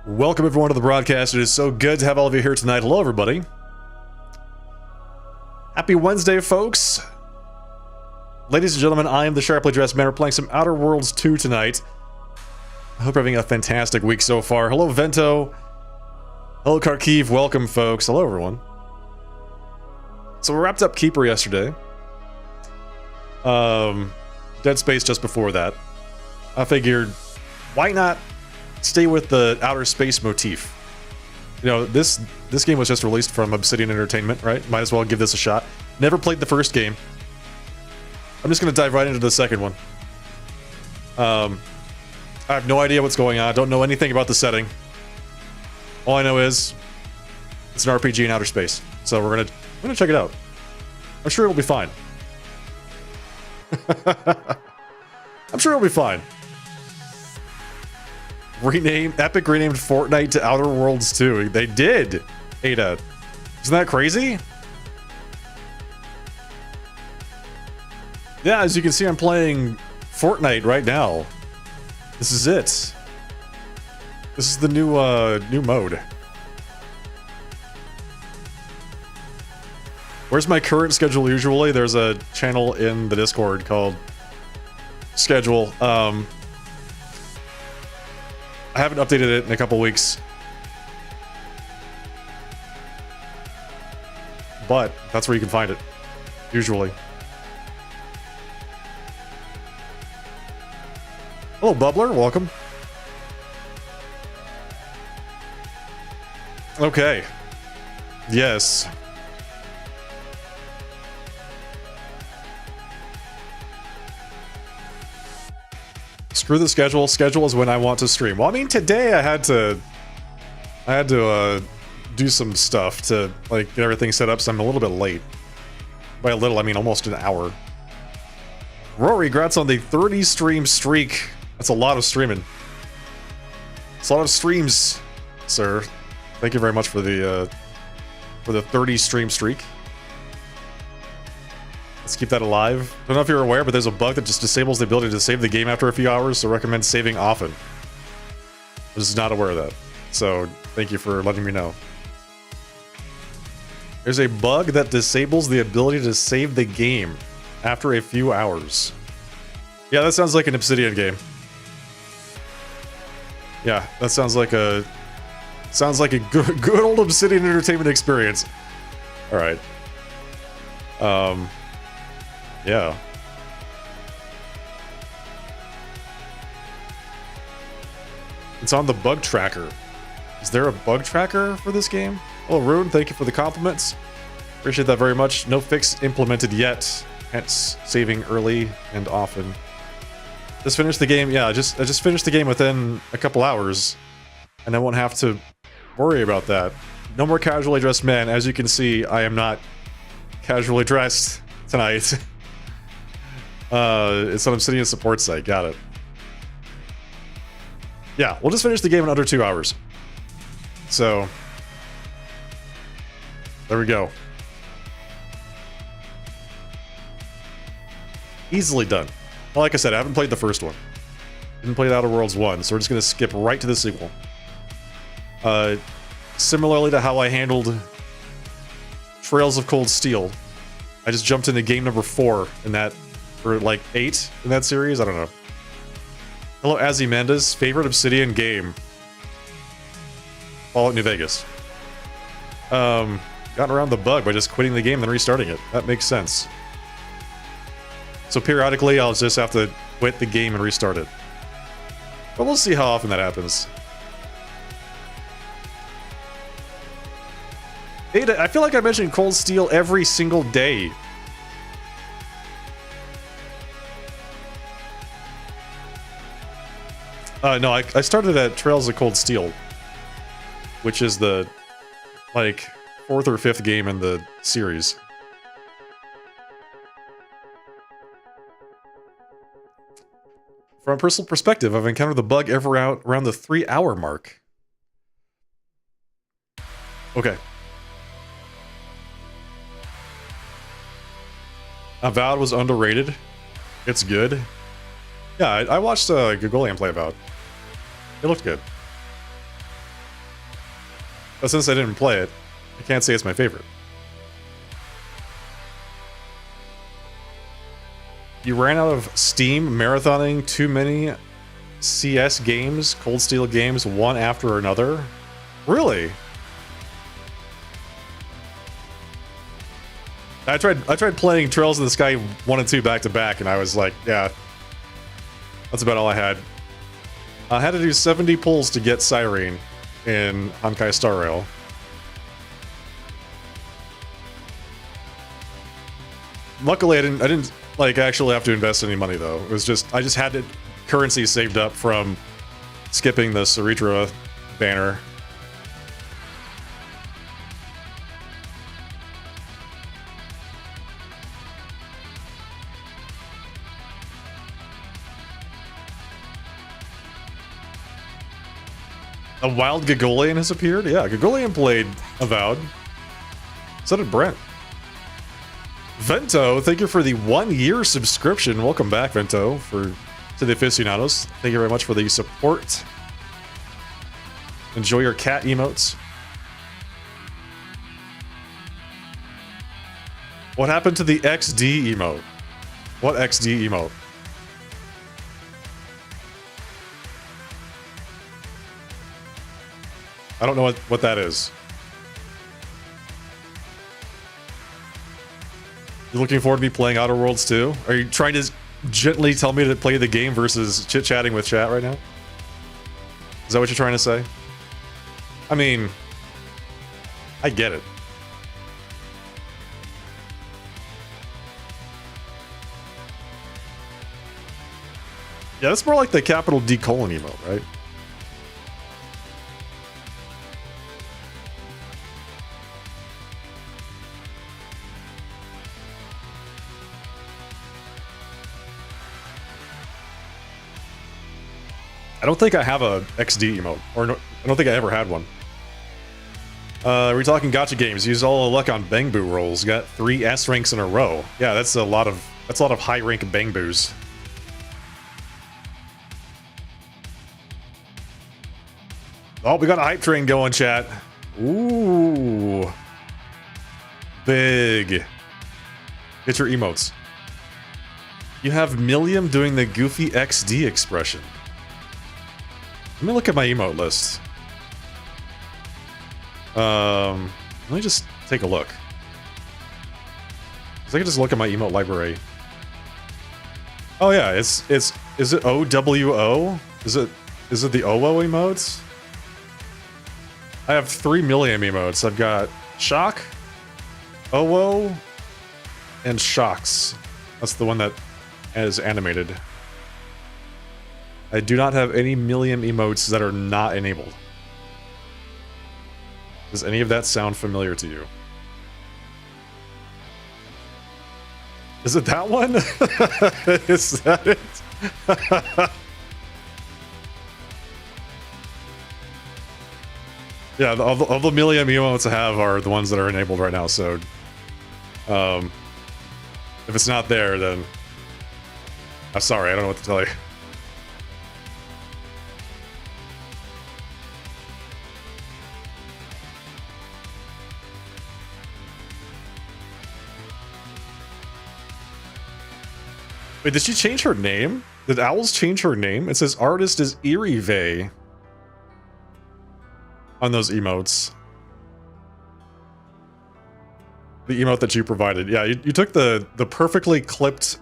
Welcome everyone to the broadcast. It is so good to have all of you here tonight. Hello everybody. Happy Wednesday, folks. Ladies and gentlemen, I am the Sharply Dressed Man. We're playing some Outer Worlds 2 tonight. I hope you're having a fantastic week so far. Hello Vento. Hello Kharkiv. Welcome, folks. Hello everyone. So we wrapped up Keeper yesterday. Dead Space just before that. I figured, why not stay with the outer space motif? You know, this game was just released from Obsidian Entertainment, right? Might as well give this a shot. Never played the first game. I'm just gonna dive right into the second one. I have no idea what's going on. I don't know anything about the setting. All I know is it's an RPG in outer space. So we're gonna check it out. I'm sure it'll be fine. I'm sure it'll be fine. Epic renamed Fortnite to Outer Worlds 2. They did, Ada. Isn't that crazy? Yeah, as you can see, I'm playing Fortnite right now. This is it. This is the new mode. Where's my current schedule usually? There's a channel in the Discord called Schedule. I haven't updated it in a couple weeks. But that's where you can find it, usually. Hello, Bubbler. Welcome. Okay. Yes. Screw the schedule. Schedule is when I want to stream. Well, I mean, today I had to do some stuff to like get everything set up, so I'm a little bit late. By a little, I mean almost an hour. Rory, congrats on the 30 stream streak. That's a lot of streaming. It's a lot of streams, sir. Thank you very much for the 30 stream streak. Let's keep that alive. Don't know if you're aware, but there's a bug that just disables the ability to save the game after a few hours, so recommend saving often. I was not aware of that, so thank you for letting me know. There's a bug that disables the ability to save the game after a few hours. Yeah, that sounds like an Obsidian game. Yeah, that sounds like a good old Obsidian Entertainment experience. All right. Yeah. It's on the bug tracker. Is there a bug tracker for this game? Oh, Rune, thank you for the compliments. Appreciate that very much. No fix implemented yet, hence saving early and often. Just finished the game. Yeah, I just finished the game within a couple hours, and I won't have to worry about that. No more casually dressed men. As you can see, I am not casually dressed tonight. It's an Obsidian support site. Got it. Yeah, we'll just finish the game in under 2 hours. So, there we go. Easily done. Well, like I said, I haven't played the first one. Didn't play Outer Worlds 1, so we're just going to skip right to the sequel. Similarly to how I handled Trails of Cold Steel, I just jumped into game number 4 in that, or like 8 in that series. I don't know. Hello, Azimanda's favorite Obsidian game. Fallout New Vegas. Gotten around the bug by just quitting the game and then restarting it. That makes sense. So periodically, I'll just have to quit the game and restart it. But we'll see how often that happens. Ada, I feel like I mentioned Cold Steel every single day. No, I started at Trails of Cold Steel, which is the, like, 4th or 5th game in the series. From a personal perspective, I've encountered the bug around the 3-hour mark. Okay. Avowed was underrated. It's good. Yeah, I watched Gogolian play Avowed. It looked good. But since I didn't play it, I can't say it's my favorite. You ran out of steam marathoning too many CS games, Cold Steel games, one after another? Really? I tried playing Trails in the Sky 1 and 2 back to back, and I was like, yeah, that's about all I had. I had to do 70 pulls to get Cyrene in Honkai Star Rail. Luckily, I didn't like actually have to invest any money though. It was just I just had it currency saved up from skipping the Saritra banner. A wild Gagolian has appeared? Yeah, Gagolian played Avowed. So did Brent. Vento, thank you for the 1-year subscription. Welcome back, Vento, to the aficionados. Thank you very much for the support. Enjoy your cat emotes. What happened to the XD emote? What XD emote? I don't know what that is. You looking forward to me playing Outer Worlds 2? Are you trying to gently tell me to play the game versus chit-chatting with chat right now? Is that what you're trying to say? I mean, I get it. Yeah, that's more like the capital D colon emote, right? I don't think I have a XD emote, or no, I don't think I ever had one. We're talking gacha games. Use all the luck on Bangbu rolls. Got 3 S ranks in a row. Yeah, that's a lot of high rank Bangbus. Oh, we got a hype train going, chat. Ooh, big. Get your emotes. You have Millium doing the goofy XD expression. Let me look at my emote list. Let me just take a look. I can just look at my emote library. Oh yeah, is it OWO? Is it the OWO emotes? I have 3 Millium emotes. I've got Shock, OWO, and Shocks. That's the one that is animated. I do not have any Millium emotes that are not enabled. Does any of that sound familiar to you? Is it that one? Is that it? Yeah, all the Millium emotes I have are the ones that are enabled right now, so... if it's not there, then... I'm sorry, I don't know what to tell you. Wait, did she change her name? Did Owls change her name? It says artist is Erive on those emotes. The emote that you provided. Yeah, you took the perfectly clipped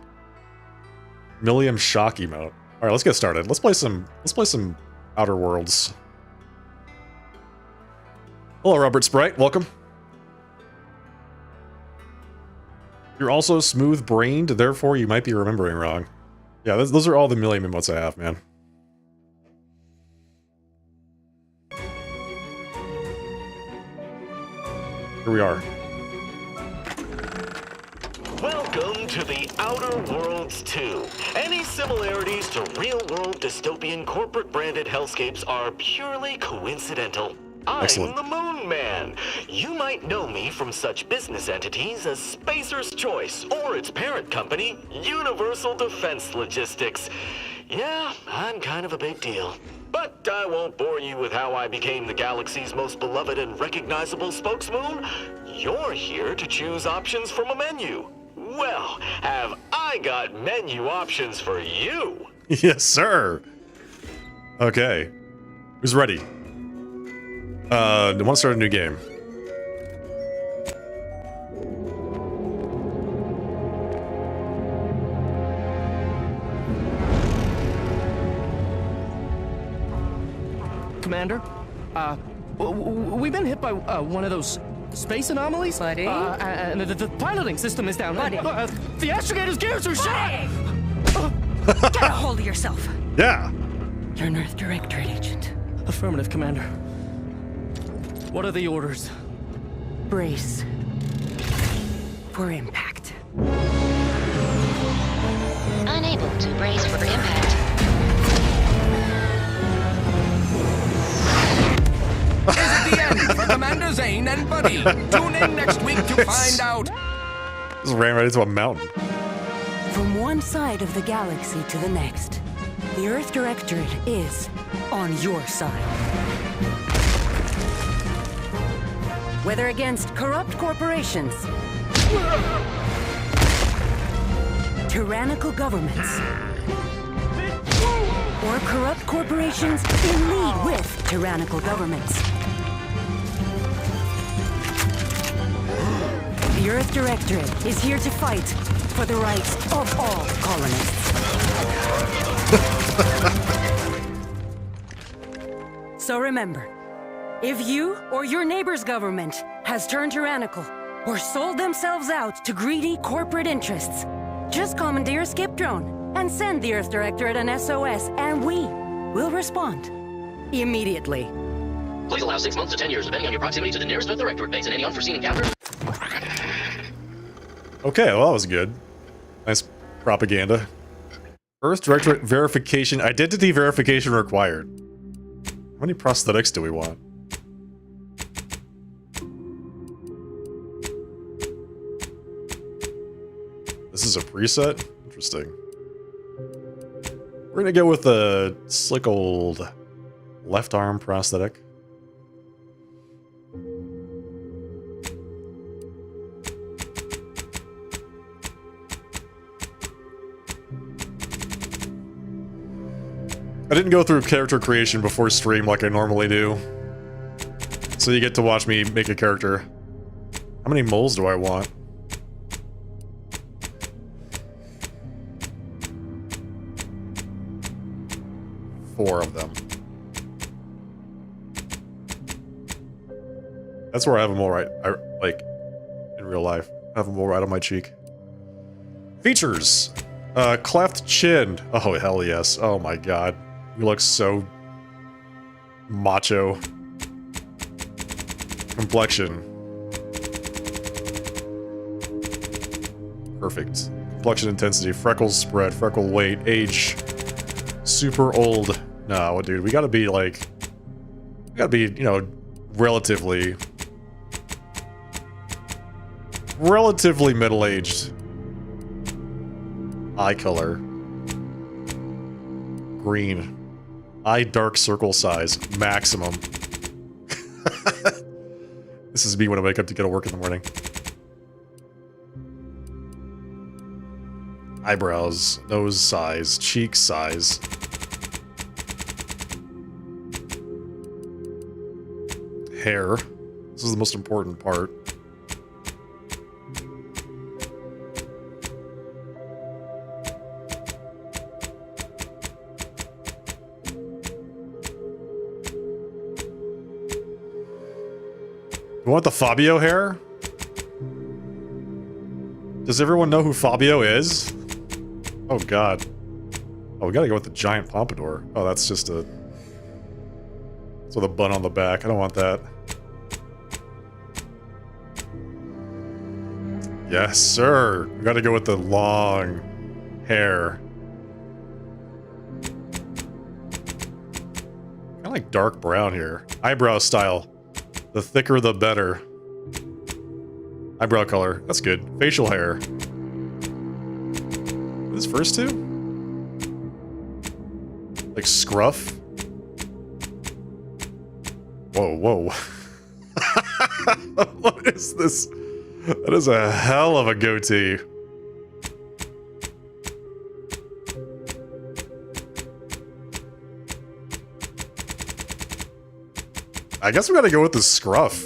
Millium Shock emote. Alright, let's get started. Let's play some Outer Worlds. Hello, Robert Sprite, welcome. You're also smooth-brained, therefore you might be remembering wrong. Yeah, those are all the Millium emotes I have, man. Here we are. Welcome to the Outer Worlds 2. Any similarities to real-world dystopian corporate-branded hellscapes are purely coincidental. Excellent. I'm the Moon Man. You might know me from such business entities as Spacer's Choice or its parent company, Universal Defense Logistics. Yeah, I'm kind of a big deal. But I won't bore you with how I became the galaxy's most beloved and recognizable spokesmoon. You're here to choose options from a menu. Well, have I got menu options for you? Yes, sir. Okay. Who's ready? I want to start a new game. Commander, we've been hit by one of those space anomalies. Buddy? And the piloting system is down. Buddy? The astrogator's gears are shot! Get a hold of yourself. Yeah. You're an Earth Directorate agent. Affirmative, Commander. What are the orders? Brace for impact. Unable to brace for impact. Is it the end for Commander Zane and Buddy? Tune in next week to find out. Just ran right into a mountain. From one side of the galaxy to the next, the Earth Directorate is on your side. Whether against corrupt corporations, tyrannical governments, or corrupt corporations in league with tyrannical governments, the Earth Directorate is here to fight for the rights of all colonists. So remember, if you or your neighbor's government has turned tyrannical or sold themselves out to greedy corporate interests, just commandeer a skip drone and send the Earth Directorate an SOS, and we will respond immediately. Please allow 6 months to 10 years, depending on your proximity to the nearest Earth Directorate base and any unforeseen encounters. Okay, well, that was good. Nice propaganda. Earth Directorate verification, identity verification required. How many prosthetics do we want? This is a preset? Interesting. We're gonna go with a slick old left arm prosthetic. I didn't go through character creation before stream like I normally do. So you get to watch me make a character. How many moles do I want? Four of them. That's where I have a mole right, like, in real life. I have a mole right on my cheek. Features. Cleft chin. Oh, hell yes. Oh my god. You look so macho. Complexion. Perfect. Complexion intensity, freckles spread, freckle weight, age. Super old. No, dude, we gotta be like... We gotta be, you know, relatively middle-aged. Eye color. Green. Eye dark circle size. Maximum. This is me when I wake up to go to work in the morning. Eyebrows. Nose size. Cheek size. Hair. This is the most important part. You want the Fabio hair? Does everyone know who Fabio is? Oh god. Oh, we gotta go with the giant pompadour. Oh, that's just a... It's with a bun on the back. I don't want that. Yes, sir. We gotta go with the long hair. Kinda like dark brown here. Eyebrow style. The thicker the better. Eyebrow color. That's good. Facial hair. This first two? Like scruff? Whoa, whoa. What is this? That is a hell of a goatee. I guess we gotta go with the scruff.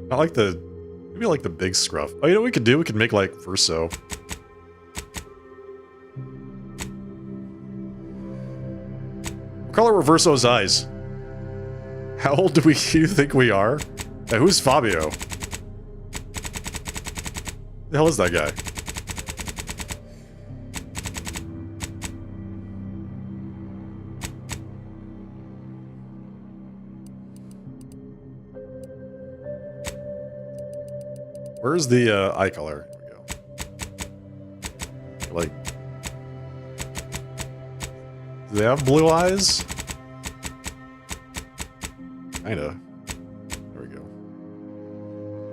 I like the... Maybe like the big scruff. Oh, you know what we could do? We could make like Verso. What color were Verso's eyes? How old do you think we are? Hey, who's Fabio? The hell is that guy? Where's the eye color? Here we go. Like, do they have blue eyes? Kinda. There we go.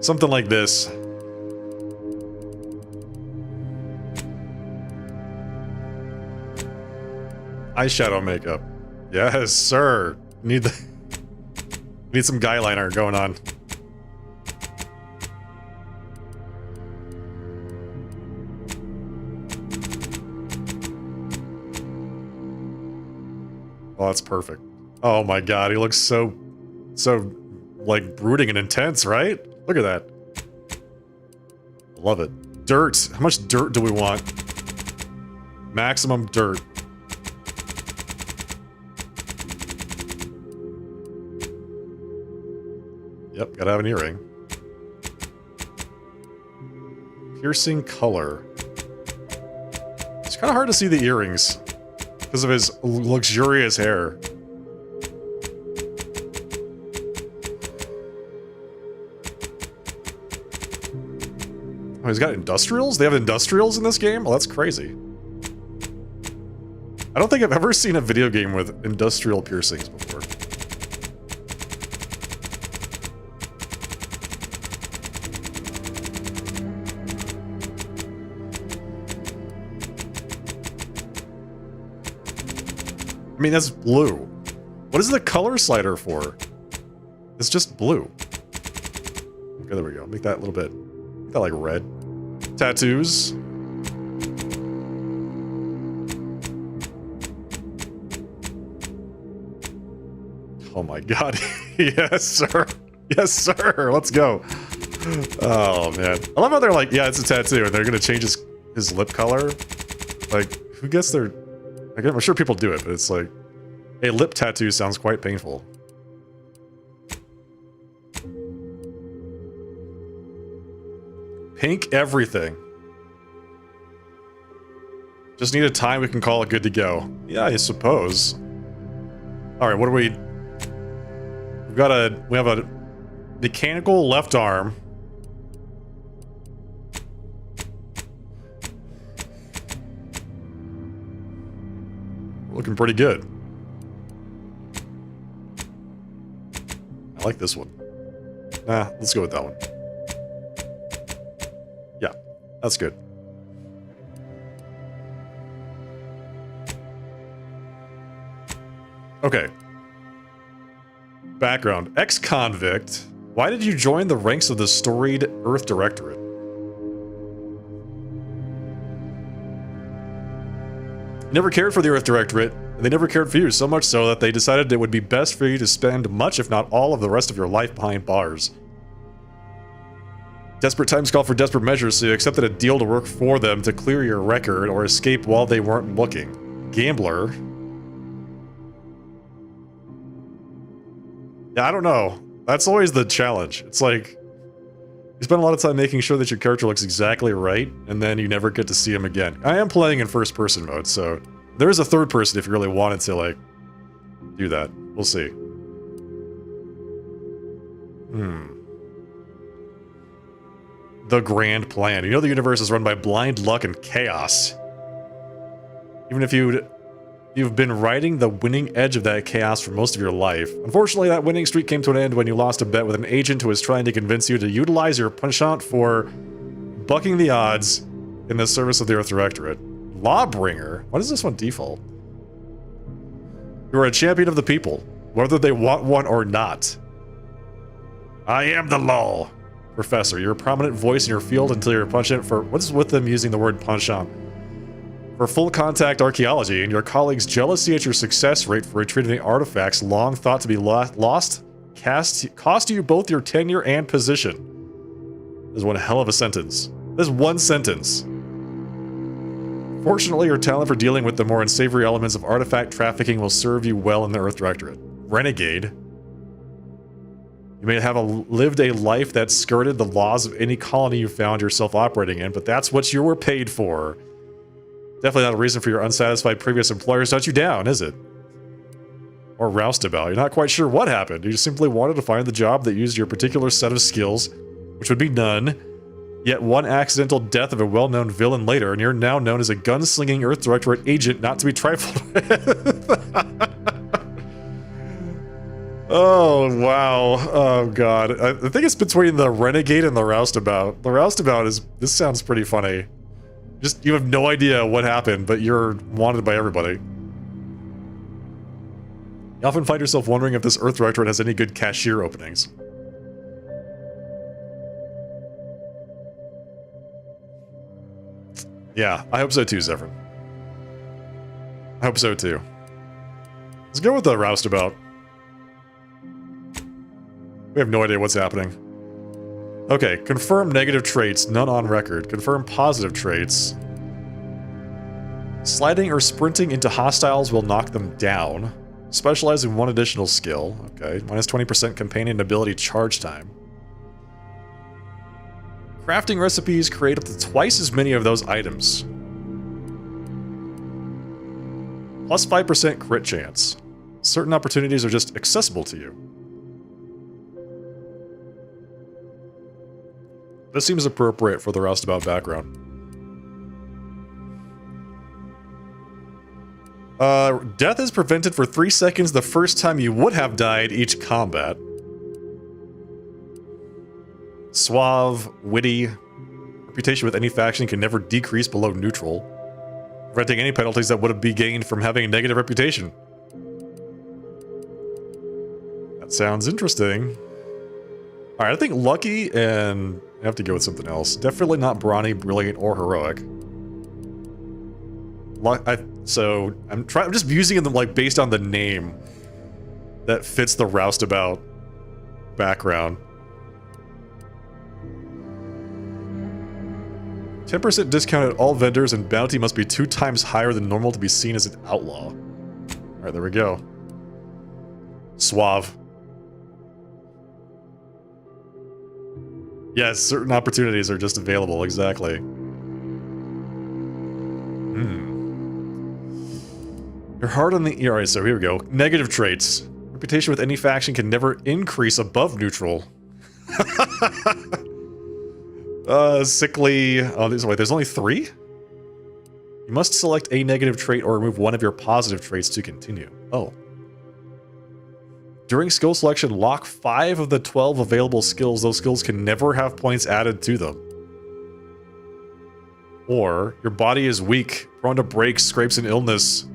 Something like this. Eyeshadow makeup. Yes, sir. Need some guy liner going on. Oh, that's perfect. Oh my god, he looks so like brooding and intense, right? Look at that. Love it. Dirt. How much dirt do we want? Maximum dirt. Yep, gotta have an earring. Piercing color. It's kind of hard to see the earrings because of his luxurious hair. Oh, he's got industrials? They have industrials in this game? Oh, that's crazy. I don't think I've ever seen a video game with industrial piercings before. I mean, that's blue. What is the color slider for? It's just blue. Okay, there we go. Make that a little bit... Make that like red. Tattoos. Oh my god. Yes, sir. Yes, sir. Let's go. Oh, man. I love how they're like, yeah, it's a tattoo, and they're gonna change his lip color. Like, who gets their... I'm sure people do it, but it's like... A lip tattoo sounds quite painful. Pink everything. Just need a time we can call it good to go. Yeah, I suppose. Alright, what do we... We have a mechanical left arm. Looking pretty good. I like this one. Nah, let's go with that one. Yeah, that's good. Okay. Background. Ex-convict. Why did you join the ranks of the storied Earth Directorate? Never cared for the Earth Directorate, and they never cared for you, so much so that they decided it would be best for you to spend much, if not all, of the rest of your life behind bars. Desperate times call for desperate measures, so you accepted a deal to work for them to clear your record or escape while they weren't looking. Gambler. Yeah, I don't know. That's always the challenge. It's like, you spend a lot of time making sure that your character looks exactly right, and then you never get to see him again. I am playing in first-person mode, so there is a third person if you really wanted to, like, do that. We'll see. The grand plan. You know the universe is run by blind luck and chaos. Even if you've been riding the winning edge of that chaos for most of your life. Unfortunately, that winning streak came to an end when you lost a bet with an agent who was trying to convince you to utilize your penchant for bucking the odds in the service of the Earth Directorate. Lawbringer? What is this one default? You are a champion of the people, whether they want one or not. I am the law. Professor, you're a prominent voice in your field until you're penchant for... What is with them using the word penchant? For full contact archaeology, and your colleagues' jealousy at your success rate for retrieving artifacts long thought to be lost cost you both your tenure and position. This is one hell of a sentence. This is one sentence. Fortunately, your talent for dealing with the more unsavory elements of artifact trafficking will serve you well in the Earth Directorate. Renegade. You may have lived a life that skirted the laws of any colony you found yourself operating in, but that's what you were paid for. Definitely not a reason for your unsatisfied previous employers to shut you down, is it? Or roustabout. You're not quite sure what happened. You simply wanted to find the job that used your particular set of skills, which would be none. Yet one accidental death of a well-known villain later, and you're now known as a gunslinging Earth Directorate agent not to be trifled with. Oh, wow. Oh, God. I think it's between the Renegade and the Roustabout. The Roustabout is... This sounds pretty funny. Just, you have no idea what happened, but you're wanted by everybody. You often find yourself wondering if this Earth Directorate has any good cashier openings. Yeah, I hope so too, Zephyr. I hope so too. Let's go with the Roustabout. We have no idea what's happening. Okay, confirm negative traits, none on record. Confirm positive traits. Sliding or sprinting into hostiles will knock them down. Specialize in one additional skill. Okay, minus 20% companion ability charge time. Crafting recipes create up to twice as many of those items. Plus 5% crit chance. Certain opportunities are just accessible to you. This seems appropriate for the Roustabout background. Death is prevented for 3 seconds the first time you would have died each combat. Suave, witty. Reputation with any faction can never decrease below neutral, preventing any penalties that would be gained from having a negative reputation. That sounds interesting. Alright, I think lucky and... I have to go with something else. Definitely not brawny, brilliant, or heroic. So I'm just using them like based on the name that fits the Roustabout background. 10% discount at all vendors, and bounty must be 2 times higher than normal to be seen as an outlaw. Alright, there we go. Suave. Yes, certain opportunities are just available, exactly. You're hard on the... Alright, so here we go. Negative traits. Reputation with any faction can never increase above neutral. Sickly... Oh, wait, there's only 3? You must select a negative trait or remove one of your positive traits to continue. Oh. During skill selection, lock 5 of the 12 available skills. Those skills can never have points added to them. Or, your body is weak, prone to breaks, scrapes, and illness.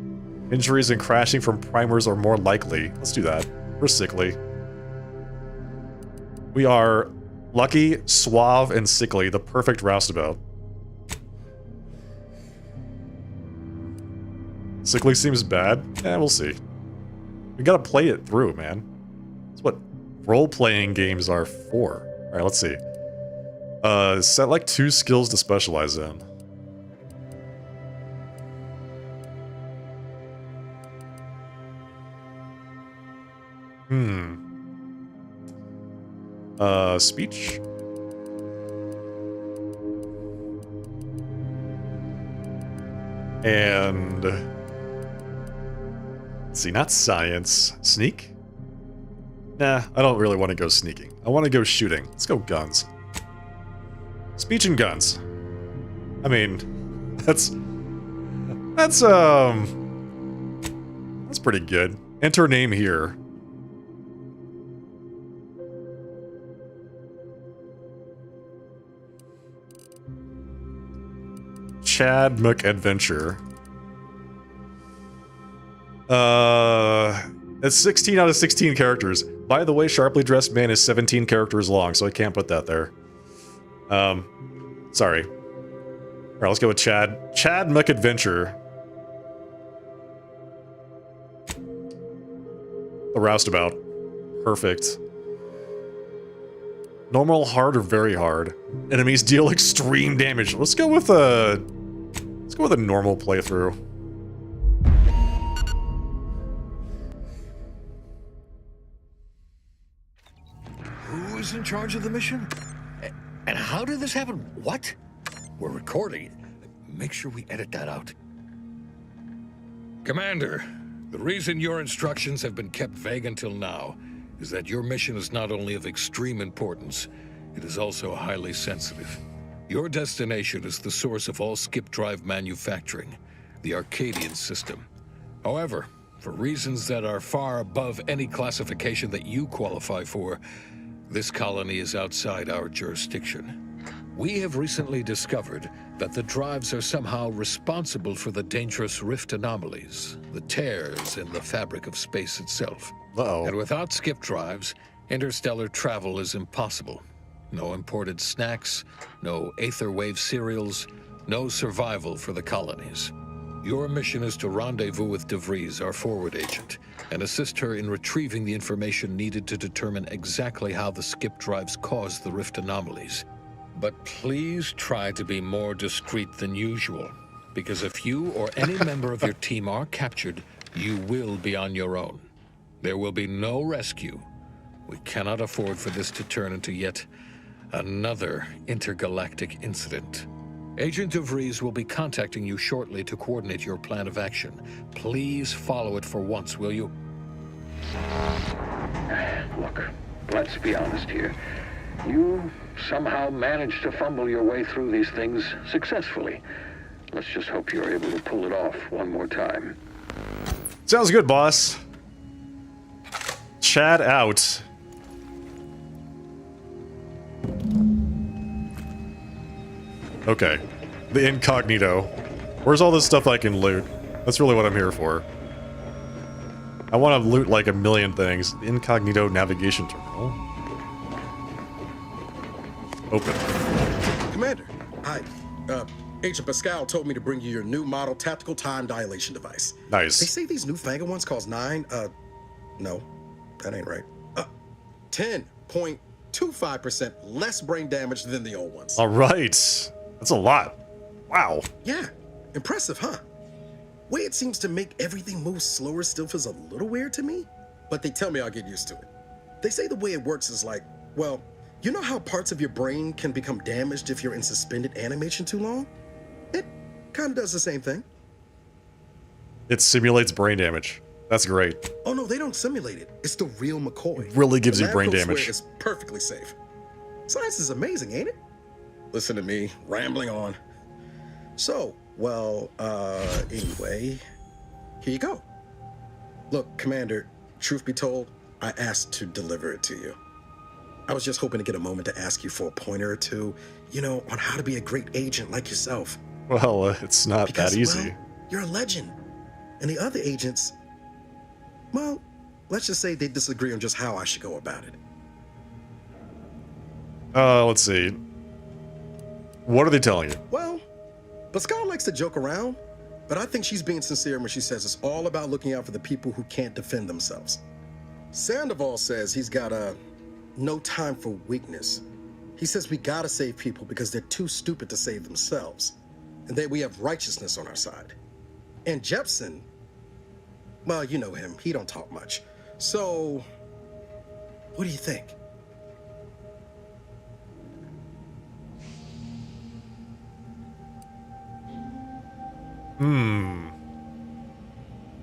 Injuries and crashing from primers are more likely. Let's do that. We're sickly. We are lucky, suave, and sickly. The perfect Roustabout. Sickly seems bad. We'll see. We gotta play it through, man. That's what role-playing games are for. Alright, let's see. Set like 2 skills to specialize in. Speech? And... let's see, not science. Sneak? Nah, I don't really want to go sneaking. I want to go shooting. Let's go guns. Speech and guns. I mean, that's pretty good. Enter name here. Chad McAdventure. It's 16 out of 16 characters. By the way, Sharply Dressed Man is 17 characters long, so I can't put that there. Sorry. All right, let's go with Chad. Chad McAdventure. The roustabout. Perfect. Normal, hard, or very hard. Enemies deal extreme damage. Let's go with a normal playthrough. Who is in charge of the mission? And how did this happen? What? We're recording. Make sure we edit that out. Commander, the reason your instructions have been kept vague until now is that your mission is not only of extreme importance, it is also highly sensitive. Your destination is the source of all skip drive manufacturing, the Arcadian system. However, for reasons that are far above any classification that you qualify for, this colony is outside our jurisdiction. We have recently discovered that the drives are somehow responsible for the dangerous rift anomalies, the tears in the fabric of space itself. Uh-oh. And without skip drives, interstellar travel is impossible. No imported snacks, no Aether Wave cereals, no survival for the colonies. Your mission is to rendezvous with DeVries, our forward agent, and assist her in retrieving the information needed to determine exactly how the skip drives caused the rift anomalies. But please try to be more discreet than usual, because if you or any member of your team are captured, you will be on your own. There will be no rescue. We cannot afford for this to turn into yet another intergalactic incident. Agent DeVries will be contacting you shortly to coordinate your plan of action. Please follow it for once, will you? Look, let's be honest here. You somehow managed to fumble your way through these things successfully. Let's just hope you're able to pull it off one more time. Sounds good, boss. Chad out. Okay. The incognito. Where's all this stuff I can loot? That's really what I'm here for. I want to loot like a million things. The incognito navigation terminal. Open. Commander, hi. Agent Pascal told me to bring you your new model tactical time dilation device. Nice. They say these newfangled ones cause no, that ain't right. 10.25% less brain damage than the old ones. All right. That's a lot. Wow. Yeah, impressive, huh? Way it seems to make everything move slower still feels a little weird to me, but they tell me I'll get used to it. They say the way it works is like, well, you know how parts of your brain can become damaged if you're in suspended animation too long? It kind of does the same thing. It simulates brain damage. That's great. Oh no, they don't simulate it. It's the real McCoy. It really gives The you brain lab coats damage. swear it's perfectly safe. Science is amazing, ain't it? Listen to me, rambling on. So, well, anyway, here you go. Look, Commander, truth be told, I asked to deliver it to you. I was just hoping to get a moment to ask you for a pointer or two, you know, on how to be a great agent like yourself. Well, it's not Because, that easy. well, you're a legend. And the other agents, well, let's just say they disagree on just how I should go about it. Let's see. What are they telling you? Well, Pascal likes to joke around, but I think she's being sincere when she says it's all about looking out for the people who can't defend themselves. Sandoval says he's got no time for weakness. He says we gotta save people because they're too stupid to save themselves, and that we have righteousness on our side. And Jepson, well, you know him, he don't talk much. So, what do you think?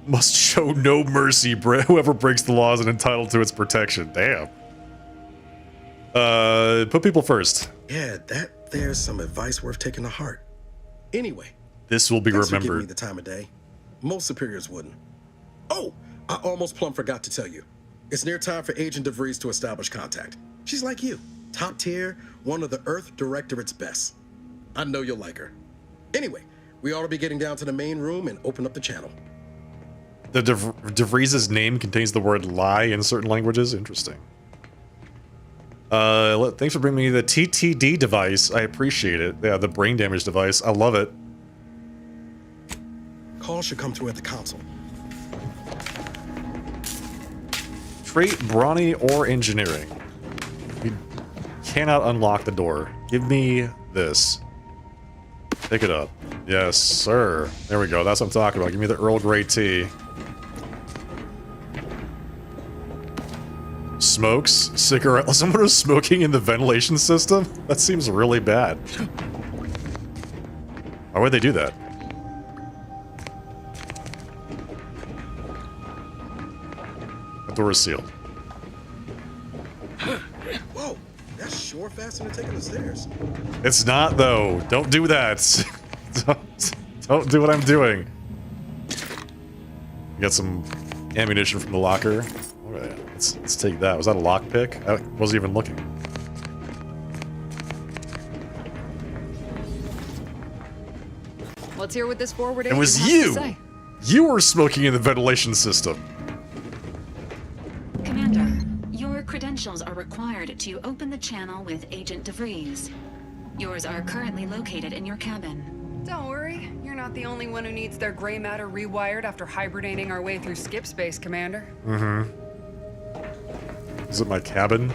Must show no mercy. Whoever breaks the law is entitled to its protection. Damn. Put people first. Yeah, there's some advice worth taking to heart. Anyway, This will be thanks for giving me remembered. the time of day. Most superiors wouldn't. Oh, I almost plumb forgot to tell you. It's near time for Agent DeVries to establish contact. She's like you, top tier, one of the Earth Directorate's best. I know you'll like her. Anyway, we ought to be getting down to the main room and open up the channel. the DeVries' name contains the word lie in certain languages. Interesting. Thanks for bringing me the TTD device. I appreciate it. Yeah, the brain damage device. I love it. Call should come through at the console. Trait, brawny, or engineering. You cannot unlock the door. Give me this. Pick it up. Yes, sir. There we go. That's what I'm talking about. Give me the Earl Grey tea. Smokes? Cigarette? Someone was smoking in the ventilation system? That seems really bad. Why would they do that? The door is sealed. Whoa, that's sure faster than taking the stairs. It's not, though. Don't do that. don't do what I'm doing. Got some ammunition from the locker. Alright, let's take that. Was that a lockpick? I wasn't even looking. Let's hear what this forward It agent was has to you! say. You were smoking in the ventilation system. Commander, your credentials are required to open the channel with Agent DeVries. Yours are currently located in your cabin. Don't worry, you're not the only one who needs their gray matter rewired after hibernating our way through skip space, Commander. Mm-hmm. Is it my cabin?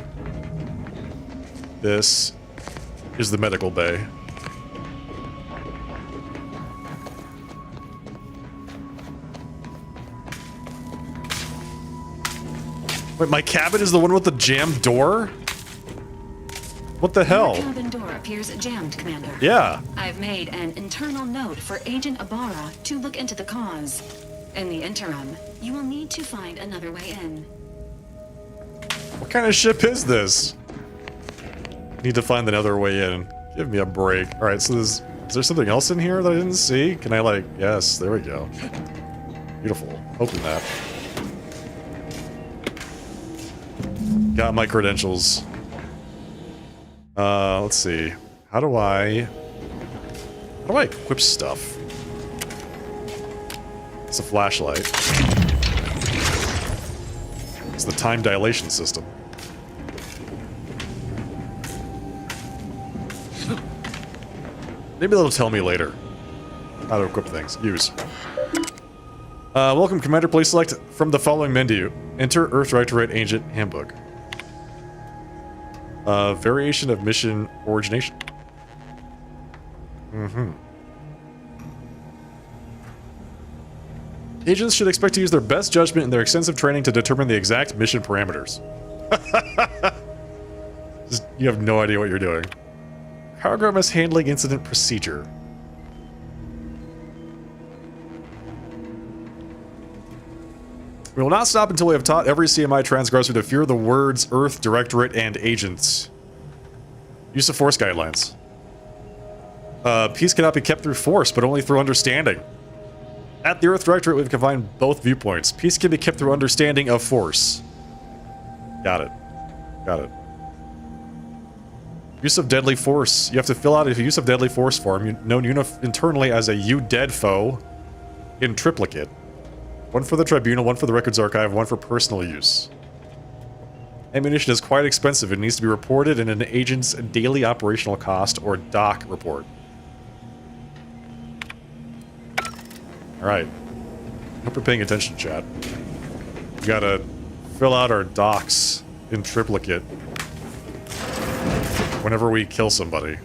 This is the medical bay. Wait, my cabin is the one with the jammed door? What the hell? Your cabin door appears jammed, Commander. Yeah. I've made an internal note for Agent Ibarra to look into the cause. In the interim, you will need to find another way in. What kind of ship is this? Need to find another way in. Give me a break. Alright, so is there something else in here that I didn't see? Can I, like, yes, there we go. Beautiful. Open that. Got my credentials. Let's see. How do I equip stuff? It's a flashlight. It's the time dilation system. Maybe they'll tell me later how to equip things. Use. Welcome, Commander. Please select from the following menu. Enter Earth Directorate Agent Handbook. Variation of mission origination. Mm-hmm. Agents should expect to use their best judgment and their extensive training to determine the exact mission parameters. You have no idea what you're doing. Cargo mess handling incident procedure. We will not stop until we have taught every CMI transgressor to fear the words Earth Directorate and agents. Use of force guidelines. Peace cannot be kept through force, but only through understanding. At the Earth Directorate, we've combined both viewpoints. Peace can be kept through understanding of force. Got it. Got it. Use of deadly force. You have to fill out a use of deadly force form, known internally as a "you dead foe" in triplicate. One for the Tribunal, one for the Records Archive, one for personal use. Ammunition is quite expensive and needs to be reported in an agent's daily operational cost or DOC report. Alright. Hope you're paying attention, chat. We gotta fill out our docs in triplicate whenever we kill somebody.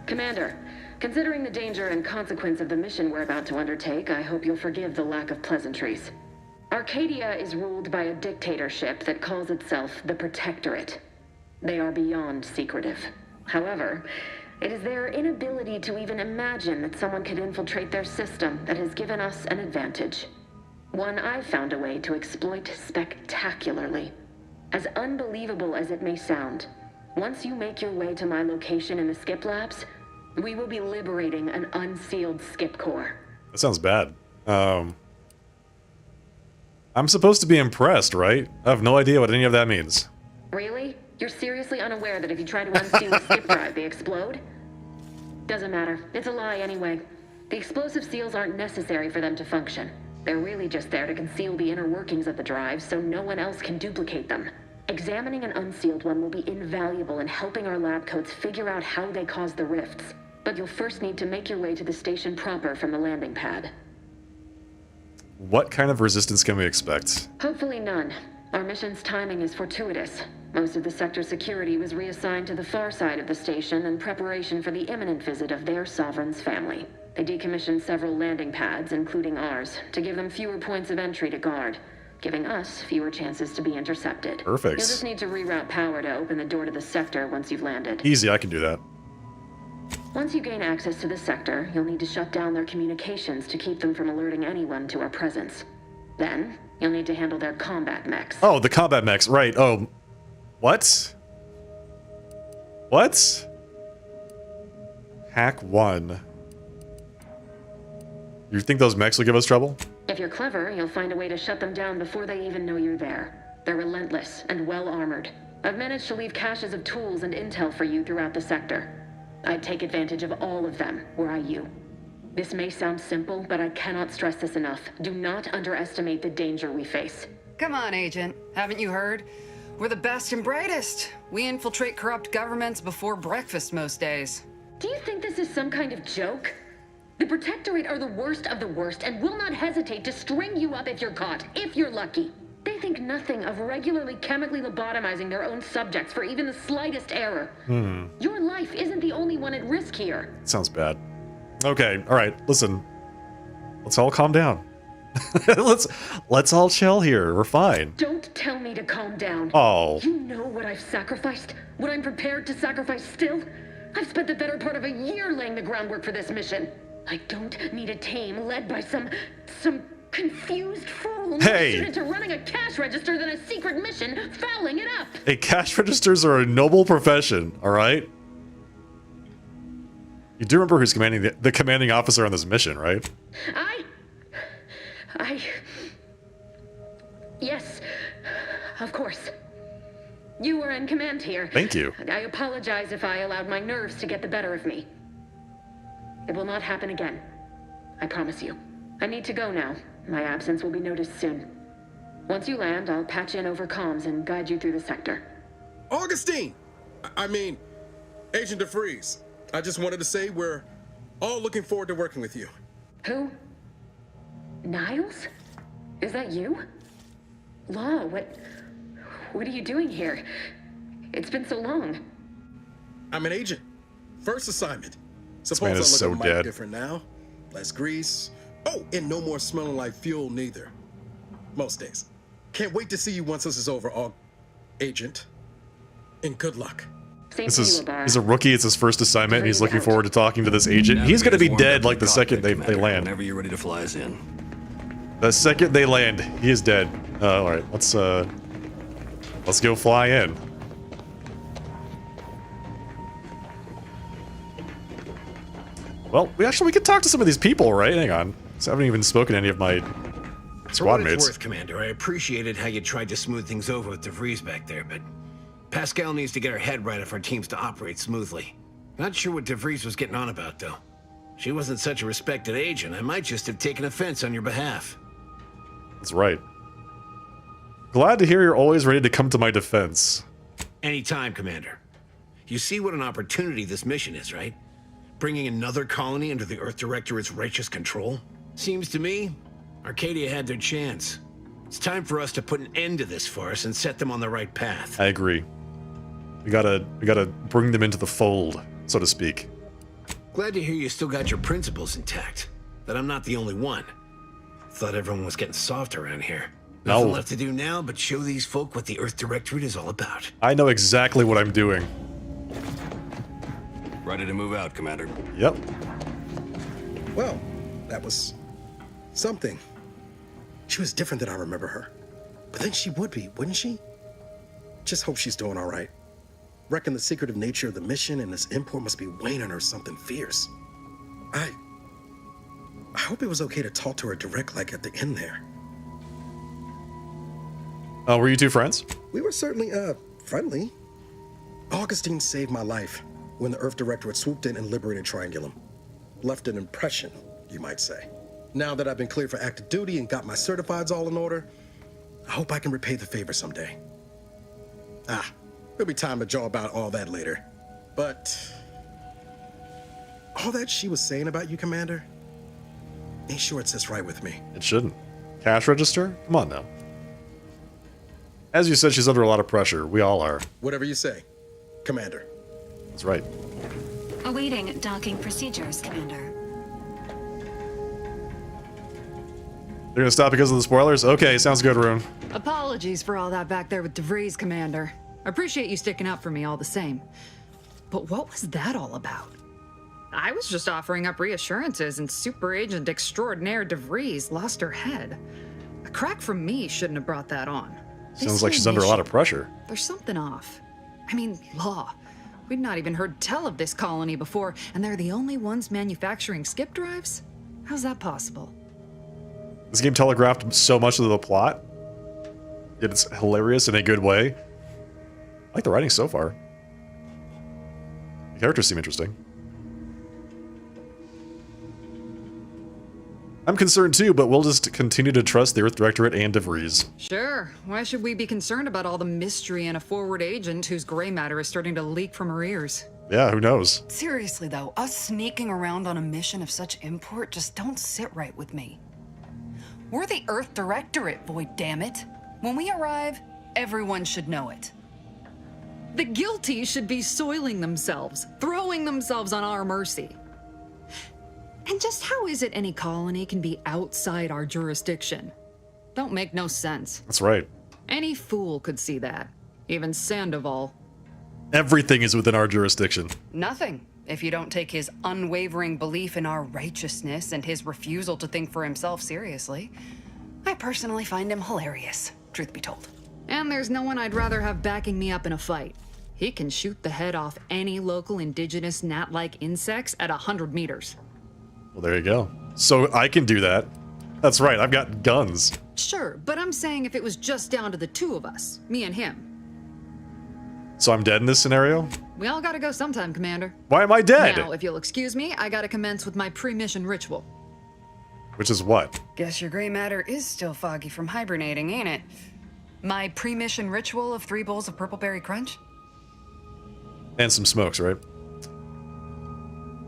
Commander, considering the danger and consequence of the mission we're about to undertake, I hope you'll forgive the lack of pleasantries. Arcadia is ruled by a dictatorship that calls itself the Protectorate. They are beyond secretive. However, it is their inability to even imagine that someone could infiltrate their system that has given us an advantage. One I've found a way to exploit spectacularly. As unbelievable as it may sound, once you make your way to my location in the Skip Labs, we will be liberating an unsealed Skip core. That sounds bad. I'm supposed to be impressed, right? I have no idea what any of that means. Really? You're seriously unaware that if you try to unseal a skip drive, they explode? Doesn't matter. It's a lie anyway. The explosive seals aren't necessary for them to function. They're really just there to conceal the inner workings of the drive so no one else can duplicate them. Examining an unsealed one will be invaluable in helping our lab coats figure out how they cause the rifts. But you'll first need to make your way to the station proper from the landing pad. What kind of resistance can we expect? Hopefully none. Our mission's timing is fortuitous. Most of the sector security was reassigned to the far side of the station in preparation for the imminent visit of their sovereign's family. They decommissioned several landing pads, including ours, to give them fewer points of entry to guard, giving us fewer chances to be intercepted. Perfect. You'll just need to reroute power to open the door to the sector once you've landed. Easy, I can do that. Once you gain access to the sector, you'll need to shut down their communications to keep them from alerting anyone to our presence. Then, you'll need to handle their combat mechs. Oh, the combat mechs, right. Oh, what? What? Hack 1. You think those mechs will give us trouble? If you're clever, you'll find a way to shut them down before they even know you're there. They're relentless and well-armored. I've managed to leave caches of tools and intel for you throughout the sector. I'd take advantage of all of them, were I you. This may sound simple, but I cannot stress this enough. Do not underestimate the danger we face. Come on, Agent. Haven't you heard? We're the best and brightest. We infiltrate corrupt governments before breakfast most days. Do you think this is some kind of joke? The Protectorate are the worst of the worst and will not hesitate to string you up if you're caught, if you're lucky. They think nothing of regularly chemically lobotomizing their own subjects for even the slightest error. Your life isn't the only one at risk here. Sounds bad. Okay, alright, listen. Let's all calm down. let's all chill here. We're fine. Don't tell me to calm down. Oh. You know what I've sacrificed? What I'm prepared to sacrifice still? I've spent the better part of a year laying the groundwork for this mission. I don't need a team led by some confused fool more Hey. suited to running a cash register than a secret mission, fouling it up. Hey, cash registers are a noble profession, alright? You do remember who's commanding the commanding officer on this mission, right? Yes, of course. You were in command here. Thank you. I apologize if I allowed my nerves to get the better of me. It will not happen again. I promise you. I need to go now. My absence will be noticed soon. Once you land, I'll patch in over comms and guide you through the sector. Augustine! I mean, Agent DeFreeze. I just wanted to say we're all looking forward to working with you. Who? Niles? Is that you? Law, what are you doing here? It's been so long. I'm an agent. First assignment. This man Suppose is I so look a mite dead. different now. Less grease. Oh, and no more smelling like fuel neither. Most days. Can't wait to see you once this is over, Agent. And good luck. He's a rookie. It's his first assignment. And he's looking forward to talking to this agent. He's going to be dead like the second they land. Whenever you're ready to fly us in. The second they land, he is dead. All right, let's go fly in. Well, we could talk to some of these people, right? Hang on. So I haven't even spoken to any of my For squad what it's mates. worth, Commander, I appreciated how you tried to smooth things over with DeVries back there, but Pascal needs to get her head right if our team's to operate smoothly. Not sure what DeVries was getting on about, though. She wasn't such a respected agent. I might just have taken offense on your behalf. That's right. Glad to hear you're always ready to come to my defense. Anytime, Commander. You see what an opportunity this mission is, right? Bringing another colony under the Earth Directorate's righteous control? Seems to me, Arcadia had their chance. It's time for us to put an end to this farce and set them on the right path. I agree. We gotta bring them into the fold, so to speak. Glad to hear you still got your principles intact. That I'm not the only one. Thought everyone was getting soft around here. No. Nothing left to do now but show these folk what the Earth Directorate is all about. I know exactly what I'm doing. Ready to move out, Commander. Yep. Well, that was something. She was different than I remember her. But then she would be, wouldn't she? Just hope she's doing all right. Reckon the secretive nature of the mission and this import must be weighing on her something fierce. I hope it was okay to talk to her direct like at the end there. Were you two friends? We were certainly, friendly. Augustine saved my life when the Earth Directorate swooped in and liberated Triangulum. Left an impression, you might say. Now that I've been cleared for active duty and got my certifieds all in order, I hope I can repay the favor someday. There'll be time to jaw about all that later. But all that she was saying about you, Commander, ain't sure it sits right with me. It shouldn't. Cash register? Come on now. As you said, she's under a lot of pressure. We all are. Whatever you say, Commander. That's right. Awaiting docking procedures, Commander. They're gonna stop because of the spoilers? Okay, sounds good, Rune. Apologies for all that back there with DeVries, Commander. I appreciate you sticking up for me all the same. But what was that all about? I was just offering up reassurances and Super Agent Extraordinaire DeVries lost her head. A crack from me shouldn't have brought that on. Sounds like she's under a lot of pressure. There's something off. I mean, law. We'd not even heard tell of this colony before, and they're the only ones manufacturing skip drives? How's that possible? This game telegraphed so much of the plot. Yet it's hilarious in a good way. I like the writing so far. The characters seem interesting. I'm concerned too, but we'll just continue to trust the Earth Directorate and DeVries. Sure. Why should we be concerned about all the mystery in a forward agent whose gray matter is starting to leak from her ears? Yeah, who knows? Seriously though, us sneaking around on a mission of such import just don't sit right with me. We're the Earth Directorate, boy, damn it. When we arrive, everyone should know it. The guilty should be soiling themselves, throwing themselves on our mercy. And just how is it any colony can be outside our jurisdiction? Don't make no sense. That's right. Any fool could see that. Even Sandoval. Everything is within our jurisdiction. Nothing, if you don't take his unwavering belief in our righteousness and his refusal to think for himself seriously. I personally find him hilarious, truth be told. And there's no one I'd rather have backing me up in a fight. He can shoot the head off any local indigenous gnat-like insects at 100 meters. Well, there you go. So I can do that. That's right, I've got guns. Sure, but I'm saying if it was just down to the two of us, me and him. So I'm dead in this scenario? We all gotta go sometime, Commander. Why am I dead? Now, if you'll excuse me, I gotta commence with my pre-mission ritual. Which is what? Guess your gray matter is still foggy from hibernating, ain't it? My pre-mission ritual of 3 bowls of Purple Berry Crunch? And some smokes, right?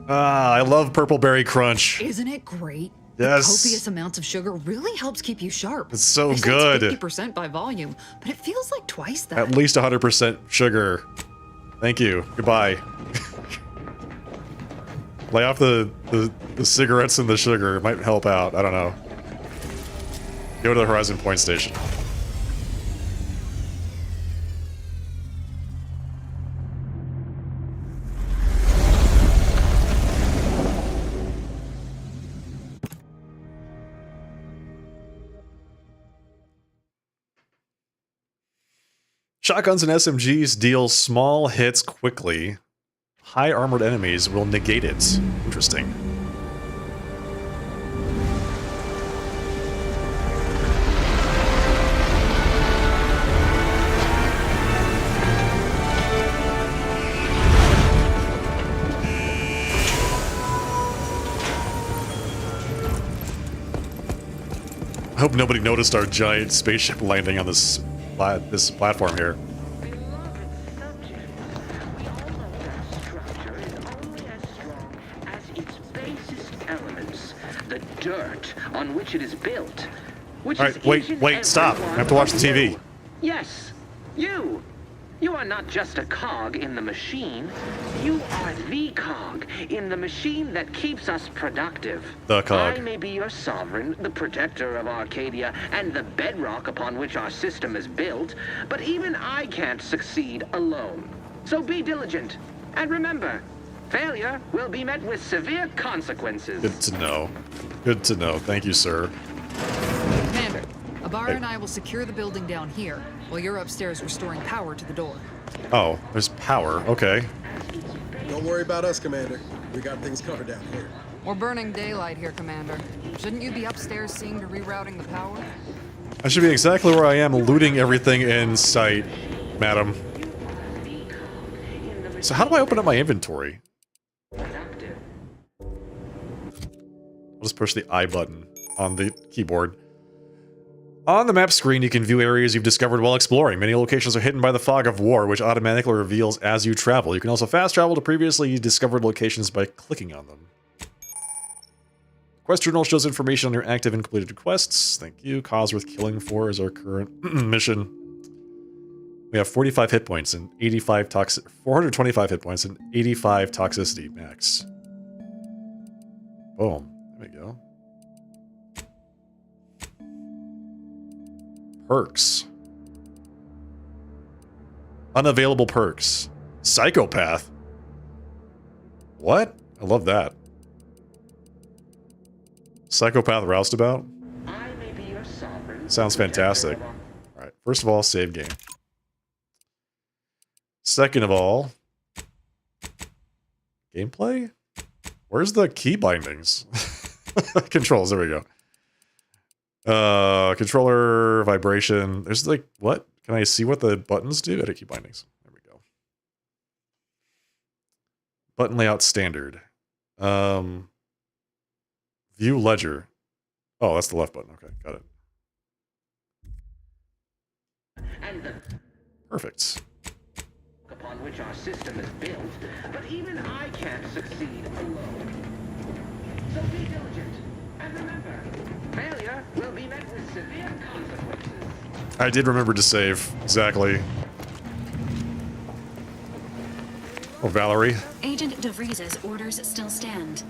Ah, I love Purple Berry Crunch. Isn't it great? Yes. The copious amounts of sugar really helps keep you sharp. It's so It says good. 50% by volume, but it feels like twice that. At least 100% sugar. Thank you. Goodbye. Lay off the cigarettes and the sugar. It might help out. I don't know. Go to the Horizon Point Station. Shotguns and SMGs deal small hits quickly. High armored enemies will negate it. Interesting. I hope nobody noticed our giant spaceship landing on this platform here. The dirt on which it is built. Which All is right, wait, each and wait, stop. every I one have to watch the of TV. you. Yes, you. You are not just a cog in the machine. You are the cog in the machine that keeps us productive. The cog. I may be your sovereign, the protector of Arcadia, and the bedrock upon which our system is built, but even I can't succeed alone. So be diligent. And remember, failure will be met with severe consequences. Good to know. Good to know. Thank you, sir. Commander, Abara Hey. and I will secure the building down here, while you're upstairs restoring power to the door. Oh, there's power. Okay. Don't worry about us, Commander. We got things covered down here. We're burning daylight here, Commander. Shouldn't you be upstairs seeing to rerouting the power? I should be exactly where I am, looting everything in sight, madam. So how do I open up my inventory? I'll just push the I button on the keyboard. On the map screen, you can view areas you've discovered while exploring. Many locations are hidden by the fog of war, which automatically reveals as you travel. You can also fast travel to previously discovered locations by clicking on them. Quest journal shows information on your active and completed quests. Thank you. Cause worth killing for is our current mission. We have 45 hit points and 85 toxic, 425 hit points and 85 toxicity max. Boom. There we go. Perks. Unavailable perks. Psychopath. What? I love that. Psychopath roustabout? Sounds fantastic. Alright, first of all, save game. Second of all, gameplay? Where's the key bindings? Controls, there we go. Controller, vibration. There's like, what? Can I see what the buttons do? Edit key bindings. There we go. Button layout standard. View ledger. Oh, that's the left button. Okay, got it. Perfect. Upon which our system is built, but even I can't succeed alone. So be diligent, and remember, failure will be met with severe consequences. I did remember to save. Exactly. Oh, Valerie. Agent DeVries's orders still stand.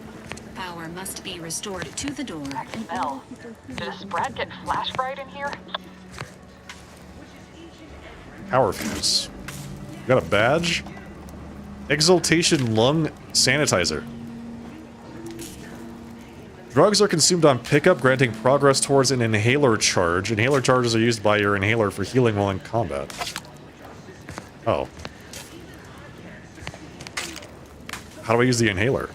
Power must be restored to the door. Mel, did a Sprat get flash fried in here? Power fuse. You got a badge? Exaltation lung sanitizer. Drugs are consumed on pickup, granting progress towards an inhaler charge. Inhaler charges are used by your inhaler for healing while in combat. Oh. How do I use the inhaler?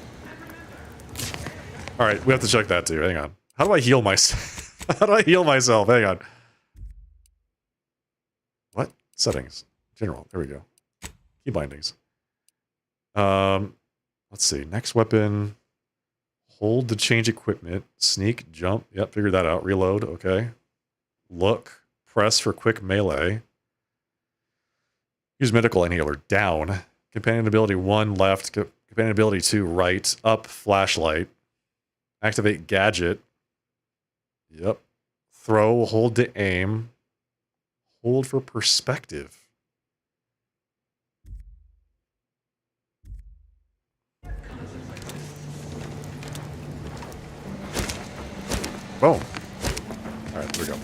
Alright, we have to check that too. Hang on. How do I heal myself? How do I heal myself? Hang on. What? Settings. General. There we go. Key bindings. Let's see. Next weapon. Hold to change equipment. Sneak, jump. Yep, figured that out. Reload. Okay. Look. Press for quick melee. Use medical inhaler. Down. Companion ability 1 left. Companion ability 2 right. Up. Flashlight. Activate gadget. Yep. Throw. Hold to aim. Hold for perspective. Boom. Alright, there we go.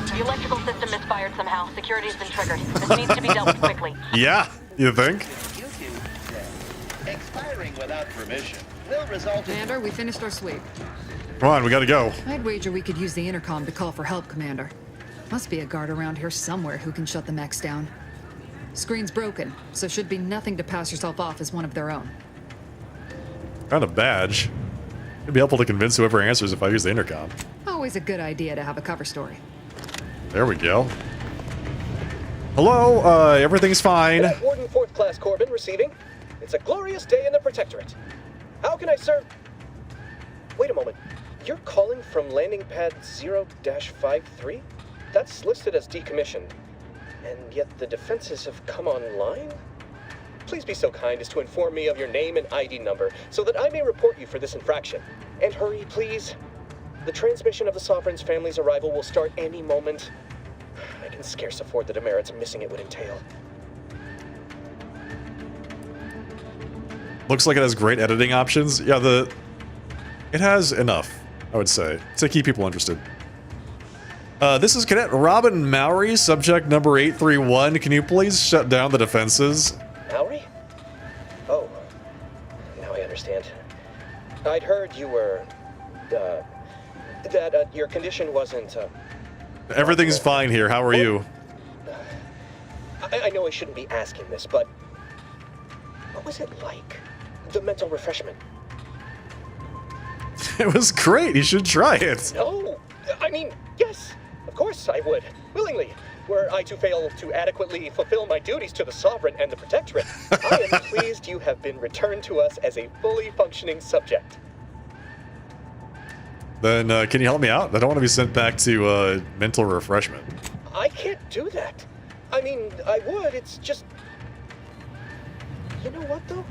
The electrical system misfired somehow. Security's been triggered. This needs to be dealt with quickly. Yeah, you think? Expiring without permission will result in... Commander, we finished our sweep. Come on, we gotta go. I'd wager we could use the intercom to call for help, Commander. Must be a guard around here somewhere who can shut the mechs down. Screen's broken, so should be nothing to pass yourself off as one of their own. Found a badge. It'd be helpful to convince whoever answers if I use the intercom. Always a good idea to have a cover story. There we go. Hello, everything's fine. Cadet Warden 4th Class Corbin receiving. It's a glorious day in the Protectorate. How can I serve? Wait a moment. You're calling from landing pad 0-53? That's listed as decommissioned. And yet the defenses have come online? Please be so kind as to inform me of your name and ID number so that I may report you for this infraction. And hurry, please. The transmission of the Sovereign's family's arrival will start any moment. I can scarce afford the demerits missing it would entail. Looks like it has great editing options. Yeah, it has enough, I would say, to keep people interested. This is Cadet Robin Mowry, subject number 831. Can you please shut down the defenses? Mowry? Oh, now I understand. I'd heard you were, That your condition wasn't. Everything's fine here. How are you? I know I shouldn't be asking this, but what was it like? The mental refreshment. It was great. You should try it. No, I mean, yes, of course I would, willingly. Were I to fail to adequately fulfill my duties to the Sovereign and the Protectorate, I am pleased you have been returned to us as a fully functioning subject. Then can you help me out? I don't want to be sent back to mental refreshment. I can't do that. I mean, I would, it's just... You know what, though?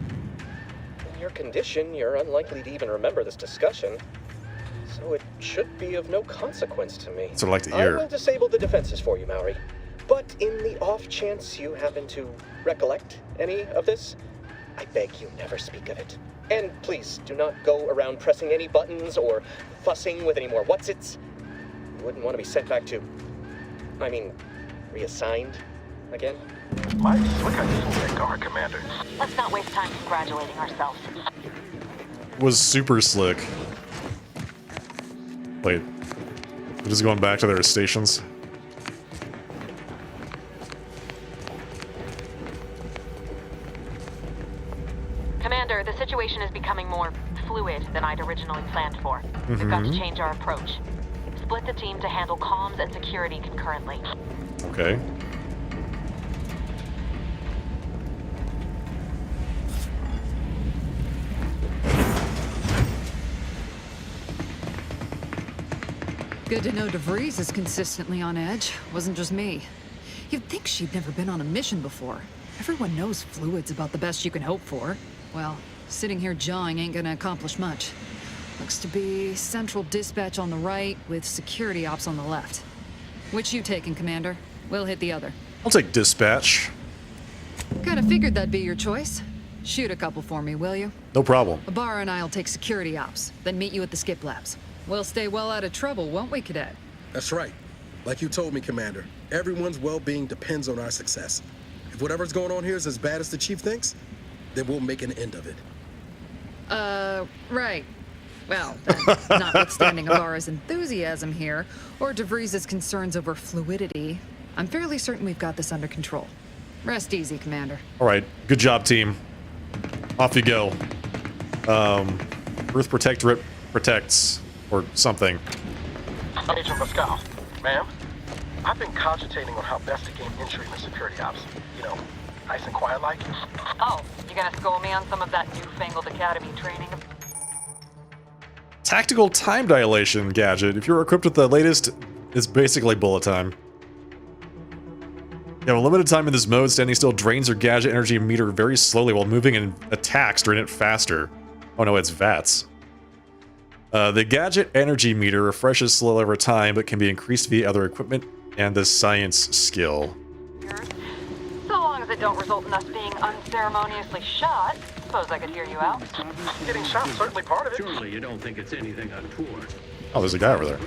In your condition, you're unlikely to even remember this discussion. So it should be of no consequence to me. That's what I'd like to hear. I will disable the defenses for you, Maori. But in the off chance you happen to recollect any of this, I beg you never speak of it. And please, do not go around pressing any buttons or fussing with any more whatsits. You wouldn't want to be sent back to... I mean, reassigned again? Look how useful they are, Commander. Let's not waste time congratulating ourselves. Was super slick. Wait. They're just going back to their stations. Commander, the situation is becoming more fluid than I'd originally planned for. We've got to change our approach. Split the team to handle comms and security concurrently. Okay. Good to know DeVries is consistently on edge. Wasn't just me. You'd think she'd never been on a mission before. Everyone knows fluid's about the best you can hope for. Well, sitting here jawing ain't gonna accomplish much. Looks to be central dispatch on the right with security ops on the left. Which you taking, Commander? We'll hit the other. I'll take dispatch. Kinda figured that'd be your choice. Shoot a couple for me, will you? No problem. Ibarra and I'll take security ops, then meet you at the skip labs. We'll stay well out of trouble, won't we, Cadet? That's right. Like you told me, Commander, everyone's well-being depends on our success. If whatever's going on here is as bad as the Chief thinks, then we'll make an end of it. Right. Well, notwithstanding Ibarra's enthusiasm here, or DeVries' concerns over fluidity, I'm fairly certain we've got this under control. Rest easy, Commander. All right. Good job, team. Off you go. Earth Protectorate protects, or something. Agent Pascal, ma'am, I've been cogitating on how best to gain entry in the security ops. You know, nice and quiet like. Oh, you gonna school me on some of that newfangled academy training? Tactical time dilation gadget. If you're equipped with the latest, it's basically bullet time. You have a limited time in this mode. Standing still drains your gadget energy meter very slowly, while moving and attacks drain it faster. Oh no, it's VATS. The gadget energy meter refreshes slowly over time, but can be increased via other equipment and the science skill. So long as it don't result in us being unceremoniously shot, suppose I could hear you out. Getting shot's certainly part of it. Surely you don't think it's anything untoward. Oh, there's a guy over there.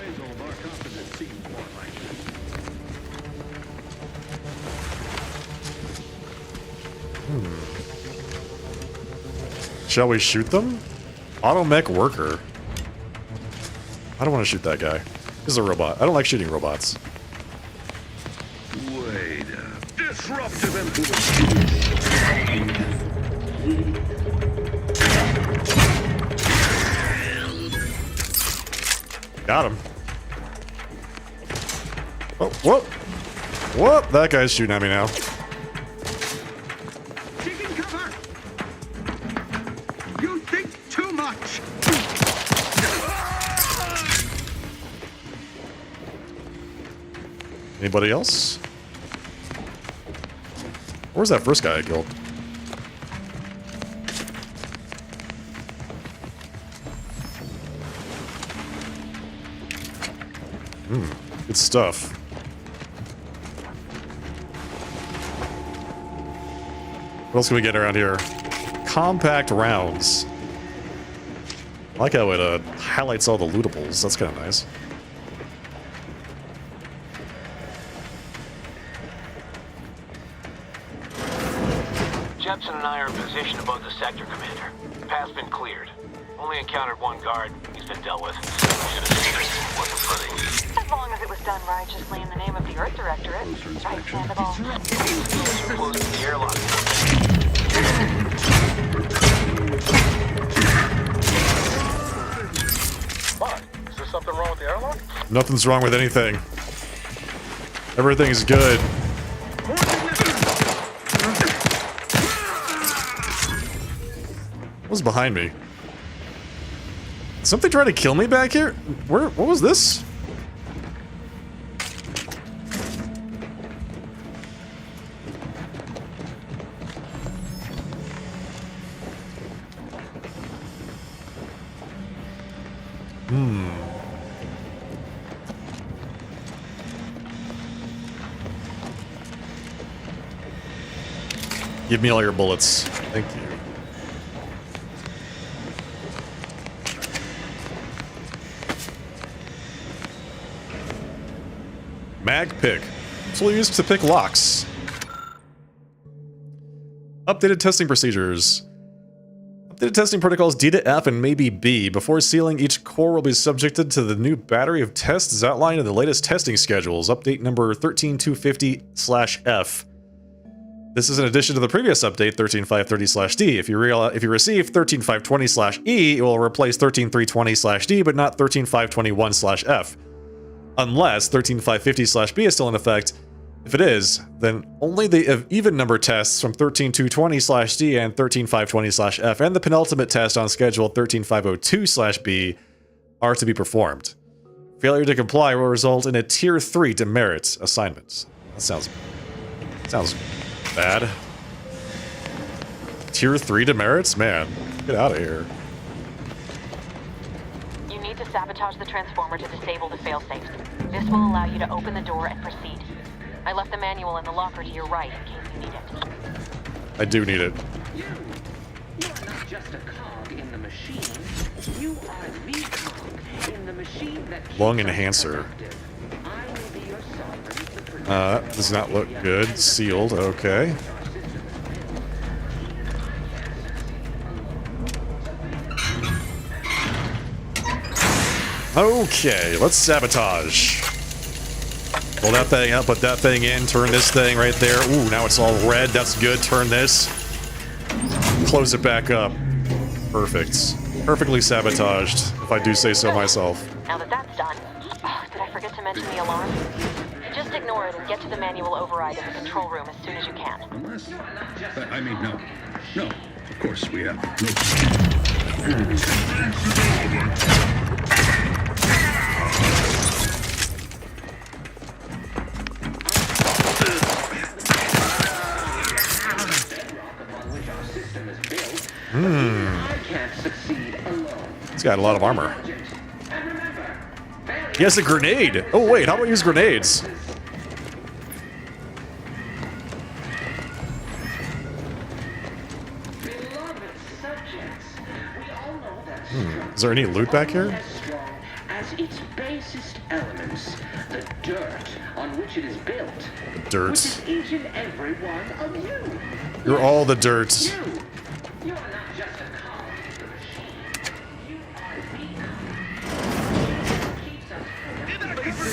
Shall we shoot them? Automech worker. I don't want to shoot that guy. He's a robot. I don't like shooting robots. Wait, disruptive influence. Got him. Oh, whoop! Whoop! That guy's shooting at me now. Taking cover. You think too much. Anybody else? Where's that first guy I killed? Good stuff. What else can we get around here? Compact rounds. I like how it highlights all the lootables. That's kind of nice. Jepson and I are in position above the sector, Commander. The path's been cleared. Only encountered one guard. He's been dealt with. Wasn't pretty. As long as it was done righteously in the name of the Earth Directorate. Right, Sandoval? Close to the airlock. What? Is there something wrong with the airlock? Nothing's wrong with anything. Everything's good. What was behind me? Something trying to kill me back here? What was this? Give me all your bullets. Thank you. Mag pick. Tool used to pick locks. Updated testing procedures. Updated testing protocols D to F and maybe B. Before sealing, each core will be subjected to the new battery of tests outlined in the latest testing schedules. Update number 13250/F. This is in addition to the previous update, 13530/D. If you receive 13520/E, it will replace 13320/D, but not 13521/F. Unless 13550/B is still in effect. If it is, then only the even number tests from 13220/D and 13520/F and the penultimate test on schedule 13502/B are to be performed. Failure to comply will result in a Tier 3 demerit assignment. That sounds bad. Tier 3 demerits? Man, get out of here. You need to sabotage the transformer to disable the failsafe. This will allow you to open the door and proceed. I left the manual in the locker to your right in case you need it. I do need it. You are not just a cog in the machine. You are the cog in the machine that Lung enhancer. Does not look good. Sealed, okay. Okay, let's sabotage. Pull that thing up, put that thing in, turn this thing right there. Ooh, now it's all red. That's good. Turn this. Close it back up. Perfect. Perfectly sabotaged, if I do say so myself. Now that that's done, did I forget to mention the alarm? Just ignore it and get to the manual override in the control room as soon as you can. I mean, no. No, of course we have He's got a lot of armor. He has a grenade. Oh wait, how do I use grenades? Is there any loot back here? As its basest elements, the dirt on which it is built. The dirt. Which is each and every one of you. You're all the dirt. You are not just a cog in the machine. You are the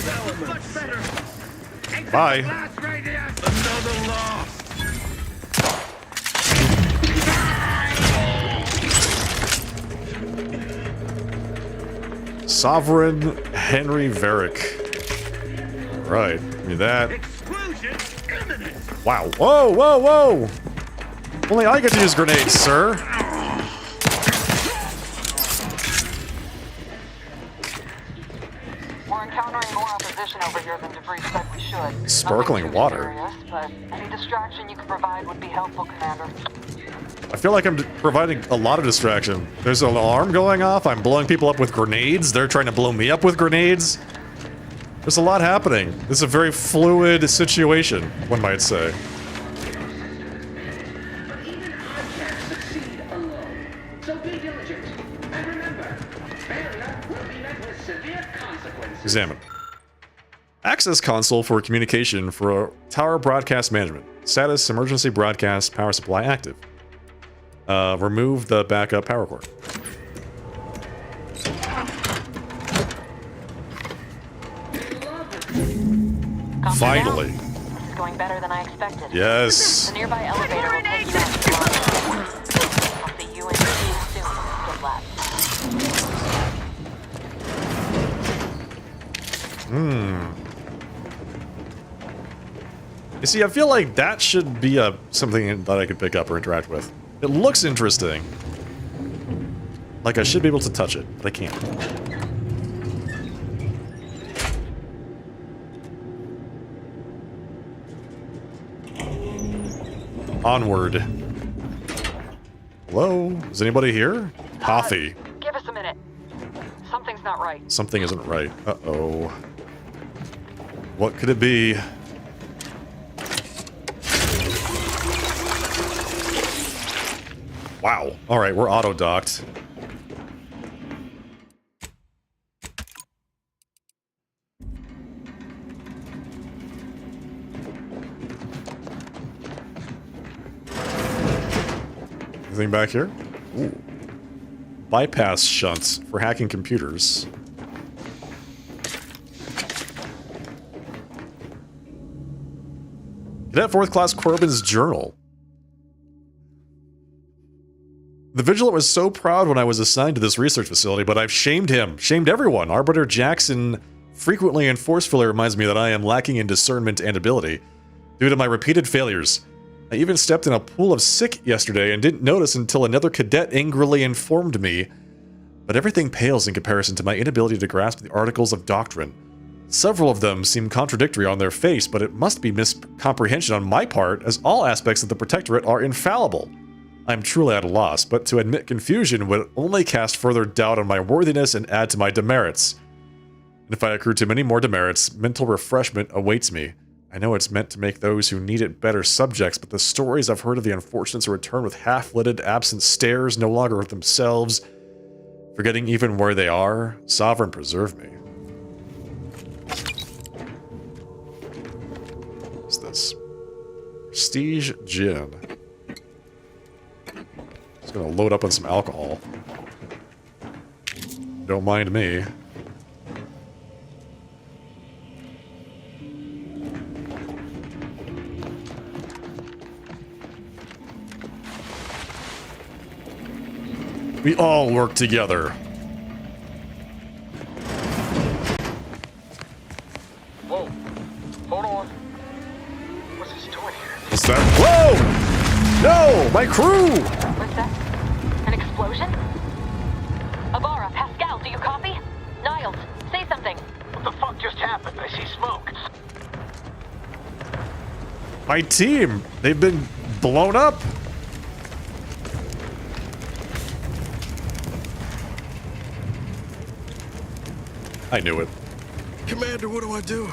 cog. Much better. Bye. Another loss. Sovereign Henry Varick. Right, give me that. Wow. Whoa, whoa, whoa! Only I get to use grenades, sir. We're encountering more opposition over here than DeVries said we should. Sparkling water. Serious, but any distraction you could provide would be helpful, Commander. I feel like I'm providing a lot of distraction. There's an alarm going off. I'm blowing people up with grenades. They're trying to blow me up with grenades. There's a lot happening. This is a very fluid situation, one might say. So be diligent. And remember, failure will be met with severe consequences. Examine. Access console for communication for tower broadcast management. Status emergency broadcast power supply active. Remove the backup power cord. Calm Finally. down. This is going better than I expected. Yes. The nearby elevator will take you out to the lobby. I'll see you in the team soon, Skip Lab. You see, I feel like that should be something that I could pick up or interact with. It looks interesting. Like I should be able to touch it, but I can't. Onward. Hello? Is anybody here? Coffee. Give us a minute. Something's not right. Something isn't right. Uh-oh. What could it be? Wow. Alright, we're auto-docked. Anything back here? Ooh. Bypass shunts for hacking computers. Cadet 4th Class Corbin's journal. The Vigilant was so proud when I was assigned to this research facility, but I've shamed him. Shamed everyone. Arbiter Jackson frequently and forcefully reminds me that I am lacking in discernment and ability due to my repeated failures. I even stepped in a pool of sick yesterday and didn't notice until another cadet angrily informed me. But everything pales in comparison to my inability to grasp the articles of doctrine. Several of them seem contradictory on their face, but it must be miscomprehension on my part, as all aspects of the Protectorate are infallible. I'm truly at a loss, but to admit confusion would only cast further doubt on my worthiness and add to my demerits. And if I accrue too many more demerits, mental refreshment awaits me. I know it's meant to make those who need it better subjects, but the stories I've heard of the unfortunates who return with half-lidded, absent stares, no longer with themselves, forgetting even where they are, Sovereign preserve me. What's this? Prestige Gin. Just gonna load up on some alcohol. Don't mind me. We all work together. Whoa. Hold on. What's this doing here? What's that? Whoa! No! My crew! What's that? An explosion? Avara, Pascal, do you copy? Niles, say something. What the fuck just happened? I see smoke. My team! They've been blown up! I knew it. Commander, what do I do?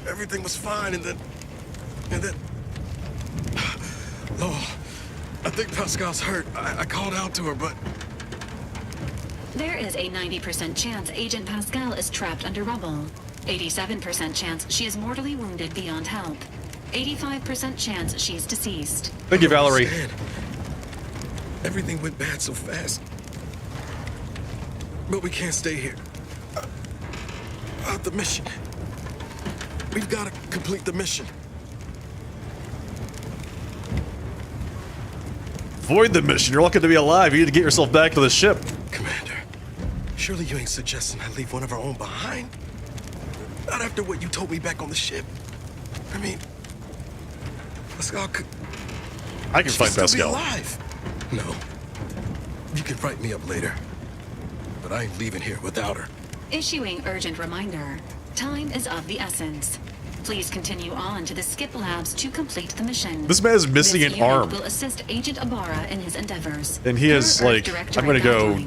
Everything was fine, and then... Oh, I think Pascal's hurt. I called out to her, but... There is a 90% chance Agent Pascal is trapped under rubble. 87% chance she is mortally wounded beyond help. 85% chance she's deceased. Thank you, Valerie. Everything went bad so fast. But we can't stay here. The mission. We've got to complete the mission. Void the mission. You're lucky to be alive. You need to get yourself back to the ship. Commander, surely you ain't suggesting I leave one of our own behind? Not after what you told me back on the ship. I mean, Pascal could... I can fight still Pascal. Be alive. No. You can write me up later. But I ain't leaving here without her. Issuing urgent reminder. Time is of the essence. Please continue on to the Skip Labs to complete the mission. This man is missing an arm. Will assist Agent Ibarra in his endeavors. And he is like, I'm gonna go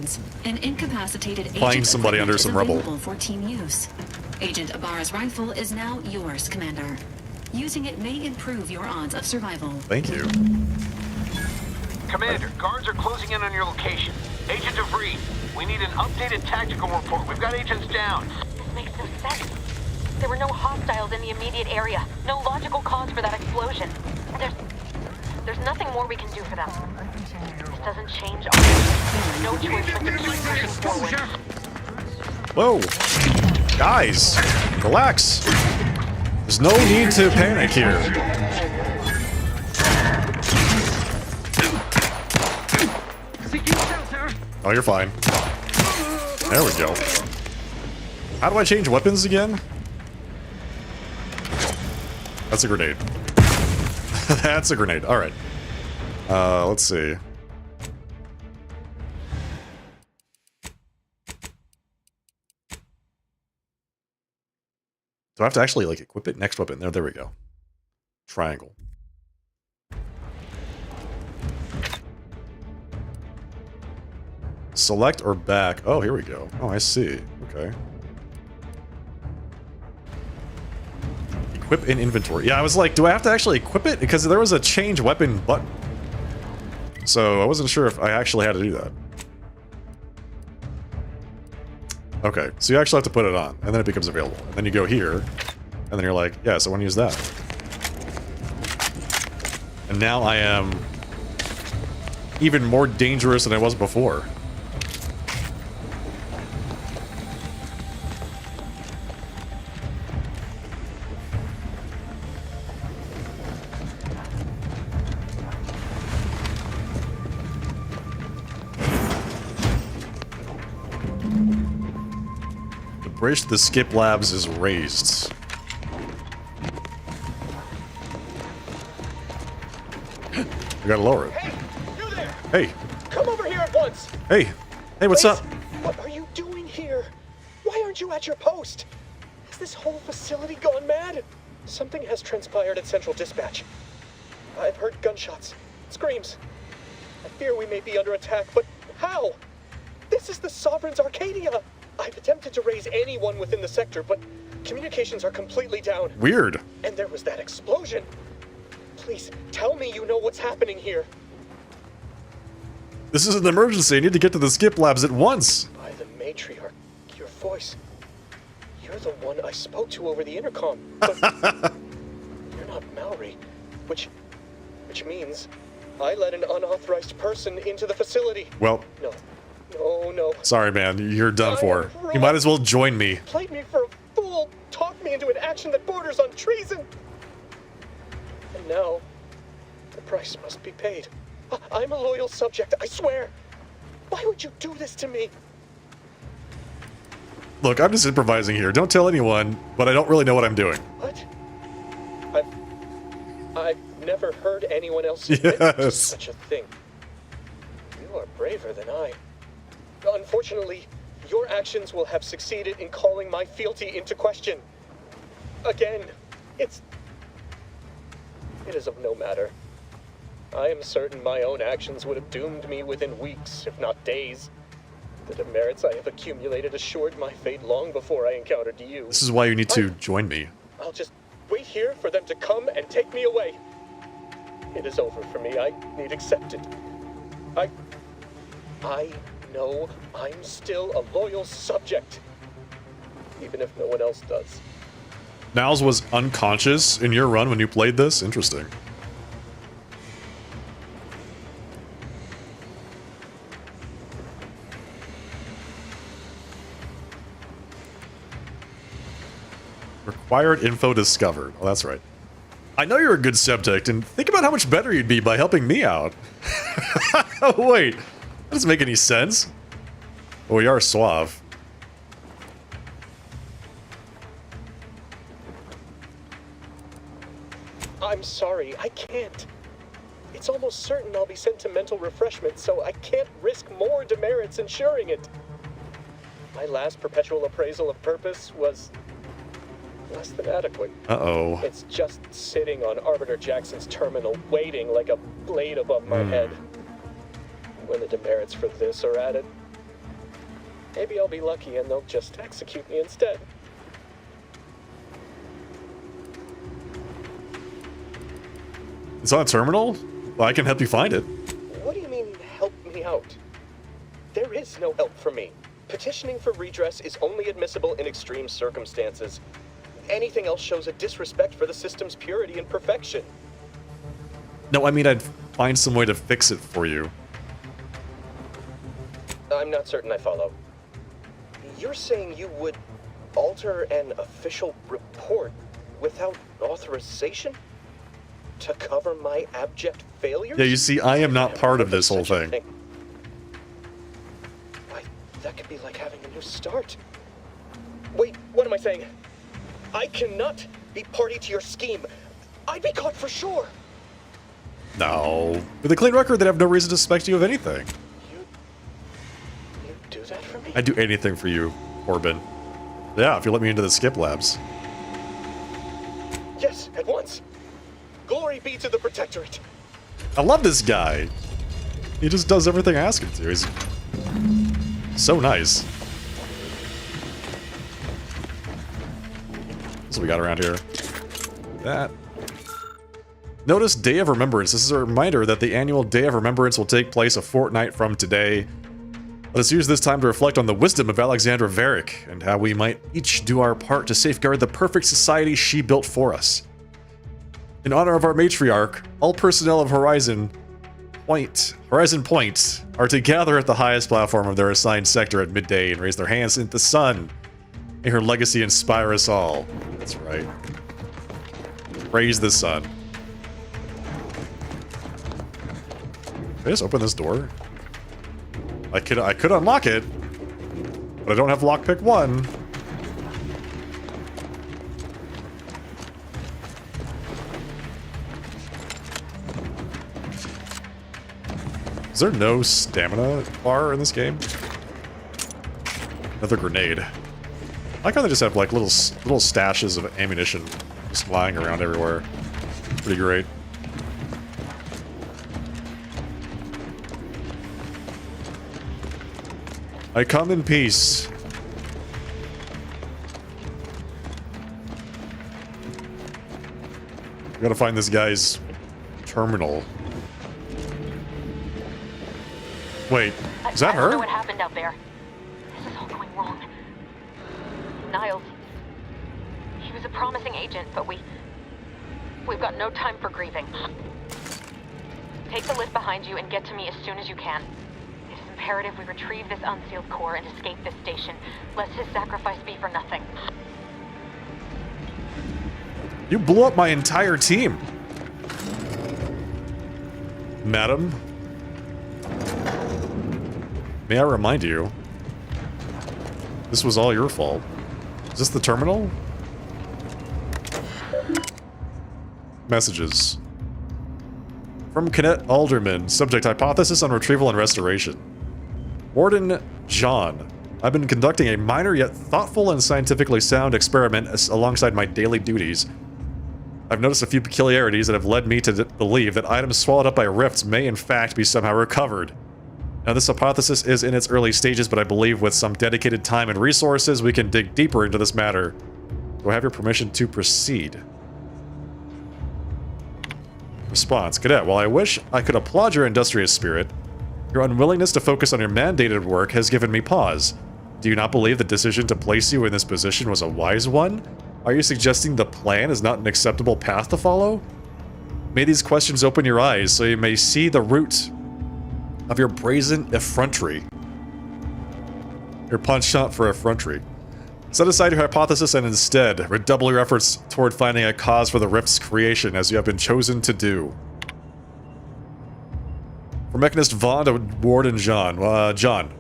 an incapacitated find somebody under some rubble. For team use. Agent Ibarra's rifle is now yours, Commander. Using it may improve your odds of survival. Thank you. Commander, guards are closing in on your location. Agent DeVries, we need an updated tactical report. We've got agents down. This makes no sense. There were no hostiles in the immediate area. No logical cause for that explosion. There's nothing more we can do for them. This doesn't change our... There's no choice but to keep pushing forward. Whoa. Guys, relax. There's no need to panic here. Oh, you're fine. There we go. How do I change weapons again? That's a grenade. That's a grenade. All right. Let's see. Do I have to actually like equip it? Next weapon. There we go. Triangle. Select or back. Oh, here we go. Oh, I see. Okay. Equip in inventory. Yeah, I was like, do I have to actually equip it? Because there was a change weapon button. So I wasn't sure if I actually had to do that. Okay, so you actually have to put it on, and then it becomes available. And then you go here, and then you're like, yes, I want to use that. And now I am even more dangerous than I was before. Bridge to the skip labs is raised. We gotta lower it. Hey, you there! Hey! Come over here at once! Hey! Hey, what's up? What are you doing here? Why aren't you at your post? Has this whole facility gone mad? Something has transpired at Central Dispatch. I've heard gunshots, screams. I fear we may be under attack, but how? This is the Sovereign's Arcadia! I've attempted to raise anyone within the sector, but communications are completely down. Weird. And there was that explosion. Please, tell me you know what's happening here. This is an emergency. I need to get to the skip labs at once. By the matriarch, your voice. You're the one I spoke to over the intercom. But you're not Mallory, which means I let an unauthorized person into the facility. Well. No. Sorry, man. You're done for. You might as well join me. Played me for a fool. Talked me into an action that borders on treason. And now, the price must be paid. I'm a loyal subject, I swear. Why would you do this to me? Look, I'm just improvising here. Don't tell anyone, but I don't really know what I'm doing. What? I've never heard anyone else admit to such a thing. You are braver than I. Unfortunately, your actions will have succeeded in calling my fealty into question. Again, it is of no matter. I am certain my own actions would have doomed me within weeks, if not days. The demerits I have accumulated assured my fate long before I encountered you. This is why you need to join me. I'll just wait here for them to come and take me away. It is over for me. I need accepted. I know I'm still a loyal subject, even if no one else does. Niles was unconscious in your run when you played this? Interesting. Required info discovered. Oh, that's right. I know you're a good subject, and think about how much better you'd be by helping me out. Oh, wait. That doesn't make any sense. Well, we are suave. I'm sorry, I can't. It's almost certain I'll be sent to mental refreshment, so I can't risk more demerits ensuring it. My last perpetual appraisal of purpose was less than adequate. Uh-oh. It's just sitting on Arbiter Jackson's terminal, waiting like a blade above my head. When the demerits for this are added, maybe I'll be lucky and they'll just execute me instead. It's on a terminal? Well, I can help you find it. What do you mean, help me out? There is no help for me. Petitioning for redress is only admissible in extreme circumstances. Anything else shows a disrespect for the system's purity and perfection. No, I mean, I'd find some way to fix it for you. I'm not certain I follow. You're saying you would alter an official report without authorization? To cover my abject failures? Yeah, you see, I am not part of this whole thing. Why, that could be like having a new start. Wait, what am I saying? I cannot be party to your scheme. I'd be caught for sure. No. With a clean record, they'd have no reason to suspect you of anything. You do that for me? I'd do anything for you, Corbin. Yeah, if you let me into the skip labs. Yes, at once. Glory be to the Protectorate. I love this guy. He just does everything I ask him to. He's so nice. What's we got around here? That. Notice Day of Remembrance. This is a reminder that the annual Day of Remembrance will take place a fortnight from today. Let us use this time to reflect on the wisdom of Alexandra Varick and how we might each do our part to safeguard the perfect society she built for us. In honor of our matriarch, all personnel of Horizon Point are to gather at the highest platform of their assigned sector at midday and raise their hands into the sun. May her legacy inspire us all. That's right. Praise the sun. Can I just open this door? I could unlock it, but I don't have lockpick 1. Is there no stamina bar in this game? Another grenade. I like how they just have like little stashes of ammunition just lying around everywhere. Pretty great. I come in peace. I gotta find this guy's terminal. Wait, is that I her? don't know what happened out there. This is all going wrong. Niles. He was a promising agent, but we've got no time for grieving. Take the lift behind you and get to me as soon as you can. It is imperative we retrieve this unsealed core and escape this station, lest his sacrifice be for nothing. You blew up my entire team. Madam? May I remind you, this was all your fault. Is this the terminal? Messages. From Cadet Alderman, subject hypothesis on retrieval and restoration. Warden John, I've been conducting a minor yet thoughtful and scientifically sound experiment alongside my daily duties. I've noticed a few peculiarities that have led me to believe that items swallowed up by rifts may in fact be somehow recovered. Now, this hypothesis is in its early stages, but I believe with some dedicated time and resources, we can dig deeper into this matter. Do I have your permission to proceed? Response. Cadet, while I wish I could applaud your industrious spirit, your unwillingness to focus on your mandated work has given me pause. Do you not believe the decision to place you in this position was a wise one? Are you suggesting the plan is not an acceptable path to follow? May these questions open your eyes so you may see the root of your brazen effrontery. Your penchant for effrontery. Set aside your hypothesis and instead redouble your efforts toward finding a cause for the rift's creation as you have been chosen to do. From Mechanist Vaughn to Warden John. John,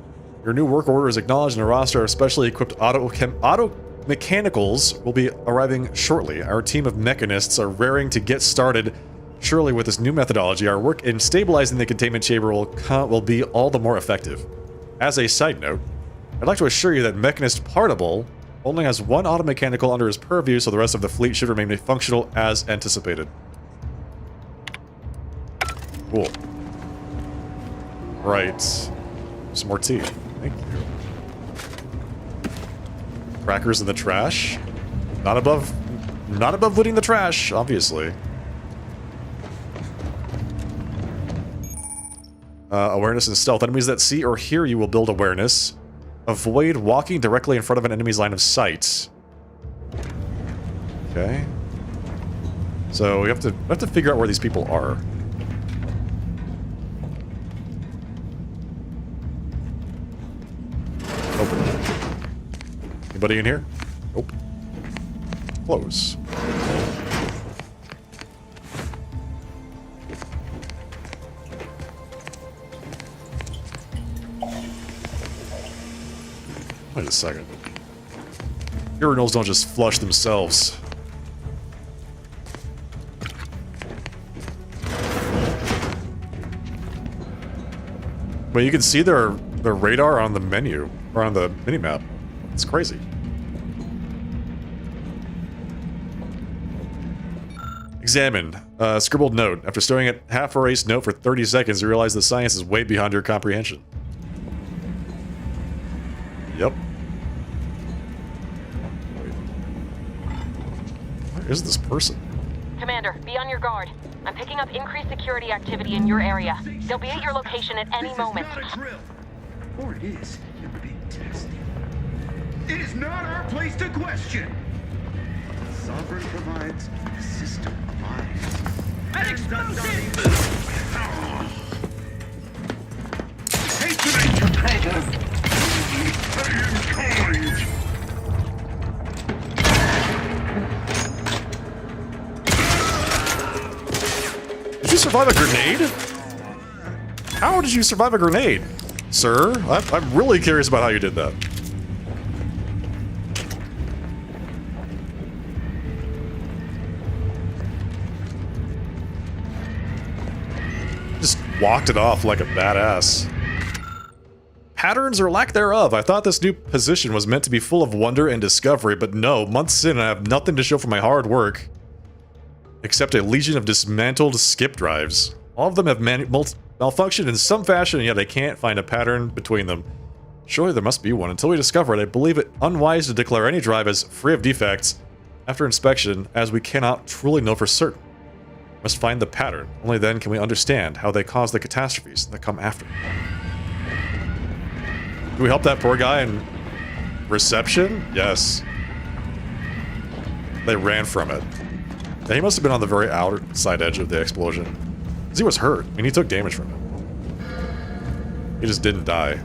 your new work order is acknowledged and a roster of specially equipped auto mechanicals will be arriving shortly. Our team of mechanists are raring to get started. Surely with this new methodology, our work in stabilizing the containment chamber will be all the more effective. As a side note, I'd like to assure you that Mechanist Partible only has one automechanical under his purview, so the rest of the fleet should remain functional as anticipated. Cool. Right. Some more tea. Thank you. Crackers in the trash. Not above looting the trash, obviously. Awareness and stealth. Enemies that see or hear you will build awareness. Avoid walking directly in front of an enemy's line of sight. Okay. So we have to figure out where these people are. Open. Anybody in here? Nope. Close. Wait a second. Urinals don't just flush themselves. But you can see their radar on the menu, or on the minimap. It's crazy. Examine. Scribbled note. After staring at half-erased note for 30 seconds, you realize the science is way beyond your comprehension. Yep. Where is this person? Commander, be on your guard. I'm picking up increased security activity in your area. They'll be at your location at any moment. Or it is. You're being tested. It is not our place to question. The Sovereign provides, the system abides. An explosive! Hastening to cover! Mankind! Did you survive a grenade? How did you survive a grenade, sir? I'm really curious about how you did that. Just walked it off like a badass. Patterns or lack thereof. I thought this new position was meant to be full of wonder and discovery, but no, months in I have nothing to show for my hard work. Except a legion of dismantled skip drives. All of them have malfunctioned in some fashion, and yet I can't find a pattern between them. Surely there must be one. Until we discover it, I believe it unwise to declare any drive as free of defects after inspection, as we cannot truly know for certain. Must find the pattern. Only then can we understand how they cause the catastrophes that come after. Do we help that poor guy in reception? Yes. They ran from it. Yeah, he must have been on the very outside edge of the explosion. Because he was hurt. I mean, he took damage from it. He just didn't die.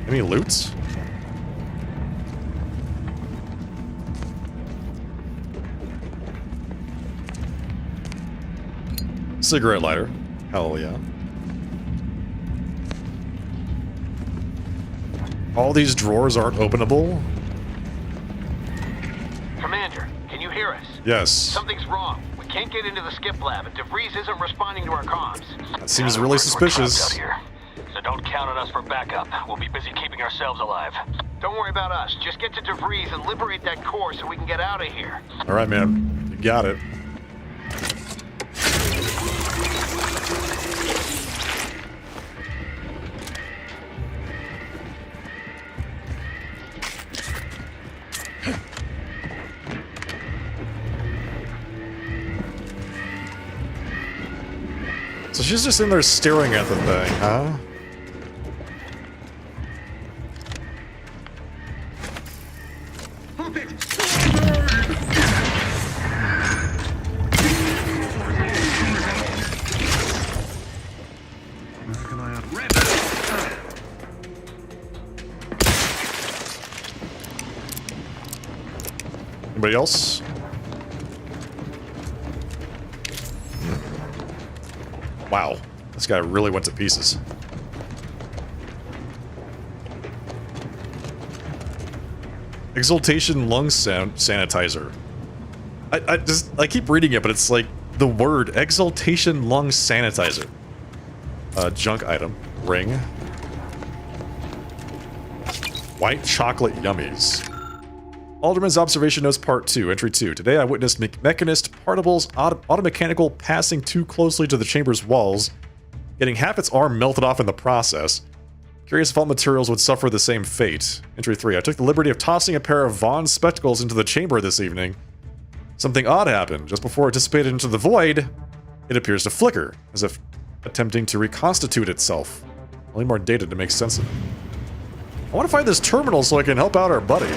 Any loots? Cigarette lighter. Hell yeah. All these drawers aren't openable? Commander, can you hear us? Yes. Something's wrong. We can't get into the skip lab, and DeVries isn't responding to our comms. That seems really suspicious. So don't count on us for backup. We'll be busy keeping ourselves alive. Don't worry about us. Just get to DeVries and liberate that core so we can get out of here. Alright, man. You got it. So she's just in there staring at the thing, huh? Anybody else? Wow, this guy really went to pieces. Exaltation lung sanitizer. I keep reading it, but it's like the word exaltation lung sanitizer. Junk item. Ring. White chocolate yummies. Alderman's Observation Notes Part 2, Entry 2. Today I witnessed Mechanist Partable's automechanical passing too closely to the chamber's walls, getting half its arm melted off in the process. Curious if all materials would suffer the same fate. Entry 3. I took the liberty of tossing a pair of Vaughn's spectacles into the chamber this evening. Something odd happened. Just before it dissipated into the void, it appears to flicker, as if attempting to reconstitute itself. I need more data to make sense of it. I want to find this terminal so I can help out our buddy.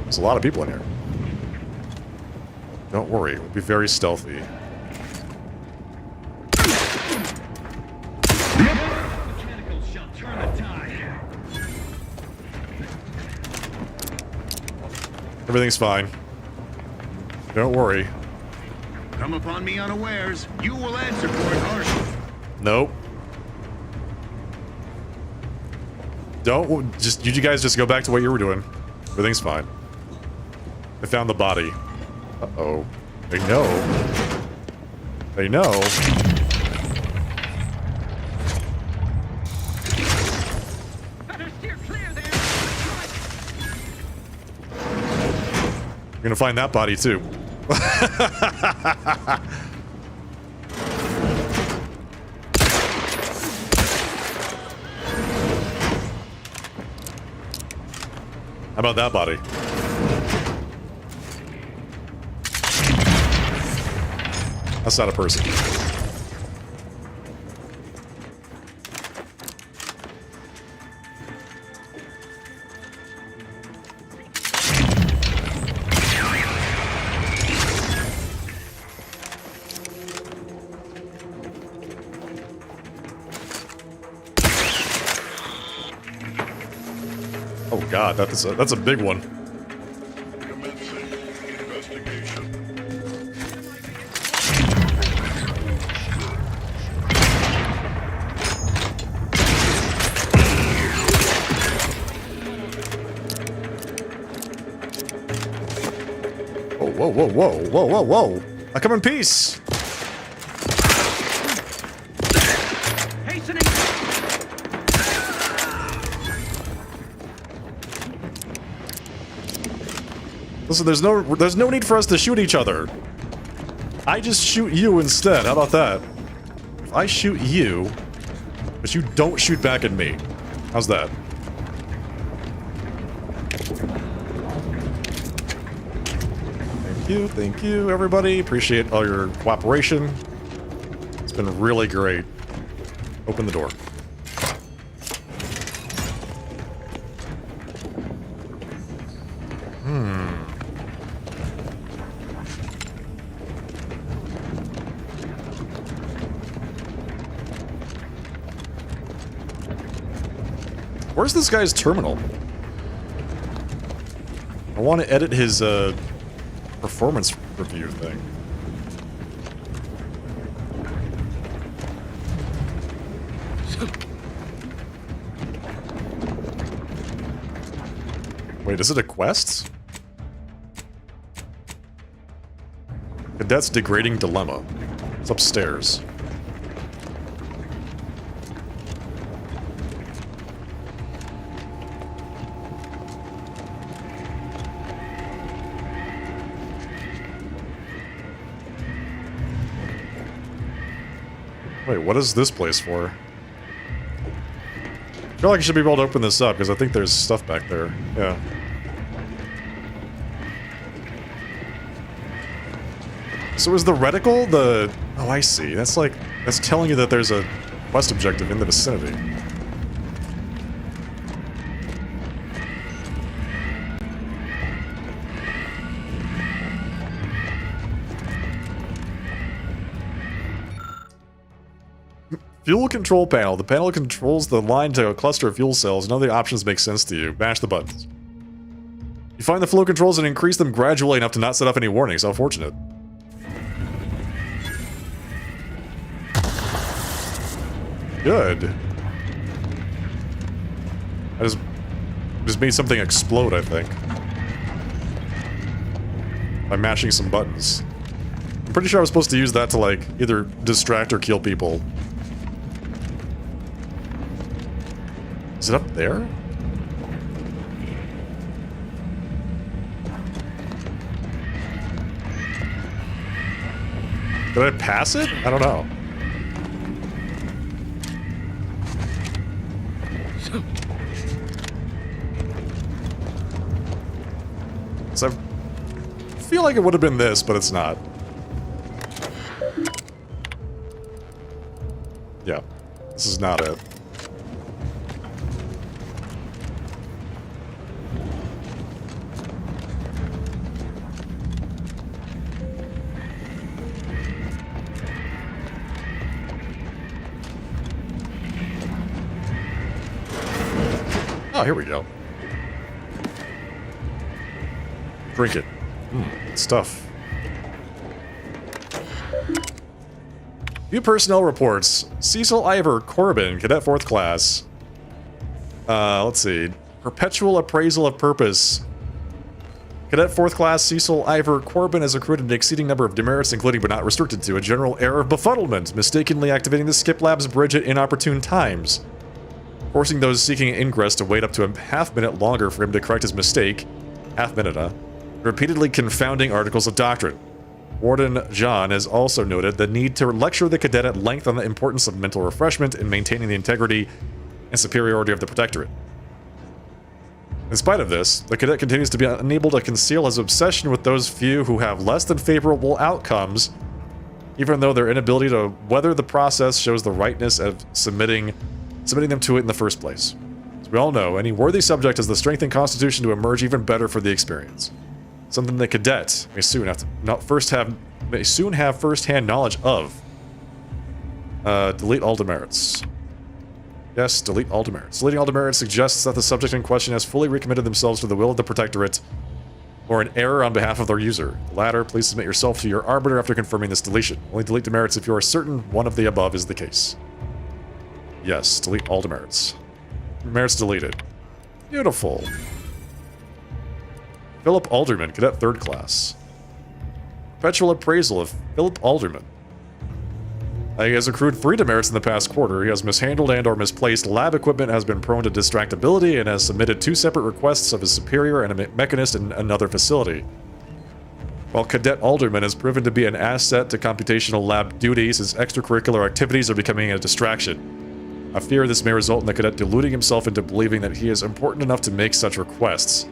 There's a lot of people in here. Don't worry, we'll be very stealthy. Everything's fine. Don't worry. Come upon me unawares, you will answer for it harshly. Nope. Don't just you guys just go back to what you were doing. Everything's fine. I found the body. Uh-oh. They know. They know. You're gonna find that body too. How about that body? That's not a person. Oh god, that's a big one. Oh, whoa, whoa, whoa, whoa, whoa, whoa! I come in peace. Listen, there's no need for us to shoot each other. I just shoot you instead. How about that? If I shoot you, but you don't shoot back at me. How's that? Thank you, everybody. Appreciate all your cooperation. It's been really great. Open the door. Where's this guy's terminal? I want to edit his performance review thing. Wait, is it a quest? Cadet's Degrading Dilemma. It's upstairs. Wait, what is this place for? I feel like I should be able to open this up, because I think there's stuff back there. Yeah. So is the reticle the... Oh, I see. That's like... That's telling you that there's a quest objective in the vicinity. Fuel control panel. The panel controls the line to a cluster of fuel cells. None of the options make sense to you. Mash the buttons. You find the flow controls and increase them gradually enough to not set off any warnings. How fortunate. Good. I just made something explode, I think. By mashing some buttons. I'm pretty sure I was supposed to use that to, like, either distract or kill people. Is it up there? Did I pass it? I don't know. So I feel like it would have been this, but it's not. Yeah, this is not it. Oh, here we go. Drink it. Good stuff. View personnel reports. Cecil Ivor Corbin, Cadet 4th Class. Let's see. Perpetual Appraisal of Purpose. Cadet 4th Class Cecil Ivor Corbin has accrued an exceeding number of demerits, including but not restricted to a general error of befuddlement, mistakenly activating the Skip Labs bridge at inopportune times, forcing those seeking ingress to wait up to a half-minute longer for him to correct his mistake, repeatedly confounding articles of doctrine. Warden John has also noted the need to lecture the cadet at length on the importance of mental refreshment in maintaining the integrity and superiority of the Protectorate. In spite of this, the cadet continues to be unable to conceal his obsession with those few who have less than favorable outcomes, even though their inability to weather the process shows the rightness of submitting them to it in the first place. As we all know, any worthy subject has the strength and constitution to emerge even better for the experience. Something the cadet may soon have first-hand knowledge of. Delete all demerits. Yes, delete all demerits. Deleting all demerits suggests that the subject in question has fully recommitted themselves to the will of the Protectorate or an error on behalf of their user. The latter, please submit yourself to your arbiter after confirming this deletion. Only delete demerits if you are certain one of the above is the case. Yes, delete all demerits. Demerits deleted. Beautiful. Philip Alderman, Cadet 3rd Class. Perpetual Appraisal of Philip Alderman. He has accrued 3 demerits in the past quarter. He has mishandled and or misplaced lab equipment, has been prone to distractibility, and has submitted 2 separate requests of his superior and a mechanist in another facility. While Cadet Alderman has proven to be an asset to computational lab duties, his extracurricular activities are becoming a distraction. I fear this may result in the cadet deluding himself into believing that he is important enough to make such requests.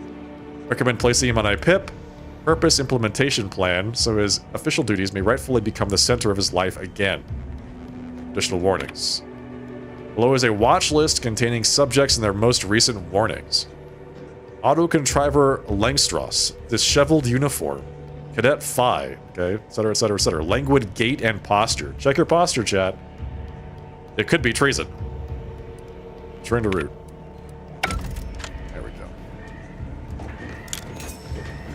Recommend placing him on a PIP, Purpose Implementation Plan, so his official duties may rightfully become the center of his life again. Additional warnings. Below is a watch list containing subjects and their most recent warnings. Auto Contriver Langstrass, disheveled uniform. Cadet Phi, okay, etc., etc., etc. Languid gait and posture. Check your posture, chat. It could be treason. Turn to route. There we go.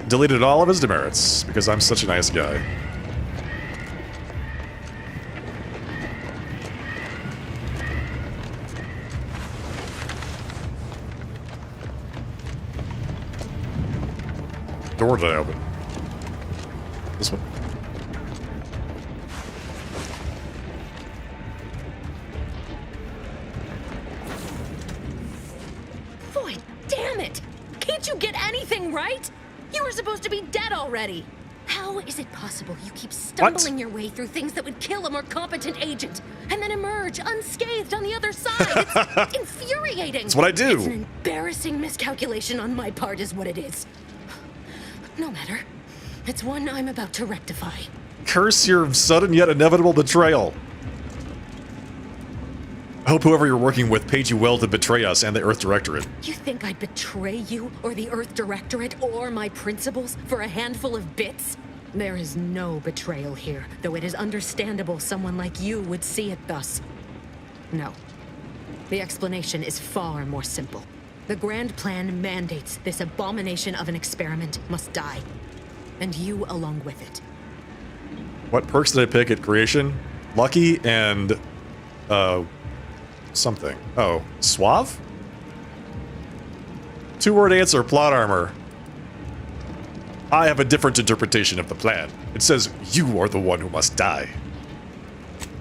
Deleted all of his demerits, because I'm such a nice guy. Door did I open? This one? Boy, damn it! Can't you get anything right? You were supposed to be dead already. How is it possible you keep stumbling your way through things that would kill a more competent agent, and then emerge unscathed on the other side? It's infuriating. That's what I do. It's an embarrassing miscalculation on my part is what it is. No matter. It's one I'm about to rectify. Curse your sudden yet inevitable betrayal. I hope whoever you're working with paid you well to betray us and the Earth Directorate. You think I'd betray you, or the Earth Directorate, or my principals for a handful of bits? There is no betrayal here, though it is understandable someone like you would see it thus. No. The explanation is far more simple. The Grand Plan mandates this abomination of an experiment must die. And you along with it. What perks did I pick at creation? Lucky and... something. Oh, suave? 2-word answer, plot armor. I have a different interpretation of the plan. It says you are the one who must die.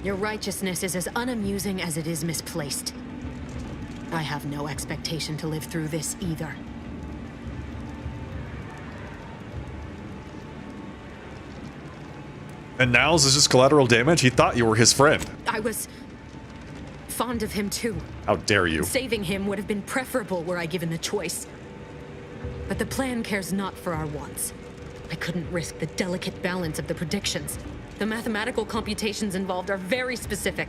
Your righteousness is as unamusing as it is misplaced. I have no expectation to live through this either. And Niles is just collateral damage? He thought you were his friend. I was fond of him too. How dare you? Saving him would have been preferable were I given the choice. But the plan cares not for our wants. I couldn't risk the delicate balance of the predictions. The mathematical computations involved are very specific.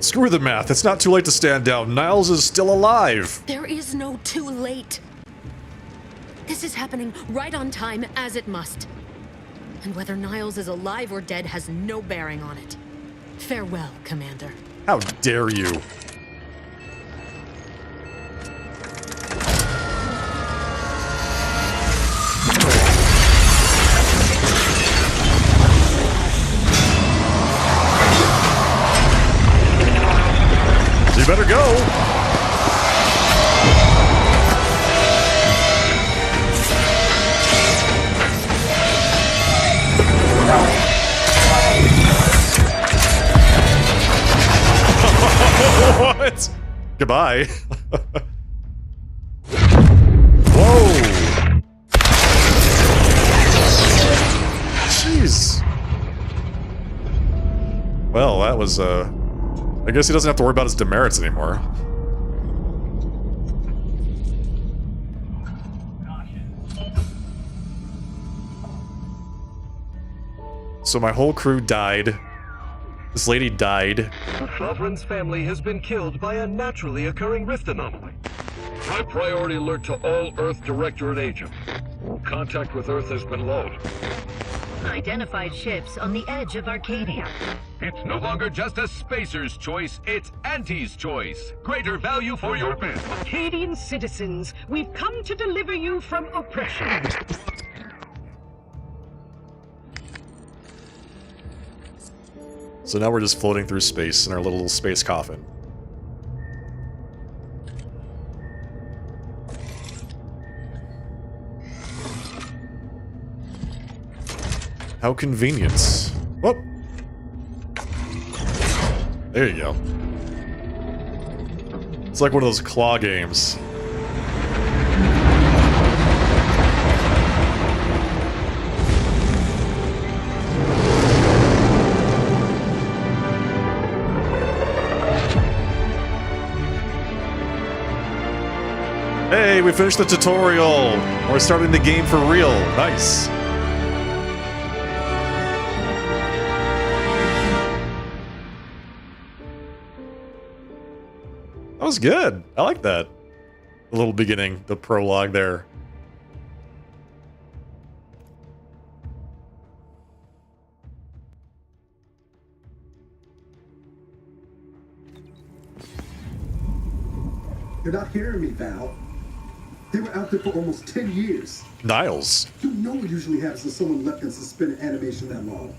Screw the math. It's not too late to stand down. Niles is still alive. There is no too late. This is happening right on time, as it must. And whether Niles is alive or dead has no bearing on it. Farewell, Commander. How dare you? better go. What? Goodbye. Whoa. Jeez. Well, that was, I guess he doesn't have to worry about his demerits anymore. So my whole crew died. This lady died. The Sovereign's family has been killed by a naturally occurring rift anomaly. High priority alert to all Earth Directorate agents. Contact with Earth has been low. Identified ships on the edge of Arcadia. It's no longer just a spacer's choice, it's Auntie's choice. Greater value for your bid. Arcadian citizens, we've come to deliver you from oppression. So now we're just floating through space in our little space coffin. How convenient. Whoop. There you go. It's like one of those claw games. Hey, we finished the tutorial! We're starting the game for real. Nice. That was good. I like that. The little beginning, the prologue there. You're not hearing me, Val. They were out there for almost 10 years. Niles. You know what usually happens when someone left in suspended animation that long.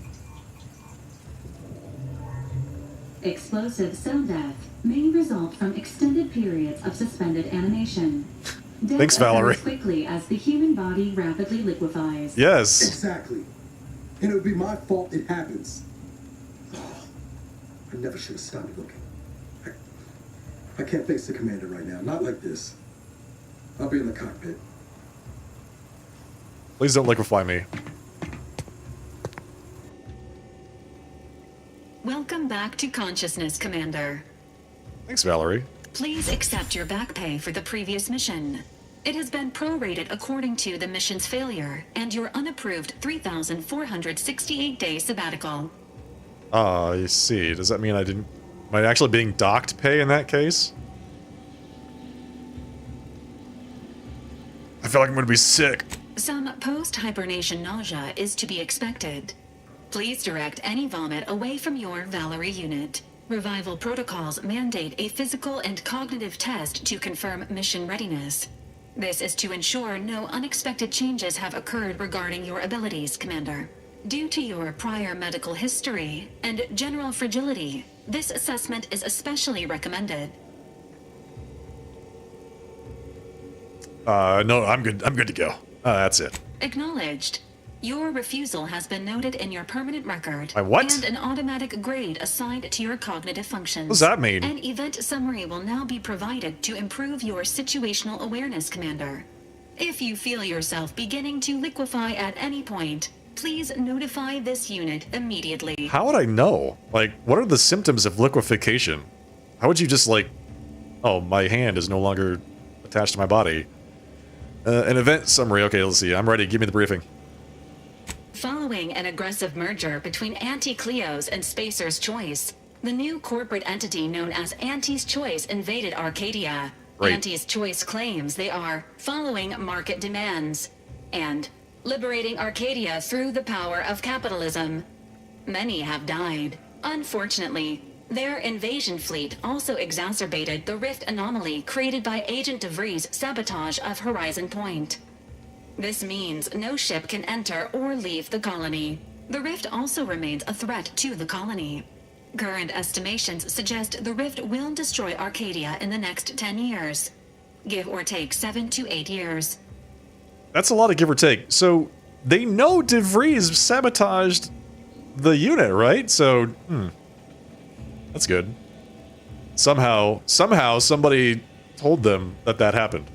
Explosive cell death may result from extended periods of suspended animation. Death Thanks, Valerie. occurs quickly as the human body rapidly liquefies. Yes. Exactly. And it would be my fault it happens. Oh, I never should have stopped looking. I can't face the commander right now. Not like this. I'll be in the cockpit. Please don't liquefy me. Welcome back to consciousness, Commander. Thanks, Valerie. Please accept your back pay for the previous mission. It has been prorated according to the mission's failure and your unapproved 3,468-day sabbatical. I see. Does that mean I didn't... Am I actually being docked pay in that case? I feel like I'm gonna be sick. Some post-hibernation nausea is to be expected. Please direct any vomit away from your Valerie unit. Revival protocols mandate a physical and cognitive test to confirm mission readiness. This is to ensure no unexpected changes have occurred regarding your abilities, Commander. Due to your prior medical history and general fragility, this assessment is especially recommended. No, I'm good. I'm good to go. That's it. Acknowledged. Your refusal has been noted in your permanent record. My what? And an automatic grade assigned to your cognitive functions. What does that mean? An event summary will now be provided to improve your situational awareness, Commander. If you feel yourself beginning to liquefy at any point, please notify this unit immediately. How would I know? Like, what are the symptoms of liquefaction? How would you just like... Oh, my hand is no longer attached to my body. An event summary. Okay, let's see. I'm ready. Give me the briefing. Following an aggressive merger between Anti-Cleos and Spacer's Choice, the new corporate entity known as Auntie's Choice invaded Arcadia. Right. Auntie's Choice claims they are following market demands and liberating Arcadia through the power of capitalism. Many have died. Unfortunately, their invasion fleet also exacerbated the rift anomaly created by Agent DeVries' sabotage of Horizon Point. This means no ship can enter or leave the colony. The rift also remains a threat to the colony. Current estimations suggest the rift will destroy Arcadia in the next 10 years. Give or take 7 to 8 years. That's a lot of give or take. So they know DeVries sabotaged the unit, right? So, that's good. Somehow somebody told them that happened.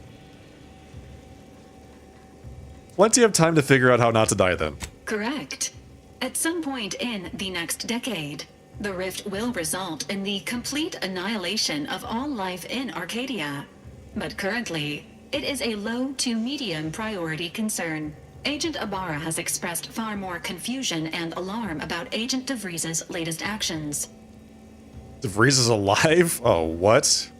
Plenty of time to figure out how not to die then. Correct. At some point in the next decade, the rift will result in the complete annihilation of all life in Arcadia. But currently, it is a low to medium priority concern. Agent Ibarra has expressed far more confusion and alarm about Agent DeVries' latest actions. DeVries is alive? Oh, what?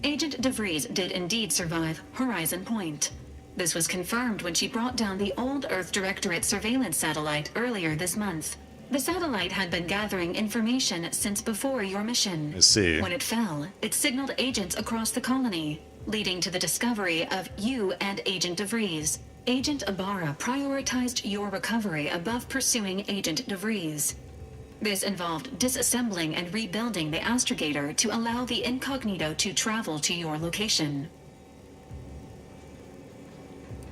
Agent DeVries did indeed survive Horizon Point. This was confirmed when she brought down the old Earth Directorate surveillance satellite earlier this month. The satellite had been gathering information since before your mission. I see. When it fell, it signaled agents across the colony, leading to the discovery of you and Agent DeVries. Agent Ibarra prioritized your recovery above pursuing Agent DeVries. This involved disassembling and rebuilding the astrogator to allow the incognito to travel to your location.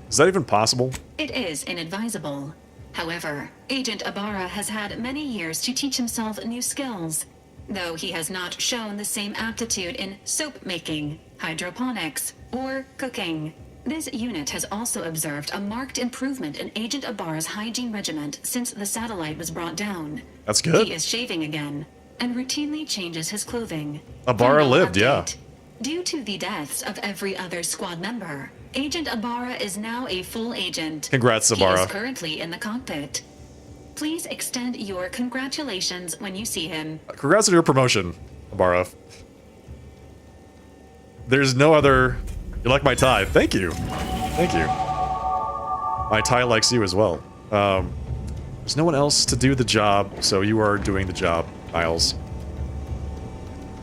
Is that even possible? It is inadvisable. However, Agent Ibarra has had many years to teach himself new skills, though he has not shown the same aptitude in soap making, hydroponics, or cooking. This unit has also observed a marked improvement in Agent Ibarra's hygiene regimen since the satellite was brought down. That's good. He is shaving again, and routinely changes his clothing. Ibarra Final lived, update. yeah. Due to the deaths of every other squad member, Agent Ibarra is now a full agent. Congrats, Ibarra. He is currently in the cockpit. Please extend your congratulations when you see him. Congrats on your promotion, Ibarra. There's no other... You like my tie. Thank you. Thank you. My tie likes you as well. There's no one else to do the job, so you are doing the job, Niles.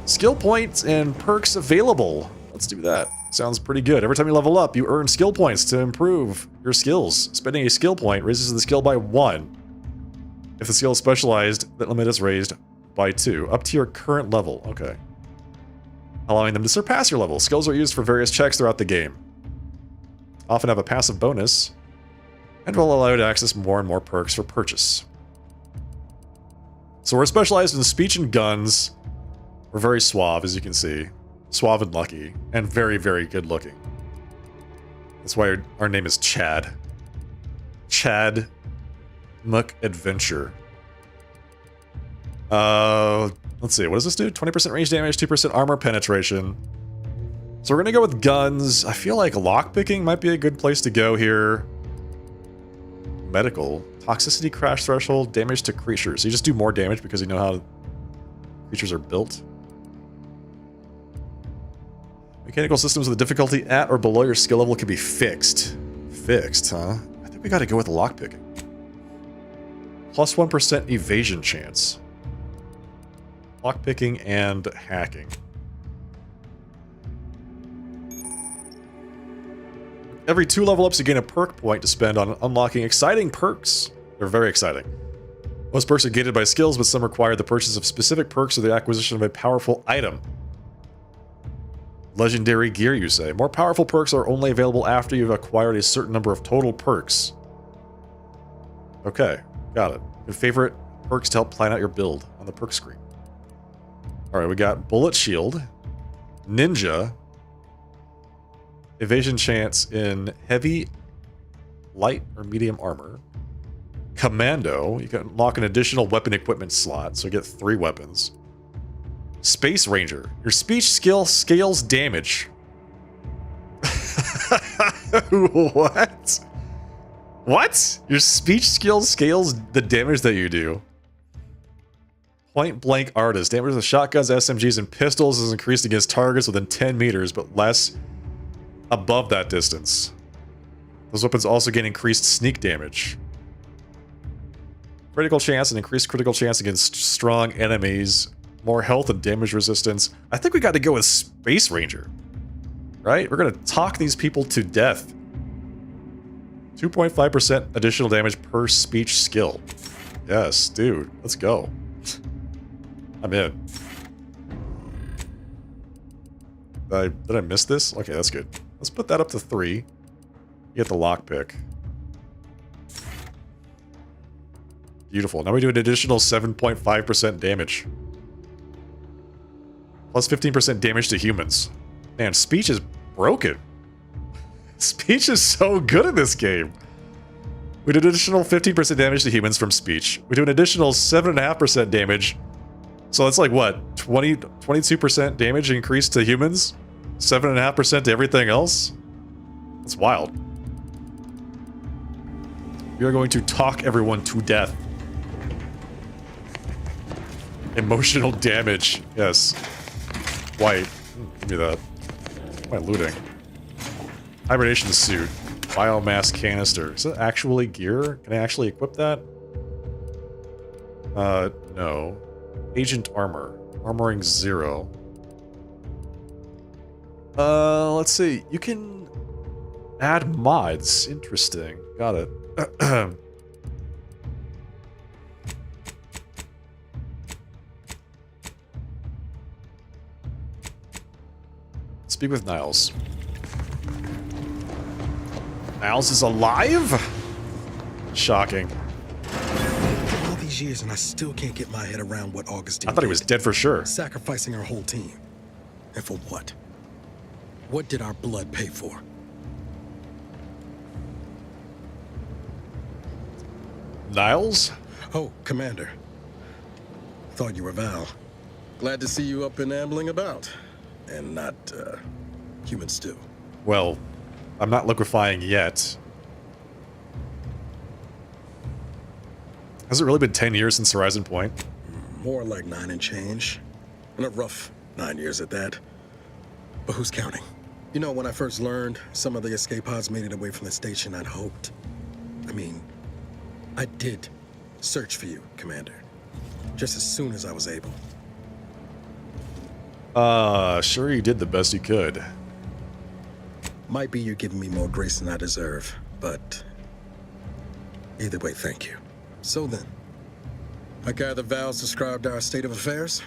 Skill points and perks available. Let's do that. Sounds pretty good. Every time you level up, you earn skill points to improve your skills. Spending a skill point raises the skill by 1. If the skill is specialized, that limit is raised by 2, up to your current level. Okay. Allowing them to surpass your level. Skills are used for various checks throughout the game. Often have a passive bonus, and will allow you to access more and more perks for purchase. So we're specialized in speech and guns. We're very suave, as you can see. Suave and lucky, and very, very good looking. That's why our name is Chad. Chad McAdventure. Let's see, what does this do? 20% range damage, 2% armor penetration. So we're gonna go with guns. I feel like lockpicking might be a good place to go here. Medical. Toxicity crash threshold, damage to creatures. So you just do more damage because you know how creatures are built. Mechanical systems with a difficulty at or below your skill level can be fixed. Fixed, huh? I think we gotta go with lockpicking. Plus 1% evasion chance. Lockpicking and hacking. Every 2 level ups, you gain a perk point to spend on unlocking exciting perks. They're very exciting. Most perks are gated by skills, but some require the purchase of specific perks or the acquisition of a powerful item. Legendary gear, you say. More powerful perks are only available after you've acquired a certain number of total perks. Okay, got it. Your favorite perks to help plan out your build on the perk screen. Alright, we got Bullet Shield, Ninja, Evasion Chance in Heavy, Light, or Medium Armor, Commando, you can unlock an additional weapon equipment slot, so you get 3 weapons. Space Ranger, your speech skill scales damage. What? What? Your speech skill scales the damage that you do. Point Blank Artist. Damage with shotguns, SMGs, and pistols is increased against targets within 10 meters, but less above that distance. Those weapons also gain increased sneak damage. Critical chance and increased critical chance against strong enemies. More health and damage resistance. I think we got to go with Space Ranger. Right? We're going to talk these people to death. 2.5% additional damage per speech skill. Yes, dude. Let's go. I'm in. Did I miss this? Okay, that's good. Let's put that up to 3. You get the lockpick. Beautiful. Now we do an additional 7.5% damage. Plus 15% damage to humans. Man, speech is broken. Speech is so good in this game. We do an additional 15% damage to humans from speech. We do an additional 7.5% damage. So it's like what? 22% damage increase to humans? 7.5% to everything else? That's wild. We are going to talk everyone to death. Emotional damage. Yes. White. Give me that. Why looting? Hibernation suit. Biomass canister. Is that actually gear? Can I actually equip that? No. Agent armor. Armoring 0. Let's see. You can add mods. Interesting. Got it. Speak with Niles. Niles is alive? Shocking. All these years and I still can't get my head around what Augustine I thought he was dead for sure. Sacrificing our whole team. And for what? What did our blood pay for? Niles? Oh, Commander. Thought you were Val. Glad to see you up and ambling about. And not, human stew. Well, I'm not liquefying yet. Has it really been 10 years since Horizon Point? More like 9 and change. And a rough 9 years at that. But who's counting? You know, when I first learned some of the escape pods made it away from the station, I'd hoped. I did search for you, Commander. Just as soon as I was able. Sure you did the best you could. Might be you're giving me more grace than I deserve, but either way, thank you. So then, I gather Val's described our state of affairs?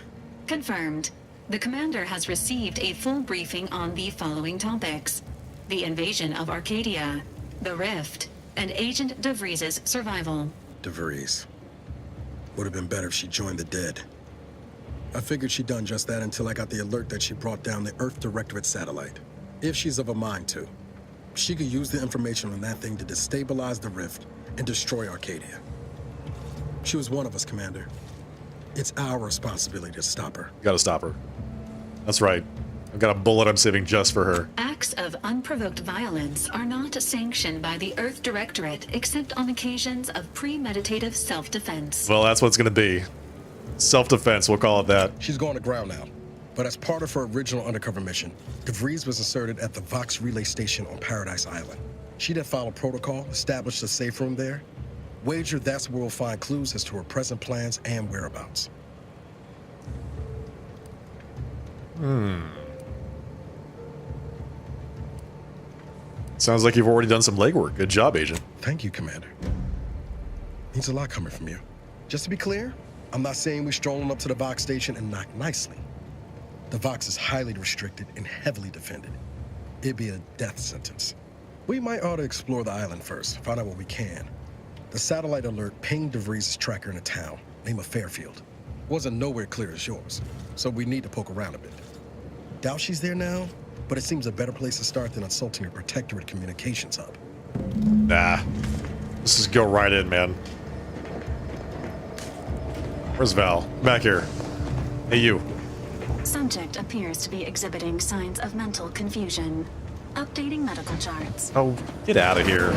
Confirmed. The commander has received a full briefing on the following topics: the invasion of Arcadia, the Rift, and Agent DeVries' survival. DeVries. Would have been better if she joined the dead. I figured she'd done just that until I got the alert that she brought down the Earth Directorate satellite. If she's of a mind to, she could use the information on that thing to destabilize the Rift and destroy Arcadia. She was one of us, Commander. It's our responsibility to stop her. You gotta stop her. That's right. I've got a bullet I'm saving just for her. Acts of unprovoked violence are not sanctioned by the Earth Directorate except on occasions of premeditative self-defense. Well, that's what it's gonna be. Self-defense, we'll call it that. She's going to ground now. But as part of her original undercover mission, DeVries was inserted at the Vox Relay Station on Paradise Island. She'd have followed protocol, established a safe room there. Wager that's where we'll find clues as to her present plans and whereabouts. Sounds like you've already done some legwork. Good job, Agent. Thank you, Commander. Means a lot coming from you. Just to be clear, I'm not saying we're strolling up to the Vox station and knock nicely. The Vox is highly restricted and heavily defended. It'd be a death sentence. We might ought to explore the island first, find out what we can. The satellite alert pinged DeVries' tracker in a town, name of Fairfield. Wasn't nowhere clear as yours, so we need to poke around a bit. Doubt she's there now, but it seems a better place to start than insulting her Protectorate communications hub. Nah. Let's just go right in, man. Where's Val? Back here. Hey, you. Subject appears to be exhibiting signs of mental confusion. Updating medical charts. Oh, get out of here.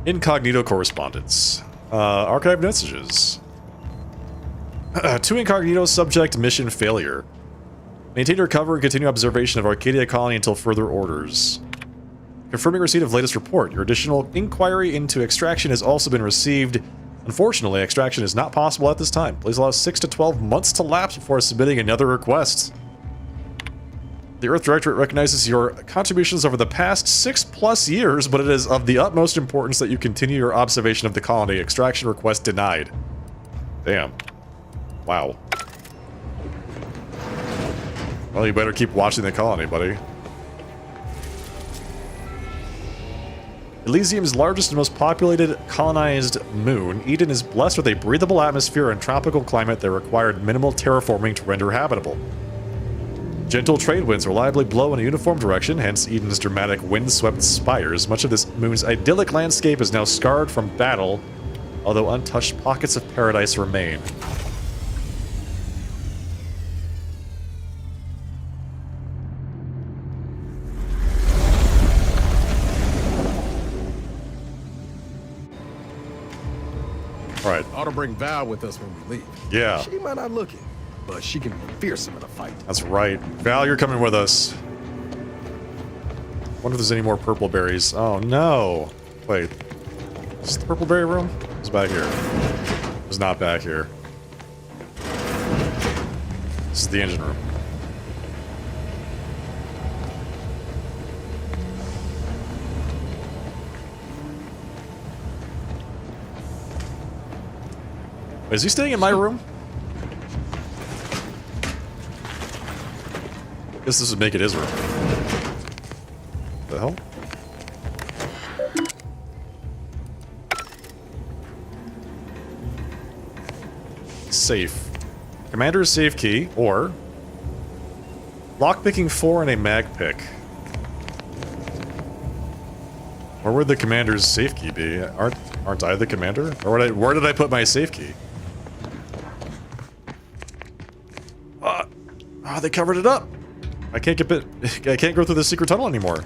Incognito correspondence. Archive messages. 2 incognito subject mission failure. Maintain your cover and continue observation of Arcadia Colony until further orders. Confirming receipt of latest report. Your additional inquiry into extraction has also been received. Unfortunately, extraction is not possible at this time. Please allow 6 to 12 months to lapse before submitting another request. The Earth Directorate recognizes your contributions over the past 6+ years, but it is of the utmost importance that you continue your observation of the colony. Extraction request denied. Damn. Wow. Well, you better keep watching the colony, buddy. Elysium's largest and most populated colonized moon, Eden is blessed with a breathable atmosphere and tropical climate that required minimal terraforming to render habitable. Gentle trade winds reliably blow in a uniform direction, hence Eden's dramatic wind-swept spires. Much of this moon's idyllic landscape is now scarred from battle, although untouched pockets of paradise remain. Alright. Ought to bring Val with us when we leave. Yeah. She might not look it, but she can be fearsome in a fight. That's right. Val, you're coming with us. Wonder if there's any more purple berries. Oh, no. Wait. Is this the purple berry room? It's back here. It's not back here. This is the engine room. Is he staying in my room? Guess this would make it his room. The hell? Safe. Commander's safe key, or lockpicking 4 and a mag pick. Where would the commander's safe key be? Aren't I the commander? Or where did I put my safe key? They covered it up. I can't go through the secret tunnel anymore.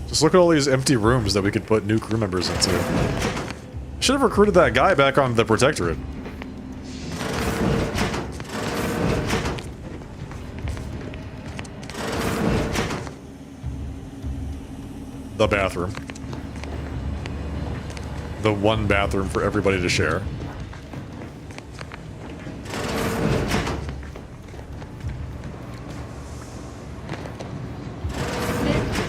Just look at all these empty rooms that we could put new crew members into. Should have recruited that guy back on the Protectorate. The bathroom. The one bathroom for everybody to share.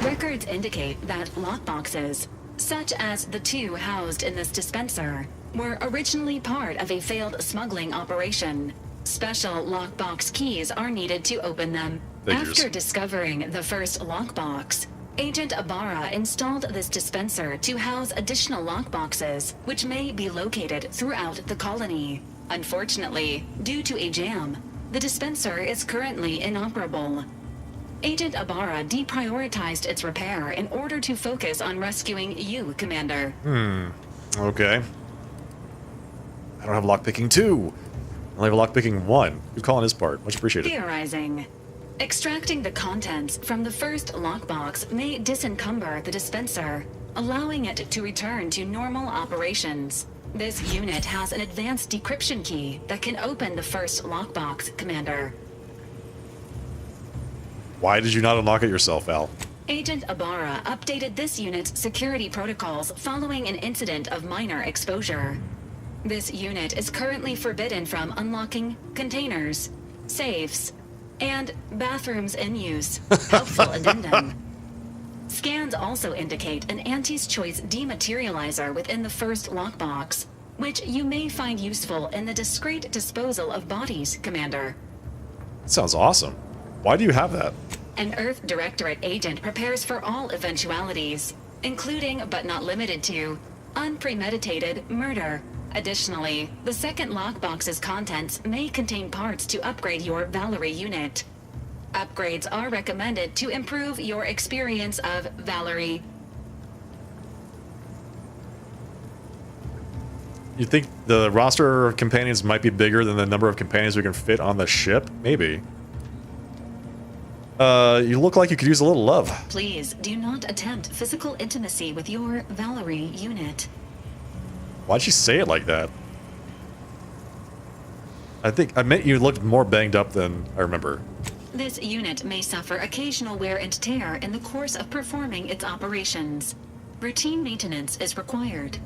Records indicate that lockboxes, such as the 2 housed in this dispenser, were originally part of a failed smuggling operation. Special lockbox keys are needed to open them. After discovering the first lockbox, Agent Ibarra installed this dispenser to house additional lockboxes, which may be located throughout the colony. Unfortunately, due to a jam, the dispenser is currently inoperable. Agent Ibarra deprioritized its repair in order to focus on rescuing you, Commander. Okay. I don't have lockpicking 2. I only have lockpicking 1. Good call on his part. Much appreciated. Theorizing. Extracting the contents from the first lockbox may disencumber the dispenser, allowing it to return to normal operations. This unit has an advanced decryption key that can open the first lockbox, Commander. Why did you not unlock it yourself, Al? Agent Ibarra updated this unit's security protocols following an incident of minor exposure. This unit is currently forbidden from unlocking containers, safes, and bathrooms in use. Helpful addendum. Scans also indicate an Auntie's Choice dematerializer within the first lockbox, which you may find useful in the discreet disposal of bodies, Commander. That sounds awesome. Why do you have that? An Earth Directorate agent prepares for all eventualities, including but not limited to unpremeditated murder. Additionally, the second lockbox's contents may contain parts to upgrade your Valerie unit. Upgrades are recommended to improve your experience of Valerie. You think the roster of companions might be bigger than the number of companions we can fit on the ship? Maybe. You look like you could use a little love. Please do not attempt physical intimacy with your Valerie unit. Why'd she say it like that? I meant you looked more banged up than I remember. This unit may suffer occasional wear and tear in the course of performing its operations. Routine maintenance is required.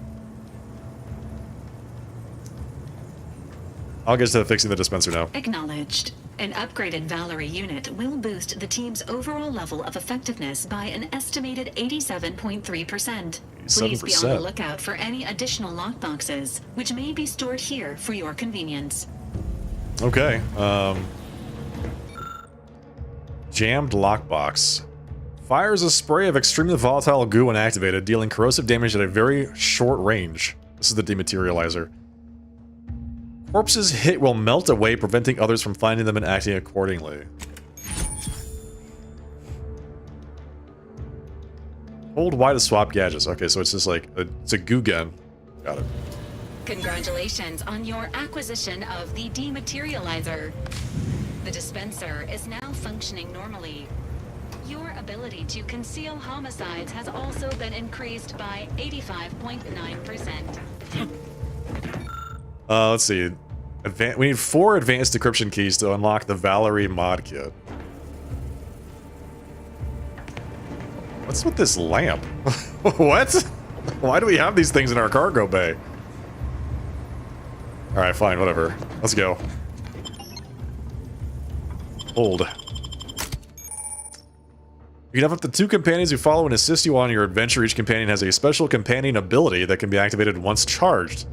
I'll get to fixing the dispenser now. Acknowledged. An upgraded Valerie unit will boost the team's overall level of effectiveness by an estimated 87.3%. Please be on the lookout for any additional lockboxes, which may be stored here for your convenience. Okay. Jammed lockbox. Fires a spray of extremely volatile goo when activated, dealing corrosive damage at a very short range. This is the dematerializer. Corpses hit will melt away, preventing others from finding them and acting accordingly. Hold Y to swap gadgets. Okay, so it's just like it's a goo gun. Got it. Congratulations on your acquisition of the dematerializer. The dispenser is now functioning normally. Your ability to conceal homicides has also been increased by 85.9%. Let's see. We need 4 advanced decryption keys to unlock the Valerie mod kit. What's with this lamp? What? Why do we have these things in our cargo bay? Alright, fine, whatever. Let's go. Hold. You can have up to 2 companions who follow and assist you on your adventure. Each companion has a special companion ability that can be activated once charged.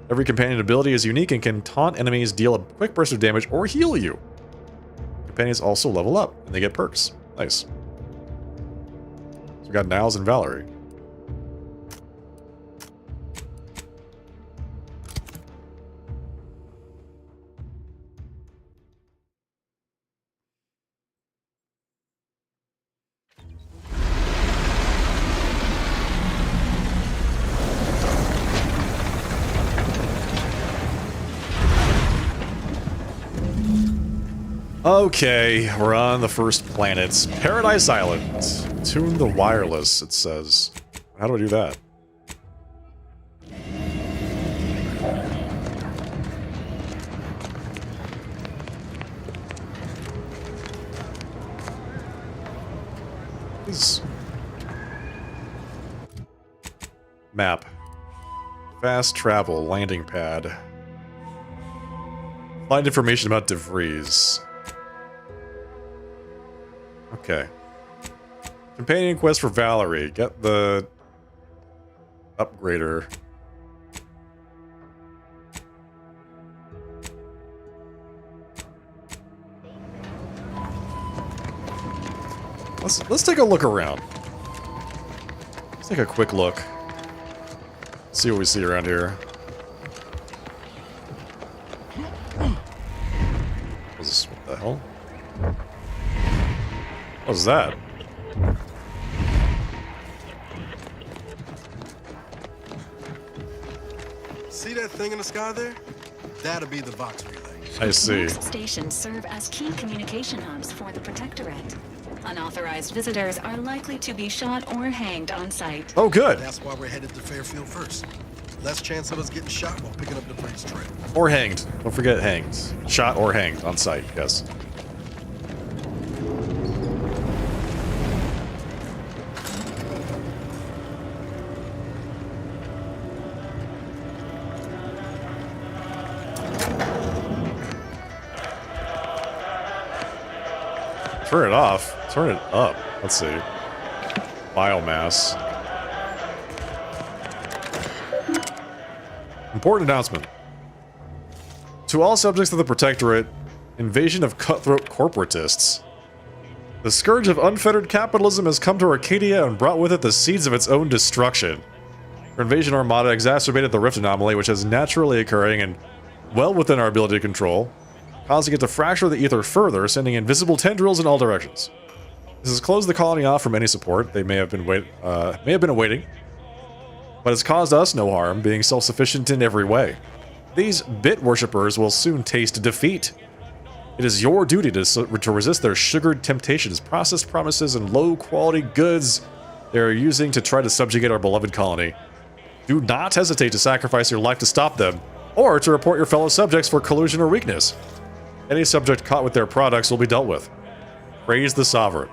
Every companion ability is unique and can taunt enemies, deal a quick burst of damage, or heal you. Companions also level up, and they get perks. Nice. So we got Niles and Valerie. Okay, we're on the first planet. Paradise Island. Tune the wireless, it says. How do I do that? Map. Fast travel, landing pad. Find information about DeVries. Okay. Companion quest for Valerie. Get the upgrader. Let's take a look around. Let's take a quick look. See what we see around here. What's this? What the hell? What was that? See that thing in the sky there? That'll be the Vox relay. I see. Vox stations serve as key communication hubs for the Protectorate. Unauthorized visitors are likely to be shot or hanged on site. Oh, good. That's why we're headed to Fairfield first. Less chance of us getting shot while picking up the DeVries trail. Or hanged. Don't forget hanged. Shot or hanged on site, yes. Turn it off. Turn it up. Let's see. Biomass. Important announcement. To all subjects of the Protectorate, invasion of cutthroat corporatists. The scourge of unfettered capitalism has come to Arcadia and brought with it the seeds of its own destruction. Our invasion armada exacerbated the rift anomaly, which is naturally occurring and well within our ability to control, causing it to fracture the ether further, sending invisible tendrils in all directions. This has closed the colony off from any support they may have been awaiting, but has caused us no harm, being self-sufficient in every way. These bit worshippers will soon taste defeat. It is your duty to resist their sugared temptations, processed promises, and low-quality goods they are using to try to subjugate our beloved colony. Do not hesitate to sacrifice your life to stop them, or to report your fellow subjects for collusion or weakness. Any subject caught with their products will be dealt with. Praise the Sovereign.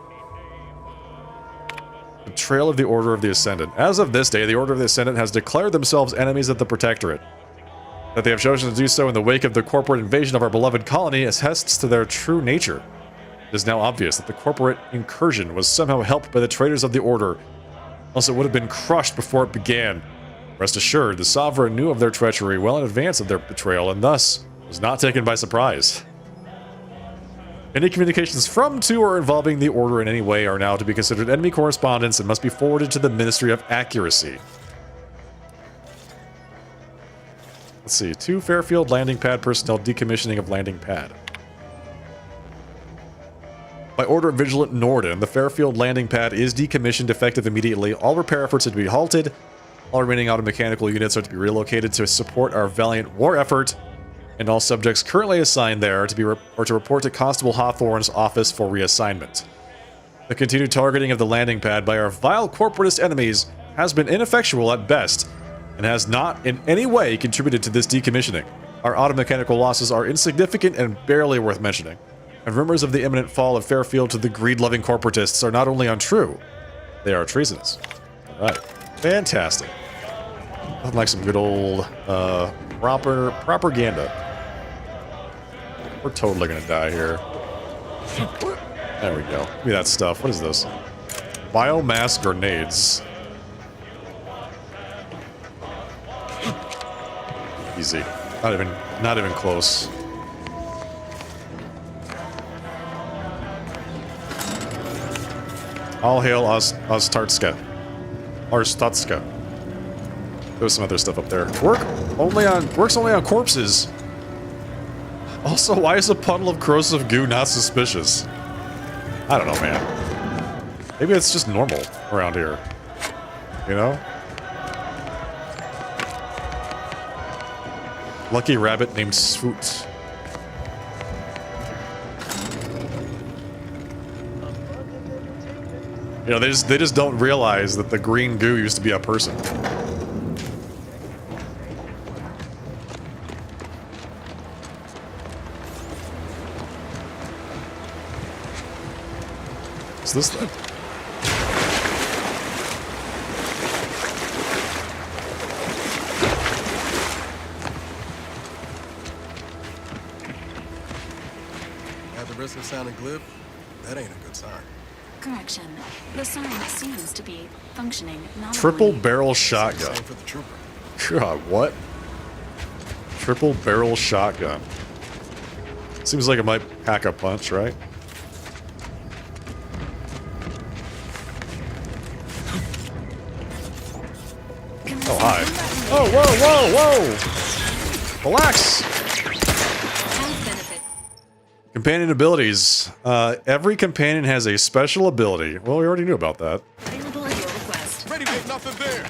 Betrayal of the Order of the Ascendant. As of this day, the Order of the Ascendant has declared themselves enemies of the Protectorate. That they have chosen to do so in the wake of the corporate invasion of our beloved colony attests to their true nature. It is now obvious that the corporate incursion was somehow helped by the traitors of the Order, else it would have been crushed before it began. Rest assured, the Sovereign knew of their treachery well in advance of their betrayal, and thus was not taken by surprise. Any communications from, to, or involving the Order in any way are now to be considered enemy correspondence and must be forwarded to the Ministry of Accuracy. Let's see. 2 Fairfield landing pad personnel decommissioning of landing pad. By order of Vigilant Norden, the Fairfield landing pad is decommissioned effective immediately. All repair efforts are to be halted. All remaining automechanical units are to be relocated to support our valiant war effort. And all subjects currently assigned there are to report to Constable Hawthorne's office for reassignment. The continued targeting of the landing pad by our vile corporatist enemies has been ineffectual at best, and has not in any way contributed to this decommissioning. Our automechanical losses are insignificant and barely worth mentioning. And rumors of the imminent fall of Fairfield to the greed-loving corporatists are not only untrue, they are treasonous. Alright. Fantastic. Nothing like some good old, propaganda. We're totally gonna die here. There we go. Give me that stuff. What is this? Biomass grenades. Easy. Not even close. All hail Ostartska. Arstatska. There's some other stuff up there. Works only on corpses. Also, why is a puddle of corrosive goo not suspicious? I don't know, man. Maybe it's just normal around here. You know? Lucky rabbit named Swoot. You know, they just don't realize that the green goo used to be a person. What's this thing? At the risk of sounding glib, that ain't a good sign. Correction. The sign seems to be functioning not Triple barrel shotgun. Same for the trooper. God, what? Triple barrel shotgun. Seems like it might pack a punch, right? Oh, hi. Oh, whoa, whoa, whoa! Relax! Companion abilities. Every companion has a special ability. Well, we already knew about that. available at your request. Ready, ain't nothing there.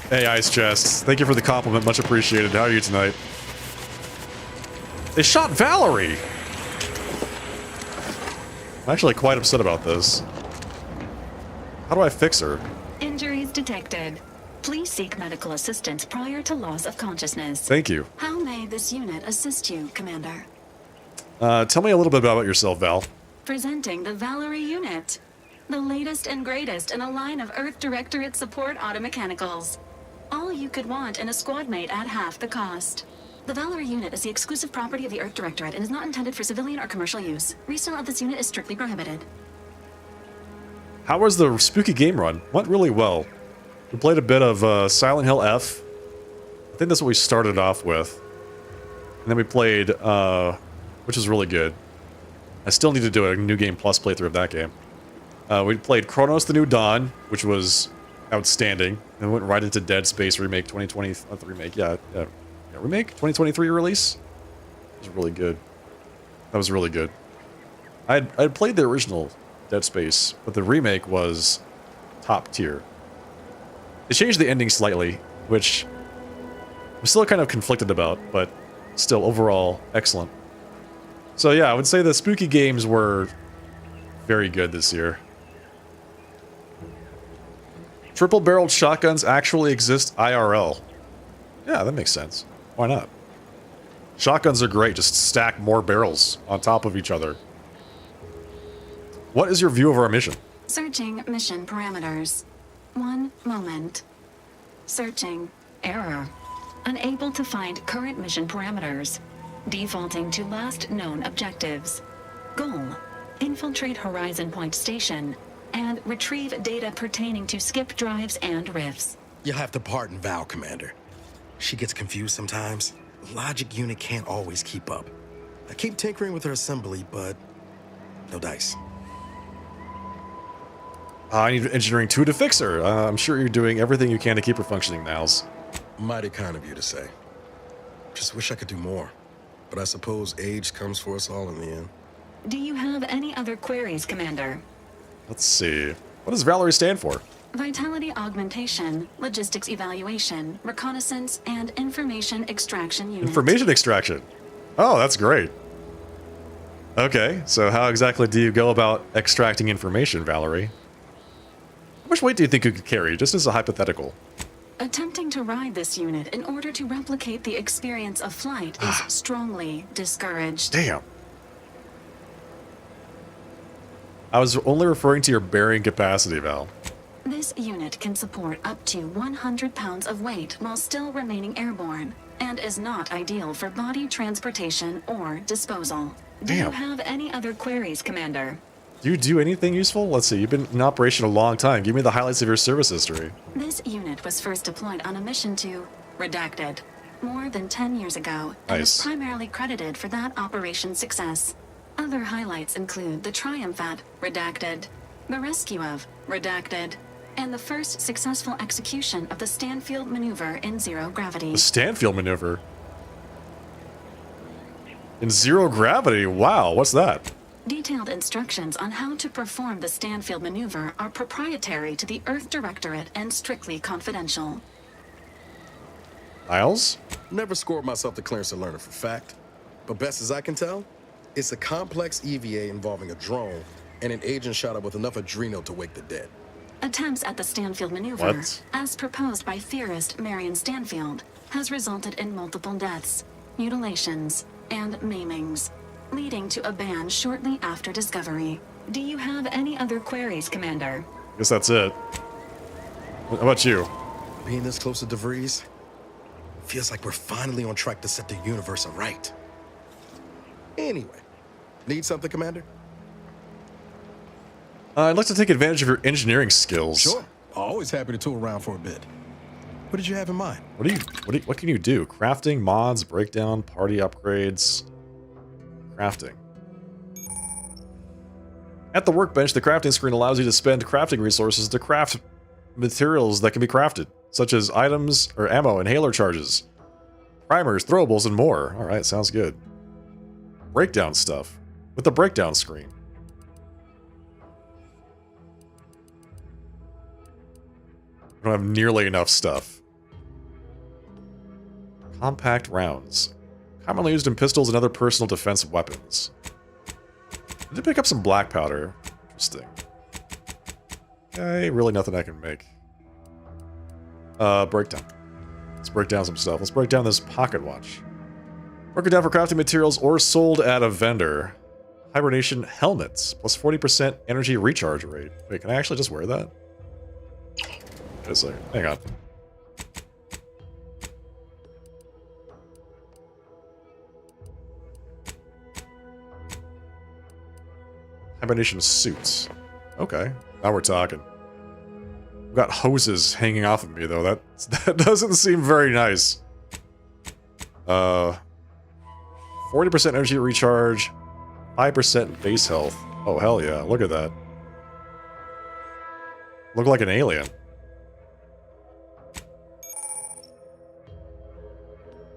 Hey, Ice Chests. Thank you for the compliment. Much appreciated. How are you tonight? They shot Valerie! I'm actually quite upset about this. How do I fix her? Injuries detected. Please seek medical assistance prior to loss of consciousness. Thank you. How may this unit assist you, Commander? Tell me a little bit about yourself, Val. Presenting the Valerie unit. The latest and greatest in a line of Earth Directorate support automechanicals. All you could want in a squad mate at half the cost. The Valerie unit is the exclusive property of the Earth Directorate and is not intended for civilian or commercial use. Resale of this unit is strictly prohibited. How was the spooky game run? Went really well. We played a bit of Silent Hill F. I think that's what we started off with. And then we played, which was really good. I still need to do a New Game Plus playthrough of that game. We played Chronos: The New Dawn, which was outstanding. And went right into Dead Space Remake 2020. Not the remake, yeah, Remake 2023 release. It was really good. That was really good. I'd played the original Dead Space, but the remake was top tier. They changed the ending slightly, which I'm still kind of conflicted about, but still overall excellent. So yeah, I would say the spooky games were very good this year. Triple-barreled shotguns actually exist IRL. Yeah, that makes sense. Why not? Shotguns are great, just stack more barrels on top of each other. What is your view of our mission? Searching mission parameters. One moment. Searching. Error. Unable to find current mission parameters. Defaulting to last known objectives. Goal. Infiltrate Horizon Point Station and retrieve data pertaining to skip drives and rifts. You'll have to pardon Val, Commander. She gets confused sometimes. The logic unit can't always keep up. I keep tinkering with her assembly, but no dice. I need Engineering 2 to fix her. I'm sure you're doing everything you can to keep her functioning, Niles. Mighty kind of you to say. Just wish I could do more. But I suppose age comes for us all in the end. Do you have any other queries, Commander? Let's see. What does Valerie stand for? Vitality augmentation, logistics evaluation, reconnaissance, and information extraction unit. Information extraction. Oh, that's great. Okay, so how exactly do you go about extracting information, Valerie? How much weight do you think you could carry, just as a hypothetical? Attempting to ride this unit in order to replicate the experience of flight is strongly discouraged. Damn. I was only referring to your bearing capacity, Val. This unit can support up to 100 pounds of weight while still remaining airborne, and is not ideal for body transportation or disposal. Do you have any other queries, Commander? Do you do anything useful? Let's see, you've been in operation a long time. Give me the highlights of your service history. This unit was first deployed on a mission to Redacted more than 10 years ago, and is primarily credited for that operation's success. Other highlights include the triumph at Redacted, the rescue of Redacted, and the first successful execution of the Stanfield maneuver in zero gravity. The Stanfield maneuver? In zero gravity? Wow, what's that? Detailed instructions on how to perform the Stanfield maneuver are proprietary to the Earth Directorate and strictly confidential. Niles? Never scored myself the clearance to learner for fact, but best as I can tell, it's a complex EVA involving a drone and an agent shot up with enough adrenal to wake the dead. Attempts at the Stanfield maneuver, What? as proposed by theorist Marion Stanfield, has resulted in multiple deaths, mutilations, and maimings, leading to a ban shortly after discovery. Do you have any other queries, Commander? Guess that's it. How about you? Being this close to DeVries feels like we're finally on track to set the universe aright. Anyway, need something, Commander? I'd like to take advantage of your engineering skills. Sure. Always happy to tool around for a bit. What did you have in mind? What can you do? Crafting, mods, breakdown, party upgrades. Crafting. At the workbench, the crafting screen allows you to spend crafting resources to craft materials that can be crafted, such as items or ammo, inhaler charges, primers, throwables, and more. Alright, sounds good. Breakdown stuff. With the breakdown screen. I don't have nearly enough stuff. Compact rounds. Commonly used in pistols and other personal defense weapons. I did pick up some black powder. Interesting. Okay, really nothing I can make. Breakdown. Let's break down some stuff. Let's break down this pocket watch. Broke it down for crafting materials or sold at a vendor. Hibernation helmets. Plus 40% energy recharge rate. Wait, can I actually just wear that? Wait a second. Hang on. Hibernation suits. Okay, now we're talking. I've got hoses hanging off of me though. That doesn't seem very nice. 40% energy recharge, 5% base health. Oh hell yeah! Look at that. Look like an alien.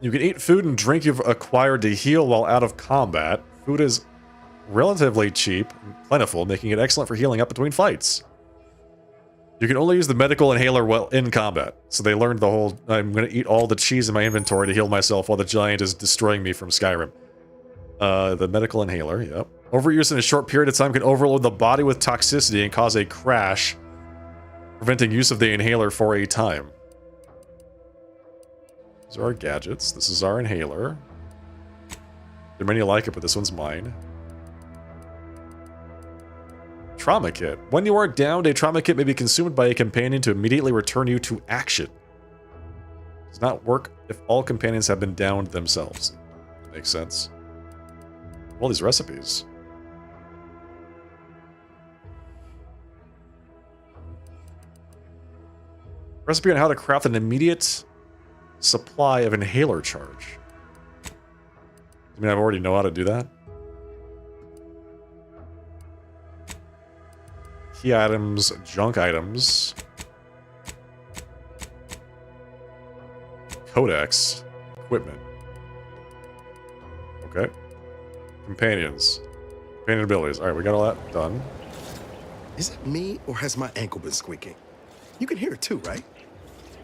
You can eat food and drink you've acquired to heal while out of combat. Food is relatively cheap and plentiful, making it excellent for healing up between fights. You can only use the medical inhaler while in combat. So they learned the whole, I'm going to eat all the cheese in my inventory to heal myself while the giant is destroying me from Skyrim. The medical inhaler, yep. Overuse in a short period of time can overload the body with toxicity and cause a crash, preventing use of the inhaler for a time. These are our gadgets. This is our inhaler. There are many like it, but this one's mine. Trauma kit. When you are downed, a trauma kit may be consumed by a companion to immediately return you to action. Does not work if all companions have been downed themselves. Makes sense. All these recipes. Recipe on how to craft an immediate supply of inhaler charge. I mean, I already know how to do that. Key items, junk items. Codex. Equipment. Okay. Companions. Companion abilities. Alright, we got all that done. Is it me, or has my ankle been squeaking? You can hear it too, right?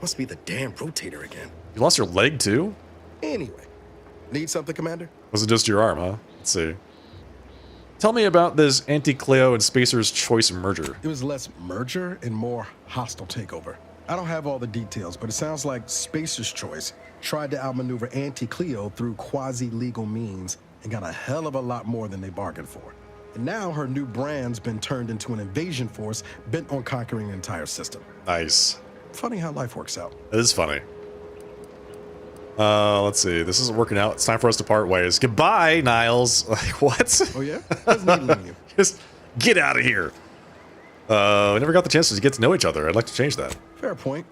Must be the damn rotator again. You lost your leg too? Anyway, need something, Commander? Was it just your arm, huh? Let's see. Tell me about this Anti-Cleo and Spacer's Choice merger. It was less merger and more hostile takeover. I don't have all the details, but it sounds like Spacer's Choice tried to outmaneuver Anti-Cleo through quasi-legal means and got a hell of a lot more than they bargained for. And now her new brand's been turned into an invasion force bent on conquering the entire system. Nice. Funny how life works out. It is funny. Let's see. This isn't working out. It's time for us to part ways. Goodbye, Niles. Like, what? Oh, yeah? What's needling you? Just get out of here. We never got the chance to get to know each other. I'd like to change that. Fair point.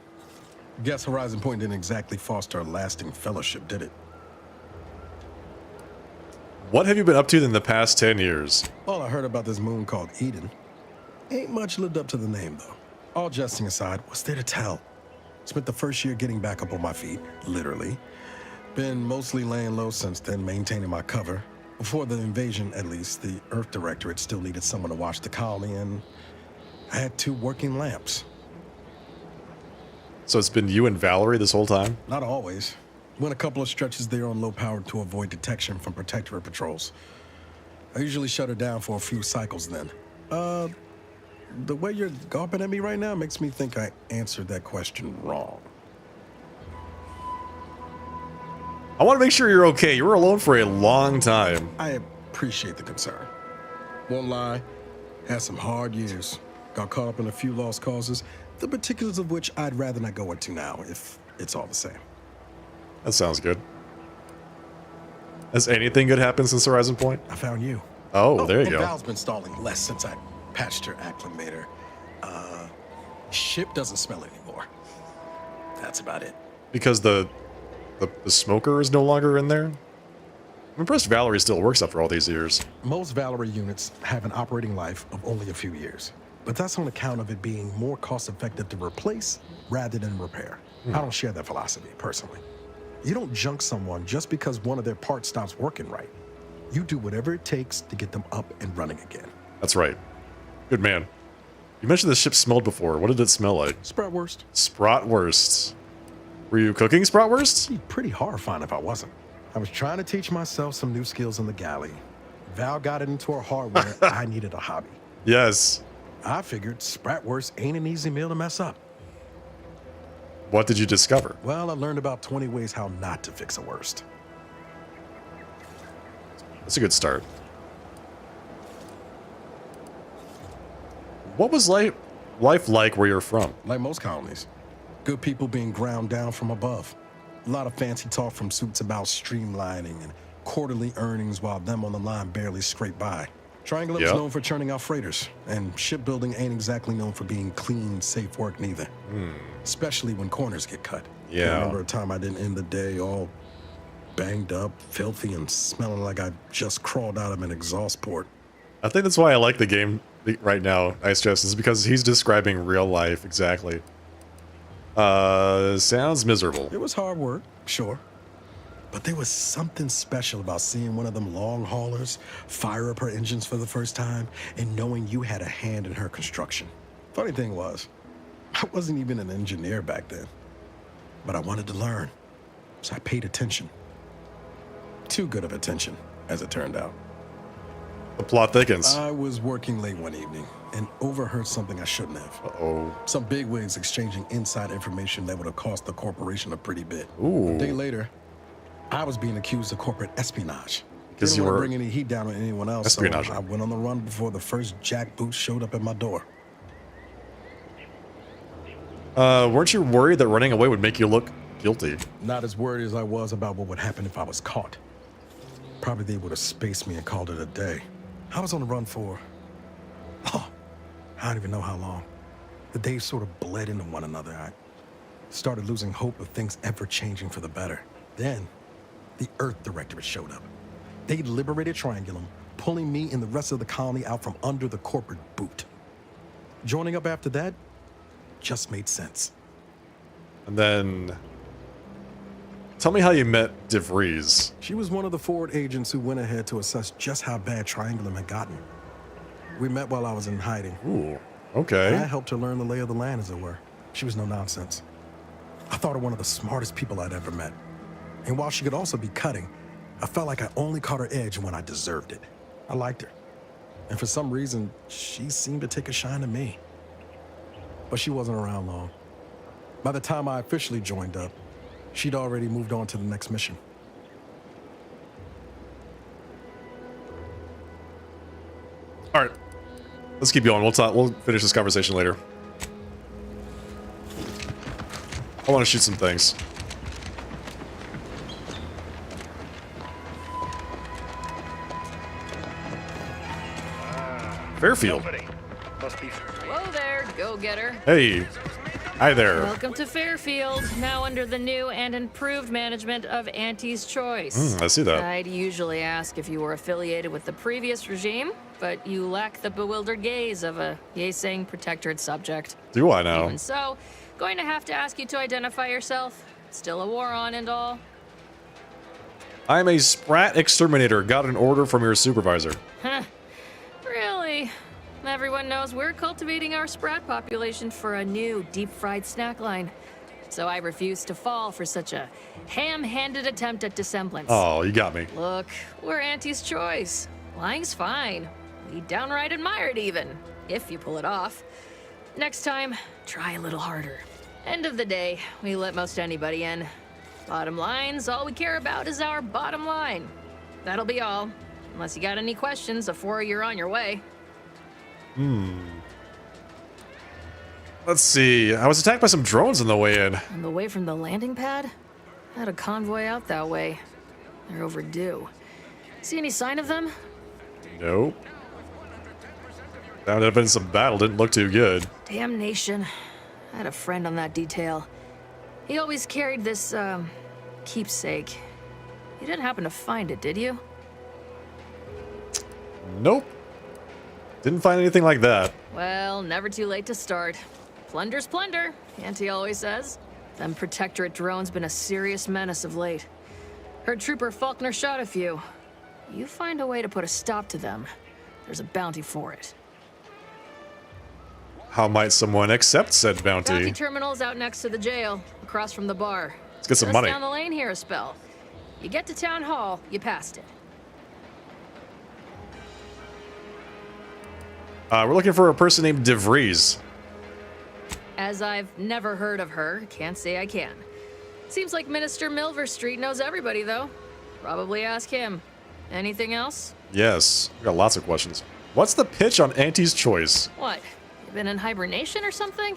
Guess Horizon Point didn't exactly foster a lasting fellowship, did it? What have you been up to in the past 10 years? All I heard about this moon called Eden. Ain't much lived up to the name, though. All jesting aside, what's there to tell? Spent the first year getting back up on my feet, literally. Been mostly laying low since then, maintaining my cover. Before the invasion, at least, the Earth Directorate still needed someone to watch the colony, and I had 2 working lamps. So it's been you and Valerie this whole time? Not always. Went a couple of stretches there on low power to avoid detection from Protectorate patrols. I usually shut her down for a few cycles then. The way you're gawping at me right now makes me think I answered that question wrong. I want to make sure you're okay. You were alone for a long time. I appreciate the concern. Won't lie, had some hard years. Got caught up in a few lost causes, the particulars of which I'd rather not go into now, if it's all the same. That sounds good. Has anything good happened since Horizon Point? I found you. Oh, there you go. Val's been stalling less since I patched her acclimator. Ship doesn't smell anymore. That's about it. Because the smoker is no longer in there? I'm impressed Valerie still works after all these years. Most Valerie units have an operating life of only a few years, but that's on account of it being more cost-effective to replace rather than repair. I don't share that philosophy, personally. You don't junk someone just because one of their parts stops working right. You do whatever it takes to get them up and running again. That's right. Good man. You mentioned the ship smelled before. What did it smell like? Spratwurst. Spratwurst. Were you cooking Spratwurst? It'd be pretty horrifying if I wasn't. I was trying to teach myself some new skills in the galley. Val got it into her hardware. I needed a hobby. Yes. I figured Spratwurst ain't an easy meal to mess up. What did you discover? Well, I learned about 20 ways how not to fix a worst. That's a good start. What was life like where you're from? Like most colonies. Good people being ground down from above. A lot of fancy talk from suits about streamlining and quarterly earnings while them on the line barely scrape by. Triangle is known for churning out freighters, and shipbuilding ain't exactly known for being clean, safe work neither. Especially when corners get cut. Yeah. I remember a time I didn't end the day all banged up, filthy, and smelling like I just crawled out of an exhaust port. I think that's why I like the game right now, I stress, is because he's describing real life exactly. Sounds miserable. It was hard work, sure. But there was something special about seeing one of them long haulers fire up her engines for the first time and knowing you had a hand in her construction. Funny thing was, I wasn't even an engineer back then. But I wanted to learn, so I paid attention. Too good of attention, as it turned out. The plot thickens. I was working late one evening and overheard something I shouldn't have. Uh-oh. Some bigwigs exchanging inside information that would have cost the corporation a pretty bit. Ooh. A day later, I was being accused of corporate espionage. because Didn't you want to were bring any heat down on anyone else, so espionage. I went on the run before the first jackboot showed up at my door. Weren't you worried that running away would make you look guilty? Not as worried as I was about what would happen if I was caught. Probably they would have spaced me and called it a day. I was on the run for, I don't even know how long. The days sort of bled into one another. I started losing hope of things ever changing for the better. Then, the Earth Directorate showed up. They liberated Triangulum, pulling me and the rest of the colony out from under the corporate boot. Joining up after that just made sense. And then, tell me how you met DeVries. She was one of the forward agents who went ahead to assess just how bad Triangulum had gotten. We met while I was in hiding. Ooh, okay. I helped her learn the lay of the land, as it were. She was no nonsense. I thought her one of the smartest people I'd ever met. And while she could also be cutting, I felt like I only caught her edge when I deserved it. I liked her. And for some reason, she seemed to take a shine to me. But she wasn't around long. By the time I officially joined up, she'd already moved on to the next mission. All right, let's keep going. We'll finish this conversation later. I want to shoot some things. Fairfield. Whoa there, go-getter. Hey. Hi there. Welcome to Fairfield, now under the new and improved management of Auntie's Choice. I see that. I'd usually ask if you were affiliated with the previous regime, but you lack the bewildered gaze of a yay-saying protectorate subject. Do I now? Even so, going to have to ask you to identify yourself. Still a war on and all. I'm a Sprat exterminator. Got an order from your supervisor. Huh. Really? Everyone knows we're cultivating our Sprat population for a new deep-fried snack line. So I refuse to fall for such a ham-handed attempt at dissemblance. Oh, you got me. Look, we're Auntie's Choice. Lying's fine. We downright admire it even, if you pull it off. Next time, try a little harder. End of the day, we let most anybody in. Bottom line's all we care about is our bottom line. That'll be all. Unless you got any questions before you're on your way. Let's see. I was attacked by some drones on the way in. On the way from the landing pad? Had a convoy out that way. They're overdue. See any sign of them? Nope. Found evidence of battle. Didn't look too good. Damnation. I had a friend on that detail. He always carried this, keepsake. You didn't happen to find it, did you? Nope. Didn't find anything like that. Well, never too late to start. Plunder's plunder, Auntie always says. Them Protectorate drones been a serious menace of late. Heard Trooper Faulkner shot a few. You find a way to put a stop to them, there's a bounty for it. How might someone accept said bounty? Bounty terminal's out next to the jail, across from the bar. Let's get some Just money. down the lane here a spell. You get to Town Hall, you passed it. We're looking for a person named DeVries. As I've never heard of her, can't say I can. Seems like Minister Milverstreet knows everybody, though. Probably ask him. Anything else? Yes. We got lots of questions. What's the pitch on Auntie's Choice? What? You been in hibernation or something?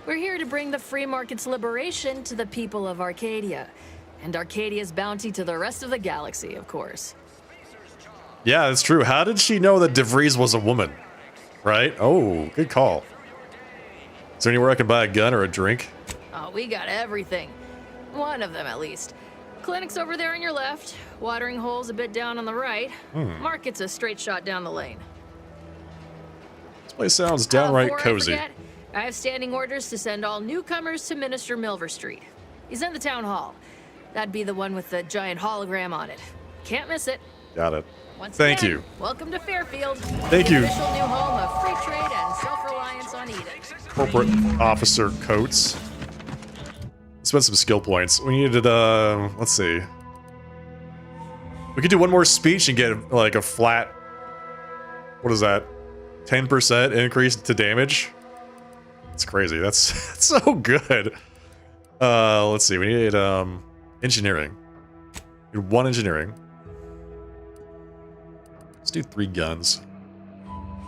We're here to bring the free market's liberation to the people of Arcadia. And Arcadia's bounty to the rest of the galaxy, of course. Yeah, that's true. How did she know that DeVries was a woman? Right? Oh, good call. Is there anywhere I can buy a gun or a drink? Oh, we got everything. One of them, at least. Clinic's over there on your left. Watering hole's a bit down on the right. Market's a straight shot down the lane. This place sounds downright Before I cozy. forget, I have standing orders to send all newcomers to Minister Milverstreet. He's in the town hall. That'd be the one with the giant hologram on it. Can't miss it. Got it. Once Thank again, you. Welcome to Fairfield. Thank you. The official new home of free trade and self-reliance on Eden. Corporate officer Coates. Spend some skill points. We needed, let's see. We could do one more speech and get, like, a flat... What is that? 10% increase to damage? That's crazy. That's so good. Let's see. We need, engineering. We need one engineering. Let's do 3 guns.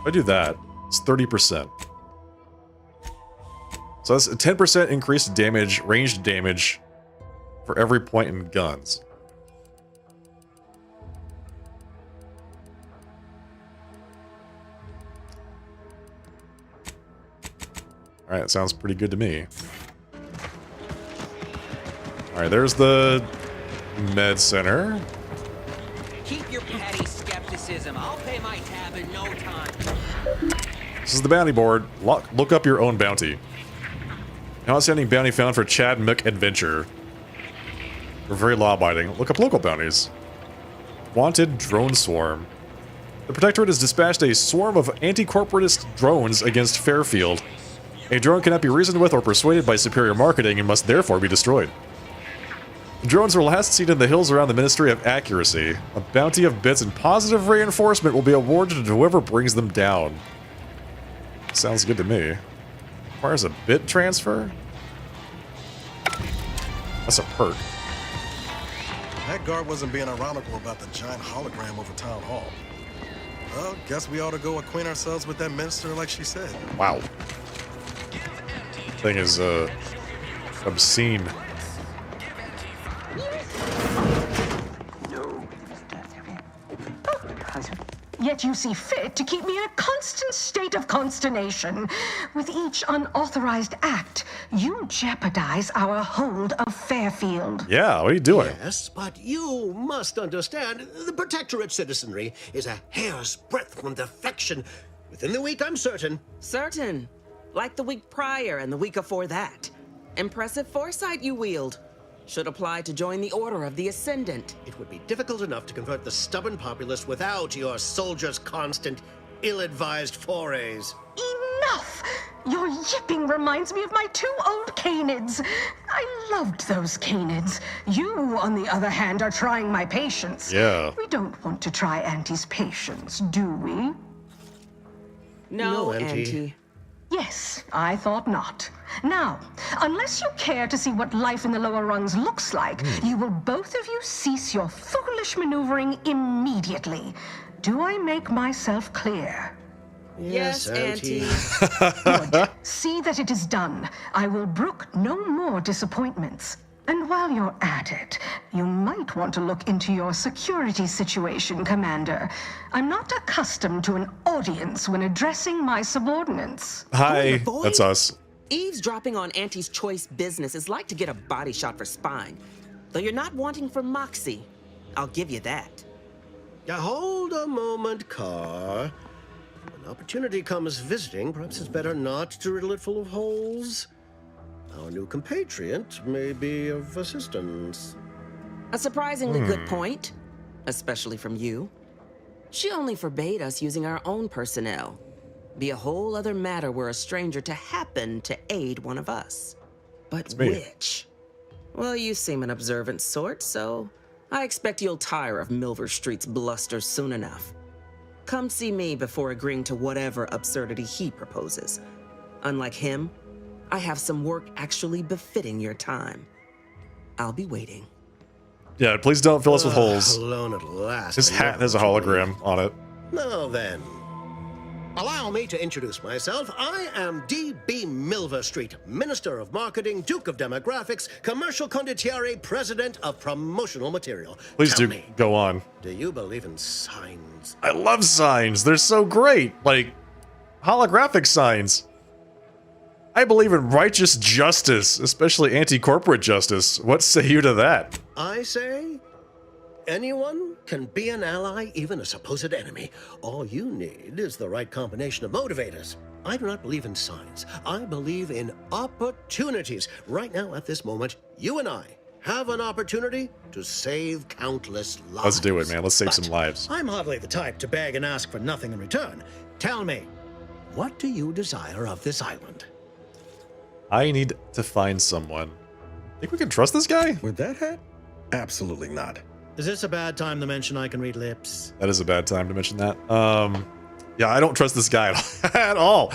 If I do that, it's 30%. So that's a 10% increased damage, ranged damage, for every point in guns. Alright, that sounds pretty good to me. Alright, there's the med center. Keep your petty skepticism. I'll pay my tab in no time. This is the bounty board. Look up your own bounty. Outstanding bounty found for Chad Mook Adventure. We're very law-abiding. Look up local bounties. Wanted drone swarm. The Protectorate has dispatched a swarm of anti-corporatist drones against Fairfield. A drone cannot be reasoned with or persuaded by superior marketing and must therefore be destroyed. The drones were last seen in the hills around the Ministry of Accuracy. A bounty of bits and positive reinforcement will be awarded to whoever brings them down. Sounds good to me. Requires a bit transfer? That's a perk. That guard wasn't being ironical about the giant hologram over Town Hall. Well, guess we ought to go acquaint ourselves with that minister like she said. Wow. Thing is, obscene. Yet you see fit to keep me in a constant state of consternation. With each unauthorized act, you jeopardize our hold of Fairfield. Yeah, what are you doing? Yes, but you must understand, the Protectorate citizenry is a hair's breadth from defection. Within the week, I'm certain. Certain. Like the week prior and the week before that. Impressive foresight you wield. Should apply to join the Order of the Ascendant. It would be difficult enough to convert the stubborn populace without your soldiers' constant, ill-advised forays. Enough! Your yipping reminds me of my 2 old canids. I loved those canids. You, on the other hand, are trying my patience. Yeah. We don't want to try Auntie's patience, do we? No, Auntie. Auntie. Yes, I thought not. Now, unless you care to see what life in the lower rungs looks like, you will both of you cease your foolish maneuvering immediately. Do I make myself clear? Yes, Auntie. Good. See that it is done. I will brook no more disappointments. And while you're at it, you might want to look into your security situation, Commander. I'm not accustomed to an audience when addressing my subordinates. Hi, that's us. Eavesdropping on Auntie's choice business is like to get a body shot for spine. Though you're not wanting for moxie. I'll give you that. Now, hold a moment, Carr. When opportunity comes visiting, perhaps it's better not to riddle it full of holes. Our new compatriot may be of assistance. A surprisingly good point, especially from you. She only forbade us using our own personnel. Be a whole other matter were a stranger to happen to aid one of us. But which? Well, you seem an observant sort, so I expect you'll tire of Milver Street's bluster soon enough. Come see me before agreeing to whatever absurdity he proposes. Unlike him, I have some work actually befitting your time. I'll be waiting. Yeah, please don't fill us with holes. Alone at last. His hat has a hologram on it. Now then, allow me to introduce myself. I am D.B. Milver Street, Minister of Marketing, Duke of Demographics, Commercial Condottiere, President of Promotional Material. Please Tell do me, go on. do you believe in signs? I love signs. They're so great. Like, holographic signs. I believe in righteous justice, especially anti-corporate justice. What say you to that? I say, anyone can be an ally, even a supposed enemy. All you need is the right combination of motivators. I do not believe in signs. I believe in opportunities. Right now, at this moment, you and I have an opportunity to save countless lives. Let's do it, man. Let's save some lives. I'm hardly the type to beg and ask for nothing in return. Tell me, what do you desire of this island? I need to find someone. Think we can trust this guy? With that hat? Absolutely not. Is this a bad time to mention I can read lips? That is a bad time to mention that. Yeah, I don't trust this guy at all.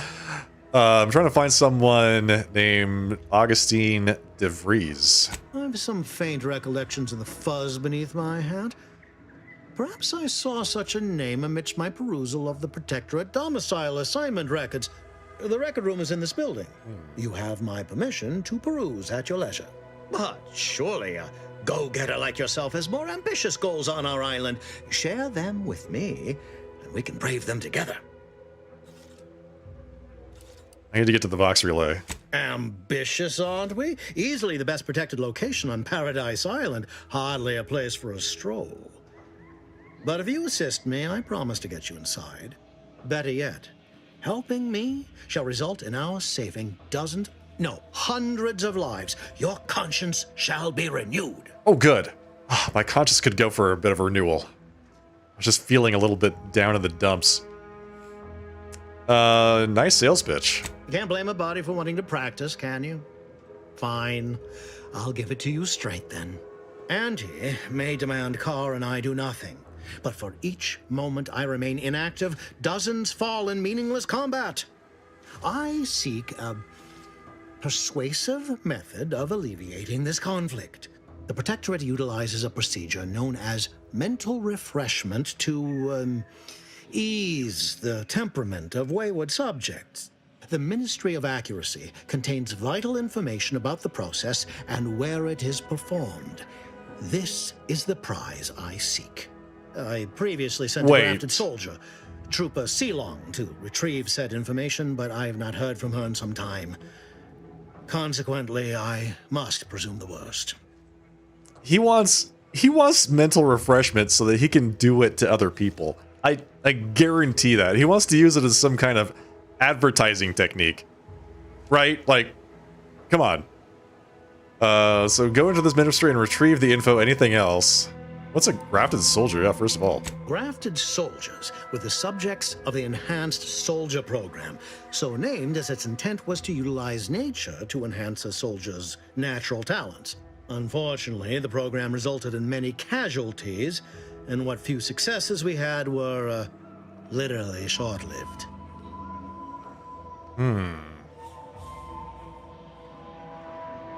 I'm trying to find someone named Augustine DeVries. I have some faint recollections of the fuzz beneath my hat. Perhaps I saw such a name amidst my perusal of the Protectorate domicile assignment records. The record room is in this building. You have my permission to peruse at your leisure. But surely a go-getter like yourself has more ambitious goals on our island. Share them with me, and we can brave them together. I need to get to the Vox relay. Ambitious, aren't we? Easily the best protected location on Paradise Island. Hardly a place for a stroll. But if you assist me, I promise to get you inside. Better yet, helping me shall result in our saving dozens, no, hundreds of lives. Your conscience shall be renewed. Oh, good. My conscience could go for a bit of a renewal. I was just feeling a little bit down in the dumps. Nice sales pitch. You can't blame a body for wanting to practice, can you? Fine. I'll give it to you straight then. Auntie may demand Carr and I do nothing. But for each moment I remain inactive, dozens fall in meaningless combat. I seek a persuasive method of alleviating this conflict. The Protectorate utilizes a procedure known as mental refreshment to ease the temperament of wayward subjects. The Ministry of Accuracy contains vital information about the process and where it is performed. This is the prize I seek. I previously sent a drafted soldier, Trooper Sealong, to retrieve said information, but I have not heard from her in some time. Consequently, I must presume the worst. He wants mental refreshment so that he can do it to other people. I guarantee that. He wants to use it as some kind of advertising technique. Right? Like, come on. So go into this ministry and retrieve the info. Anything else? What's a grafted soldier? Yeah, first of all. Grafted soldiers were the subjects of the Enhanced Soldier Program, so named as its intent was to utilize nature to enhance a soldier's natural talents. Unfortunately, the program resulted in many casualties, and what few successes we had were literally short-lived.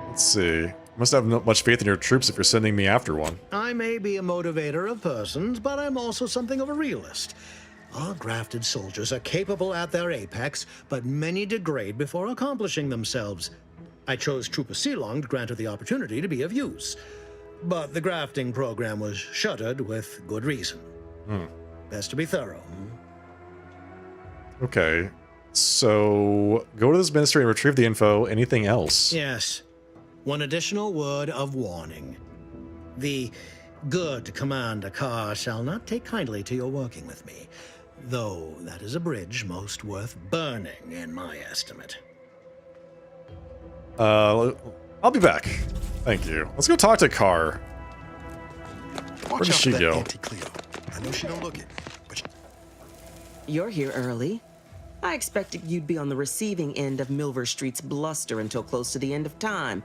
Let's see. You must have not much faith in your troops if you're sending me after one. I may be a motivator of persons, but I'm also something of a realist. Our grafted soldiers are capable at their apex, but many degrade before accomplishing themselves. I chose Trooper Sealong to grant her the opportunity to be of use. But the grafting program was shuttered with good reason. Best to be thorough. Okay. So, go to this ministry and retrieve the info. Anything else? Yes. One additional word of warning. The good Commander Carr shall not take kindly to your working with me, though that is a bridge most worth burning in my estimate. I'll be back. Thank you. Let's go talk to Carr. Where does she go? Auntie Cleo. I know she don't look it, but You're here early. I expected you'd be on the receiving end of Milver Street's bluster until close to the end of time.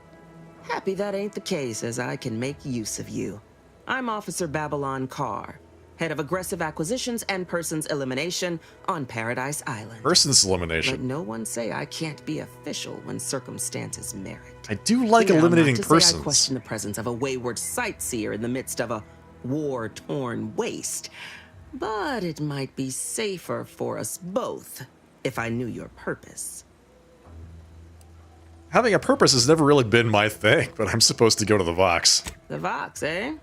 Happy that ain't the case, as I can make use of you. I'm Officer Babylon Carr, head of aggressive acquisitions and persons elimination on Paradise Island. Persons elimination. Let no one say I can't be official when circumstances merit. I do like eliminating not to say persons. I question the presence of a wayward sightseer in the midst of a war-torn waste, but it might be safer for us both if I knew your purpose. Having a purpose has never really been my thing, but I'm supposed to go to the Vox. The Vox, eh?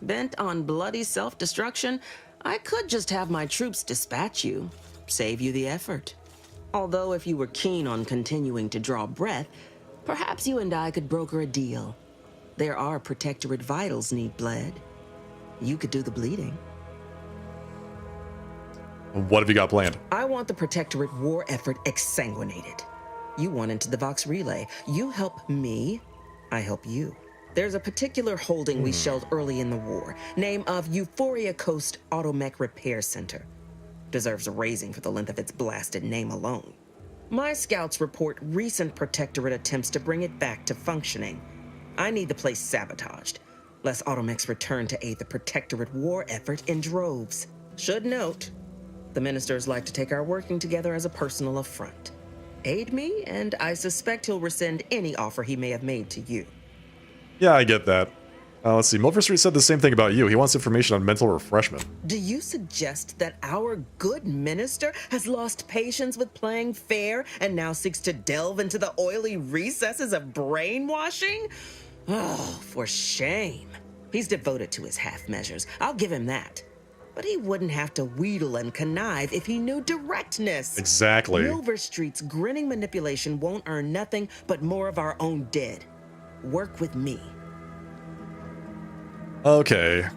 Bent on bloody self-destruction, I could just have my troops dispatch you, save you the effort. Although if you were keen on continuing to draw breath, perhaps you and I could broker a deal. There are Protectorate vitals need bled. You could do the bleeding. What have you got planned? I want the Protectorate war effort exsanguinated. You want into the Vox relay. You help me, I help you. There's a particular holding we shelled early in the war, name of Euphoria Coast Automech Repair Center. Deserves a raising for the length of its blasted name alone. My scouts report recent Protectorate attempts to bring it back to functioning. I need the place sabotaged, lest Automechs return to aid the Protectorate war effort in droves. Should note, the ministers like to take our working together as a personal affront. Aid me, and I suspect he'll rescind any offer he may have made to you. Yeah, I get that. Let's see. Milver Street said the same thing about you. He wants information on mental refreshment. Do you suggest that our good minister has lost patience with playing fair and now seeks to delve into the oily recesses of brainwashing? Oh, for shame. He's devoted to his half measures. I'll give him that. But he wouldn't have to wheedle and connive if he knew directness. Exactly. Milver Street's grinning manipulation won't earn nothing but more of our own dead. Work with me. Okay.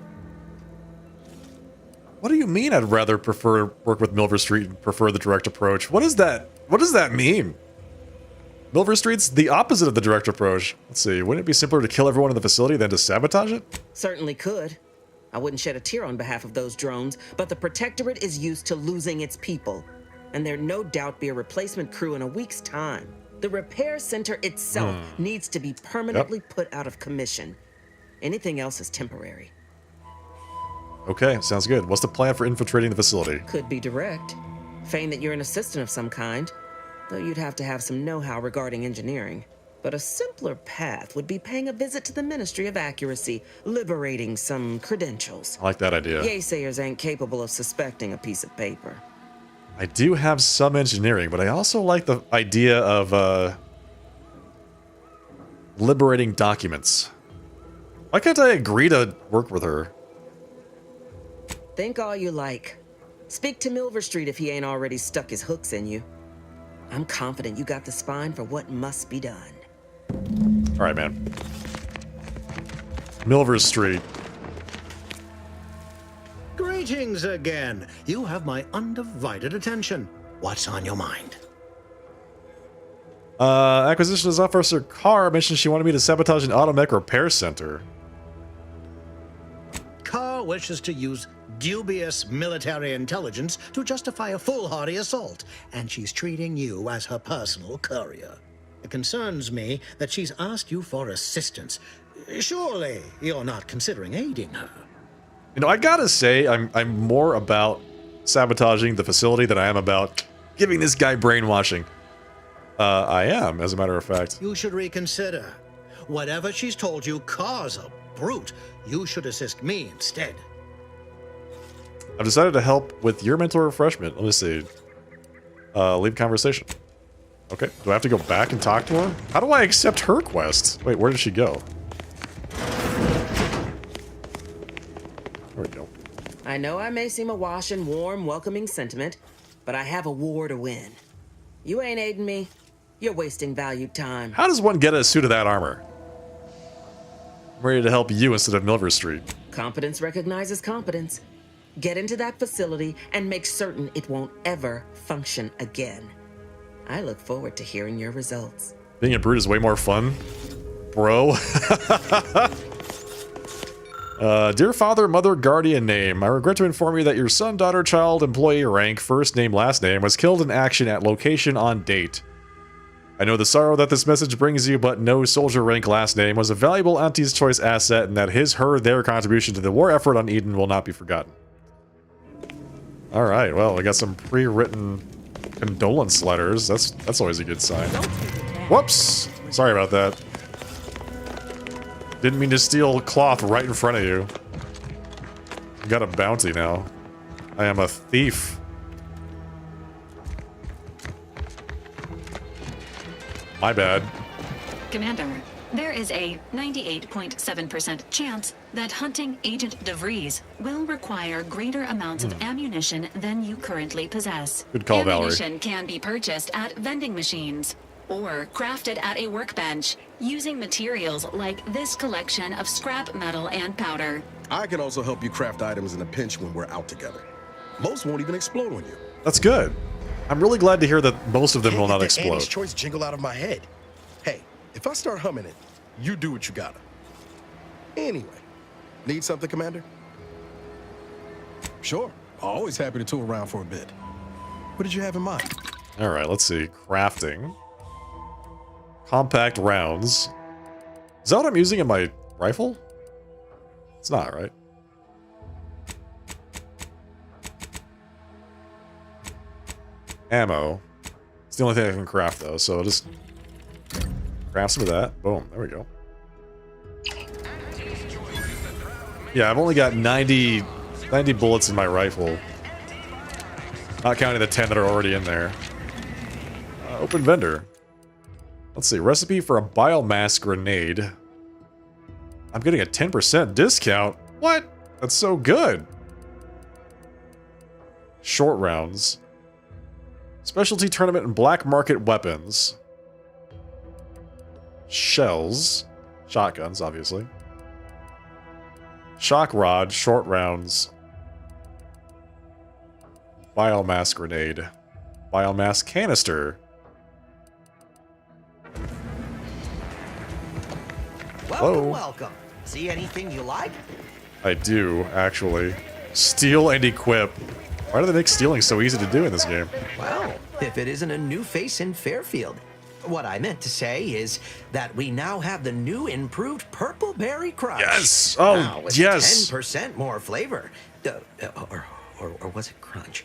What do you mean I'd rather prefer work with Milver Street and prefer the direct approach? What is that? What does that mean? Milver Street's the opposite of the direct approach. Let's see, wouldn't it be simpler to kill everyone in the facility than to sabotage it? Certainly could. I wouldn't shed a tear on behalf of those drones, but the Protectorate is used to losing its people. And there'd no doubt be a replacement crew in a week's time. The repair center itself needs to be permanently put out of commission. Anything else is temporary. Okay, sounds good. What's the plan for infiltrating the facility? Could be direct. Feign that you're an assistant of some kind, though you'd have to have some know-how regarding engineering. But a simpler path would be paying a visit to the Ministry of Accuracy, liberating some credentials. I like that idea. Yaysayers ain't capable of suspecting a piece of paper. I do have some engineering, but I also like the idea of liberating documents. Why can't I agree to work with her? Think all you like. Speak to Milver Street if he ain't already stuck his hooks in you. I'm confident you got the spine for what must be done. All right, man. Milver Street. Greetings again. You have my undivided attention. What's on your mind? Acquisitions Officer Carr mentioned she wanted me to sabotage an automech repair center. Carr wishes to use dubious military intelligence to justify a foolhardy assault, and she's treating you as her personal courier. It concerns me that she's asked you for assistance. Surely you're not considering aiding her. You know, I gotta say, I'm more about sabotaging the facility than I am about giving this guy brainwashing. I am, as a matter of fact. You should reconsider. Whatever she's told you, Carr's a brute. You should assist me instead. I've decided to help with your mental refreshment. Let me see. Leave conversation. Okay, do I have to go back and talk to her? How do I accept her quest? Wait, where did she go? There we go. I know I may seem awash in warm, welcoming sentiment, but I have a war to win. You ain't aiding me. You're wasting valued time. How does one get a suit of that armor? I'm ready to help you instead of Milver Street. Competence recognizes competence. Get into that facility and make certain it won't ever function again. I look forward to hearing your results. Being a brute is way more fun, bro. Dear father, mother, guardian name, I regret to inform you that your son, daughter, child, employee, rank, first name, last name, was killed in action at location on date. I know the sorrow that this message brings you, but no soldier rank last name was a valuable Auntie's Choice asset, and that his, her, their contribution to the war effort on Eden will not be forgotten. Alright, well, I got some pre-written condolence letters. That's always a good sign. Whoops! Sorry about that. Didn't mean to steal cloth right in front of you. I got a bounty now. I am a thief. My bad. Commander, there is a 98.7% chance that hunting Agent DeVries will require greater amounts of ammunition than you currently possess. Good call, Valerie. Ammunition can be purchased at vending machines or crafted at a workbench using materials like this collection of scrap metal and powder. I can also help you craft items in a pinch when we're out together. Most won't even explode on you. That's good. I'm really glad to hear that most of them will not explode. Auntie's Choice jingle out of my head. Hey, if I start humming it, you do what you gotta. Anyway, need something, Commander? Sure. Always happy to tool around for a bit. What did you have in mind? All right, let's see. Crafting. Compact rounds. Is that what I'm using in my rifle? It's not, right? Ammo. It's the only thing I can craft, though, so I'll just craft some of that. Boom, there we go. Yeah, I've only got 90 bullets in my rifle. Not counting the 10 that are already in there. Open vendor. Let's see, recipe for a biomass grenade. I'm getting a 10% discount. What? That's so good. Short rounds. Specialty tournament and black market weapons. Shells. Shotguns, obviously. Shock rod, short rounds. Biomass grenade. Biomass canister. Welcome, welcome. See anything you like? I do, actually. Steal and equip. Why do they make stealing so easy to do in this game? Well, if it isn't a new face in Fairfield. What I meant to say is that we now have the new improved Purple Berry Crunch. Yes! Oh, now with yes! 10% more flavor. Or was it crunch?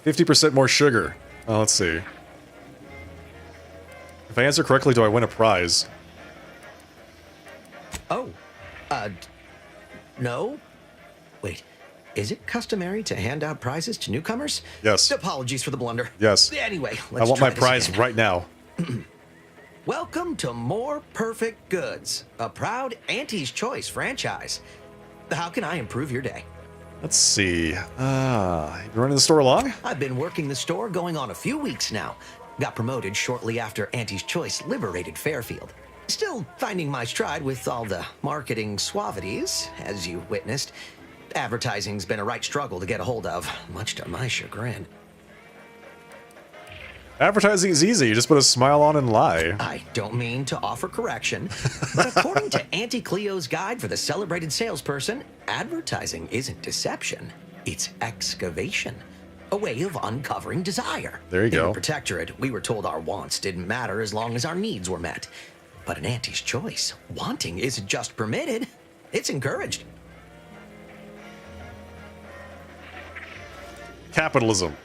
50% more sugar. Oh, let's see. If I answer correctly, do I win a prize? Oh, no? Wait, is it customary to hand out prizes to newcomers? Yes. Apologies for the blunder. Yes. Anyway, I let's want try my this prize again. right now. Welcome to More Perfect Goods, a proud Auntie's Choice franchise. How can I improve your day? Let's see. You been running the store long? I've been working the store going on a few weeks now. Got promoted shortly after Auntie's Choice liberated Fairfield. Still finding my stride with all the marketing suavities, as you witnessed. Advertising's been a right struggle to get a hold of, much to my chagrin. Advertising is easy. You just put a smile on and lie. I don't mean to offer correction, but according to Auntie Cleo's guide for the celebrated salesperson, advertising isn't deception, it's excavation. A way of uncovering desire. There you In go. the Protectorate, we were told our wants didn't matter as long as our needs were met. But in Auntie's Choice, wanting isn't just permitted, it's encouraged. Capitalism.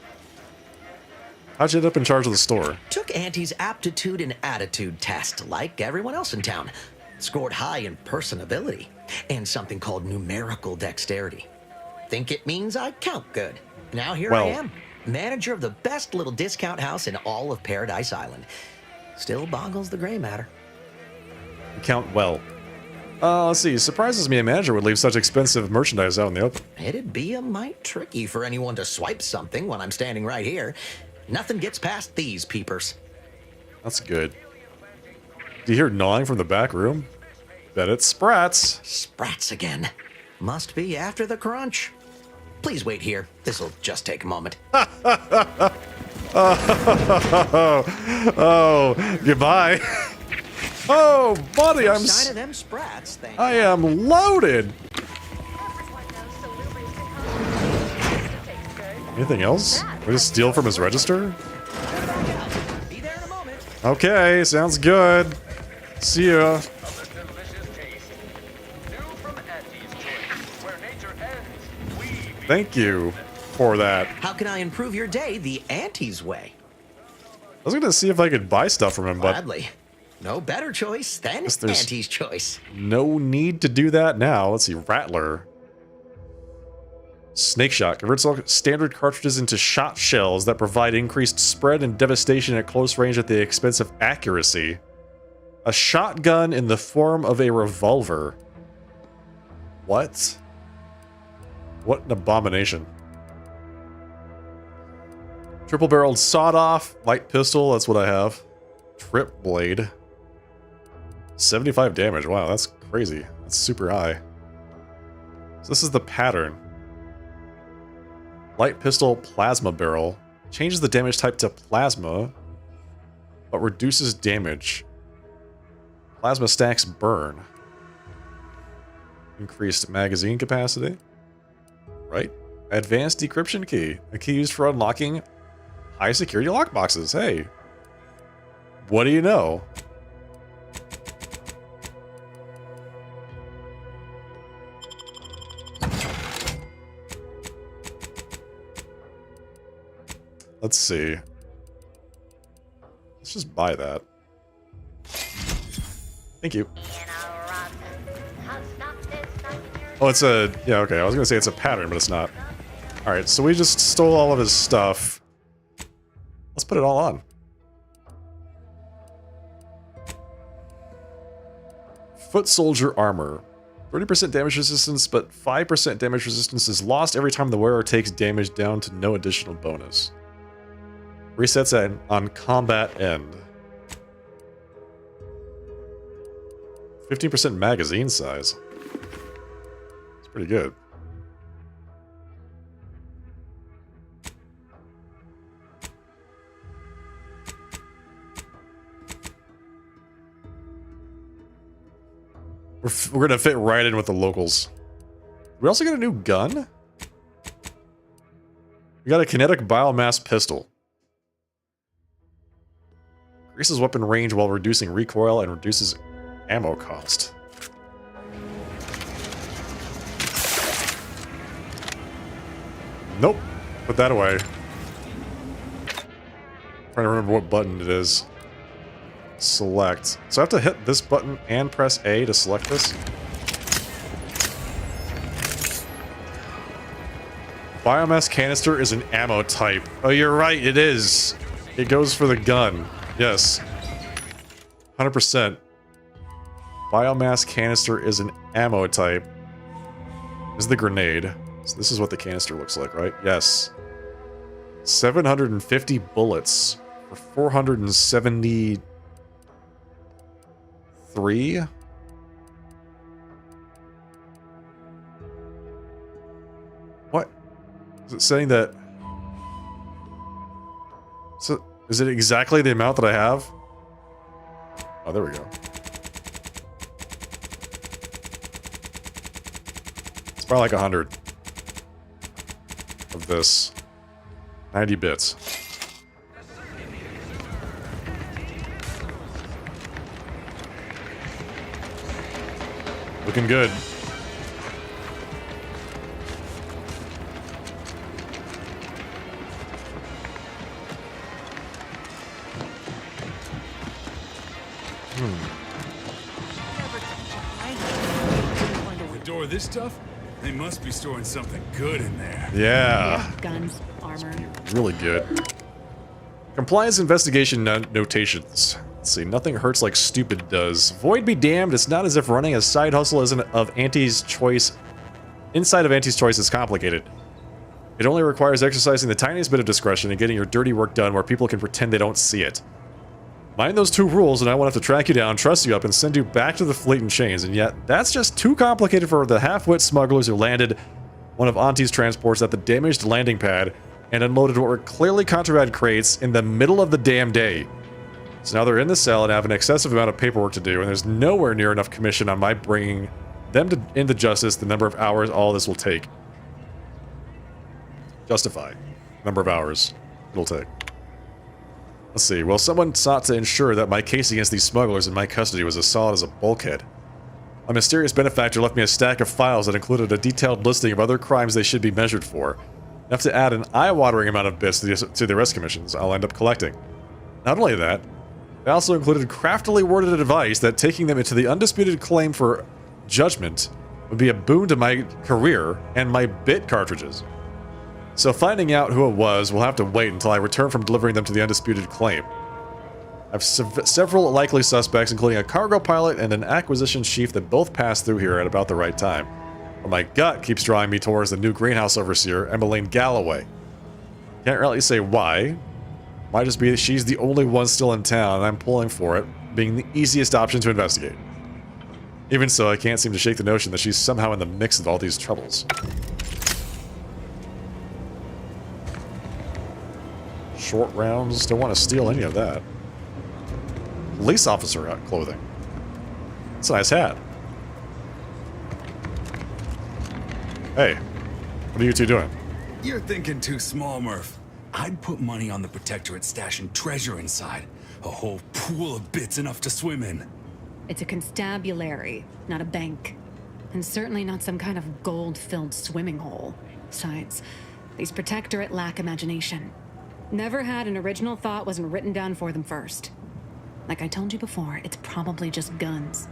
How'd you end up in charge of the store? Took Auntie's aptitude and attitude test like everyone else in town. Scored high in personability and something called numerical dexterity. Think it means I count good. Now here I am, manager of the best little discount house in all of Paradise Island. Still boggles the gray matter. You count well. Let's see. Surprises me a manager would leave such expensive merchandise out in the open. It'd be a mite tricky for anyone to swipe something when I'm standing right here. Nothing gets past these peepers. That's good. Do you hear gnawing from the back room? Bet it's Sprats. Sprats again. Must be after the crunch. Please wait here. This'll just take a moment. Oh, goodbye. Oh, buddy, No I'm. sign of them Sprats, thank I am loaded. Anything else? We just steal from his register? Okay, sounds good. See ya. Thank you for that. How can I improve your day the Auntie's way? I was gonna see if I could buy stuff from him, but Gladly. No better choice than Guess there's- Auntie's Choice. no need to do that now. Let's see, Rattler. Snake Shot converts all standard cartridges into shot shells that provide increased spread and devastation at close range at the expense of accuracy. A shotgun in the form of a revolver. What? What an abomination. Triple-barreled sawed-off, light pistol, that's what I have. Trip blade. 75 damage, wow, that's crazy. That's super high. So this is the pattern. Light pistol, plasma barrel. Changes the damage type to plasma, but reduces damage. Plasma stacks burn. Increased magazine capacity. Right? Advanced decryption key. A key used for unlocking high security lockboxes. Hey. What do you know? Let's see. Let's just buy that. Thank you. Oh, it's a... Yeah, okay. I was gonna say it's a pattern, but it's not. Alright, so we just stole all of his stuff. Let's put it all on. Foot Soldier Armor. 30% damage resistance, but 5% damage resistance is lost every time the wearer takes damage down to no additional bonus. Resets on combat end. 15% magazine size. It's pretty good. We're gonna fit right in with the locals. We also got a new gun. We got a kinetic biomass pistol. Increases weapon range while reducing recoil and reduces ammo cost. Nope. Put that away. Trying to remember what button it is. Select. So I have to hit this button and press A to select this. Biomass canister is an ammo type. Oh, you're right, it is. It goes for the gun. Yes. 100%. Biomass canister is an ammo type. This is the grenade. So this is what the canister looks like, right? Yes. 750 bullets for 473. What? Is it saying that? So is it exactly the amount that I have? Oh, there we go. It's probably like 100 of this. 90 bits. Looking good. The door of this stuff? They must be storing something good in there. Yeah. Guns, armor. Really good. Compliance investigation notations. Let's see, nothing hurts like stupid does. Void be damned, it's not as if running a side hustle isn't of Auntie's choice. Inside of Auntie's choice is complicated. It only requires exercising the tiniest bit of discretion and getting your dirty work done where people can pretend they don't see it. Mind those two rules and I won't have to track you down, truss you up, and send you back to the fleet in chains, and yet that's just too complicated for the half-wit smugglers who landed one of Auntie's transports at the damaged landing pad and unloaded what were clearly contraband crates in the middle of the damn day. So now they're in the cell and have an excessive amount of paperwork to do, and there's nowhere near enough commission on my bringing them into justice the number of hours all this will take. Justify. Number of hours it'll take. Let's see. Well, someone sought to ensure that my case against these smugglers in my custody was as solid as a bulkhead. A mysterious benefactor left me a stack of files that included a detailed listing of other crimes they should be measured for. Enough to add an eye-watering amount of bits to the arrest commissions I'll end up collecting. Not only that, they also included craftily worded advice that taking them into the undisputed claim for judgment would be a boon to my career and my bit cartridges. So finding out who it was will have to wait until I return from delivering them to the undisputed claim. I have several likely suspects, including a cargo pilot and an acquisition chief that both passed through here at about the right time. But my gut keeps drawing me towards the new greenhouse overseer, Emmeline Galloway. Can't really say why. Might just be that she's the only one still in town and I'm pulling for it, being the easiest option to investigate. Even so, I can't seem to shake the notion that she's somehow in the mix of all these troubles. Short rounds, don't want to steal any of that. Police officer clothing. It's a nice hat. Hey, what are you two doing? You're thinking too small, Murph. I'd put money on the Protectorate stashing treasure inside. A whole pool of bits enough to swim in. It's a constabulary, not a bank. And certainly not some kind of gold-filled swimming hole. Besides, these Protectorate lack imagination. Never had an original thought wasn't written down for them first. Like I told you before, it's probably just guns.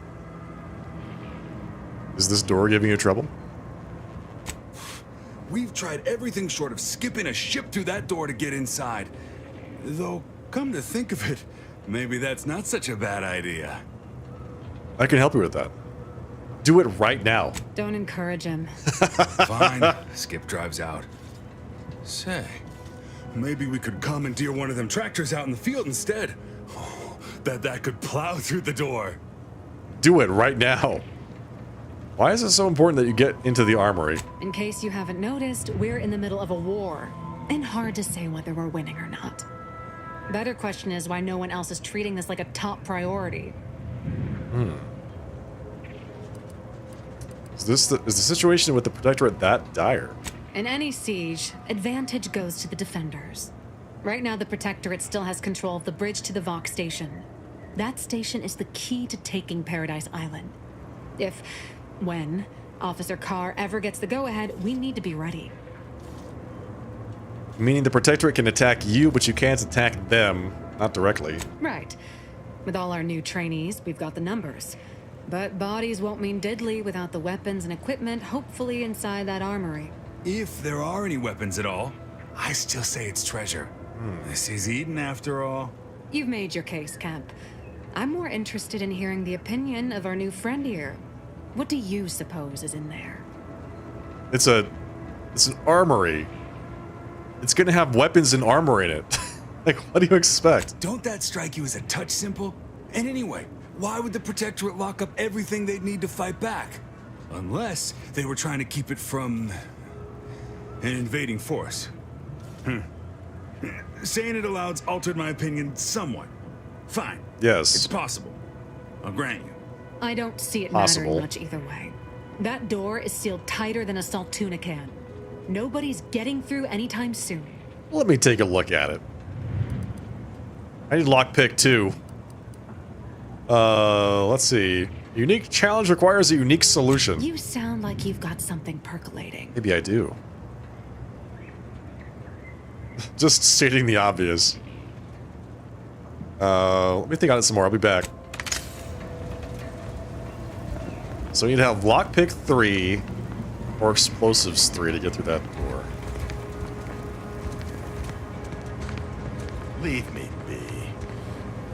Is this door giving you trouble? We've tried everything short of skipping a ship through that door to get inside. Though, come to think of it, maybe that's not such a bad idea. I can help you with that. Do it right now. Don't encourage him. Fine. Skip drives out. Say, maybe we could commandeer one of them tractors out in the field instead. Oh, that could plow through the door. Do it right now. Why is it so important that you get into the armory? In case you haven't noticed, we're in the middle of a war, and hard to say whether we're winning or not. Better question is why no one else is treating this like a top priority. Is the situation with the Protectorate that dire? In any siege, advantage goes to the defenders. Right now, the Protectorate still has control of the bridge to the Vox station. That station is the key to taking Paradise Island. When Officer Carr ever gets the go-ahead, we need to be ready. Meaning the Protectorate can attack you, but you can't attack them, not directly. Right. With all our new trainees, we've got the numbers. But bodies won't mean diddly without the weapons and equipment, hopefully inside that armory. If there are any weapons at all, I still say it's treasure. This is Eden after all. You've made your case, Kemp. I'm more interested in hearing the opinion of our new friend here. What do you suppose is in there? It's an armory. It's gonna have weapons and armor in it. Like, what do you expect? Don't that strike you as a touch simple? And anyway, why would the Protectorate lock up everything they'd need to fight back? Unless they were trying to keep it from an invading force. Saying it aloud's altered my opinion somewhat. Fine. Yes. It's possible. I'll grant you. I don't see it Possible. mattering much either way. That door is sealed tighter than a salt tuna can. Nobody's getting through anytime soon. Let me take a look at it. I need lockpick 2. Let's see. Unique challenge requires a unique solution. You sound like you've got something percolating. Maybe I do. Just stating the obvious. Let me think on it some more. I'll be back. So you'd have lockpick 3 or explosives 3 to get through that door. Leave me be.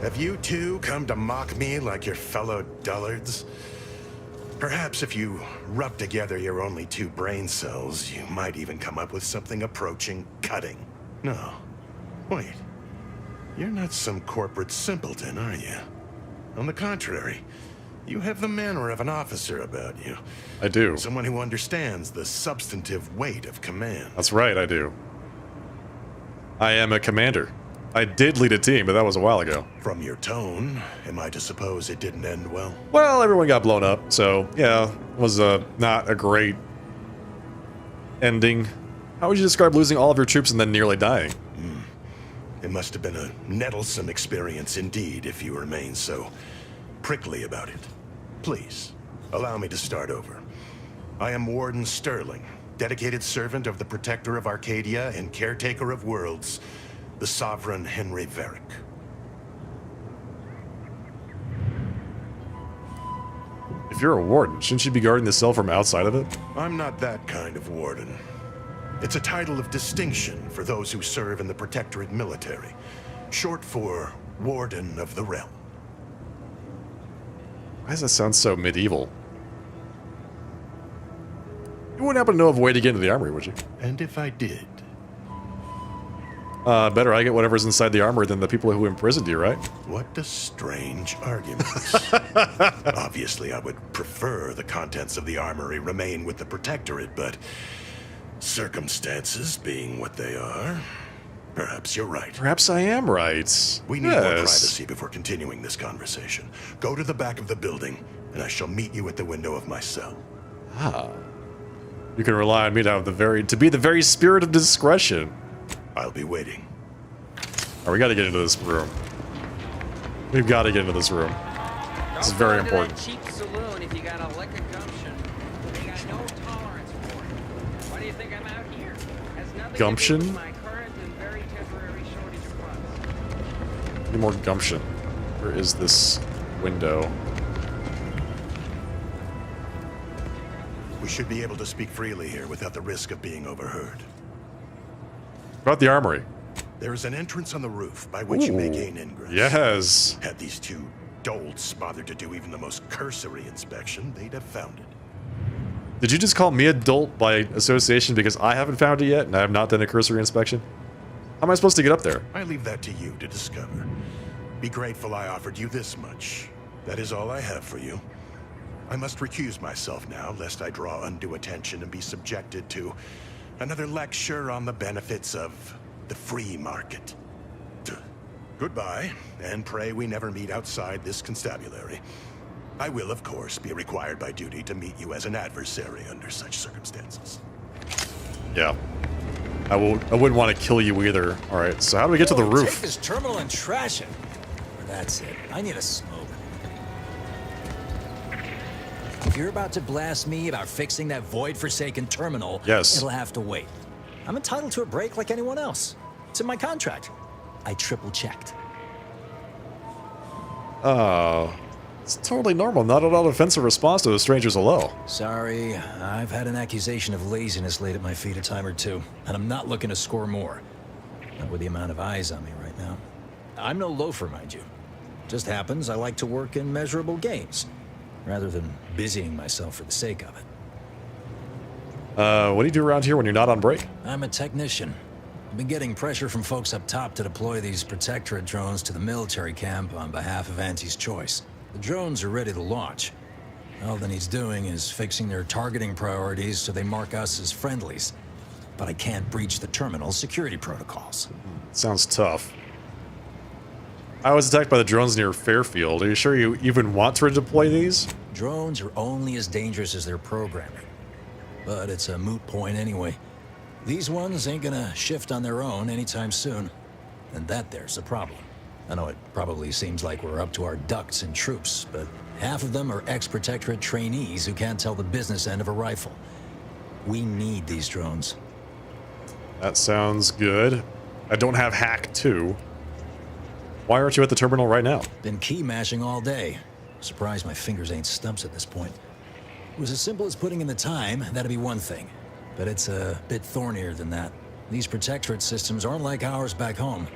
Have you two come to mock me like your fellow dullards? Perhaps if you rub together your only 2 brain cells, you might even come up with something approaching cutting. No. Wait. You're not some corporate simpleton, are you? On the contrary, you have the manner of an officer about you. I do. Someone who understands the substantive weight of command. That's right, I do. I am a commander. I did lead a team, but that was a while ago. From your tone, am I to suppose it didn't end well? Well, everyone got blown up, so yeah, it was not a great ending. How would you describe losing all of your troops and then nearly dying? It must have been a nettlesome experience indeed if you remain so prickly about it. Please, allow me to start over. I am Warden Sterling, dedicated servant of the Protector of Arcadia and caretaker of worlds, the Sovereign Henry Varick. If you're a warden, shouldn't you be guarding the cell from outside of it? I'm not that kind of warden. It's a title of distinction for those who serve in the Protectorate military, short for Warden of the Realm. Why does that sound so medieval? You wouldn't happen to know of a way to get into the armory, would you? And if I did? Better I get whatever's inside the armory than the people who imprisoned you, right? What a strange argument. Obviously, I would prefer the contents of the armory remain with the Protectorate, but circumstances being what they are, perhaps you're right. Perhaps I am right. We need more privacy before continuing this conversation. Go to the back of the building, and I shall meet you at the window of my cell. Ah. You can rely on me to be the very spirit of discretion. I'll be waiting. Alright, we gotta get into this room. We've gotta get into this room. This is very important. Cheap saloon if you got a lick of gumption. They got no tolerance for it. Why do you think I'm out here? Has nothing Gumption? to do with my current and very temporary shortage of runs. Need more gumption. Where is this window? We should be able to speak freely here without the risk of being overheard. About the armory. There is an entrance on the roof by which you may gain ingress. Yes. Had these two dolts bothered to do even the most cursory inspection, they'd have found it. Did you just call me a dolt by association because I haven't found it yet and I have not done a cursory inspection? How am I supposed to get up there? I leave that to you to discover. Be grateful I offered you this much. That is all I have for you. I must recuse myself now, lest I draw undue attention and be subjected to another lecture on the benefits of the free market. Goodbye, and pray we never meet outside this constabulary. I will, of course, be required by duty to meet you as an adversary under such circumstances. Yeah. I wouldn't want to kill you either. Alright, so how do we get to the roof? Take this terminal and trash it. That's it. I need a smoke. If you're about to blast me about fixing that void-forsaken terminal, yes, it'll have to wait. I'm entitled to a break like anyone else. It's in my contract. I triple-checked. Oh. It's totally normal. Not at all offensive response to a stranger's hello. Sorry, I've had an accusation of laziness laid at my feet a time or two, and I'm not looking to score more. Not with the amount of eyes on me right now. I'm no loafer, mind you. Just happens I like to work in measurable gains, rather than busying myself for the sake of it. What do you do around here when you're not on break? I'm a technician. I've been getting pressure from folks up top to deploy these Protectorate drones to the military camp on behalf of Auntie's Choice. The drones are ready to launch. All that needs doing is fixing their targeting priorities so they mark us as friendlies. But I can't breach the terminal's security protocols. Sounds tough. I was attacked by the drones near Fairfield. Are you sure you even want to redeploy these? Drones are only as dangerous as their programming. But it's a moot point anyway. These ones ain't gonna shift on their own anytime soon. And that there's the problem. I know it probably seems like we're up to our ducks in troops, but half of them are ex-Protectorate trainees who can't tell the business end of a rifle. We need these drones. That sounds good. I don't have Hack 2. Why aren't you at the terminal right now? Been key mashing all day. Surprised my fingers ain't stumps at this point. It was as simple as putting in the time, that'd be one thing. But it's a bit thornier than that. These Protectorate systems aren't like ours back home.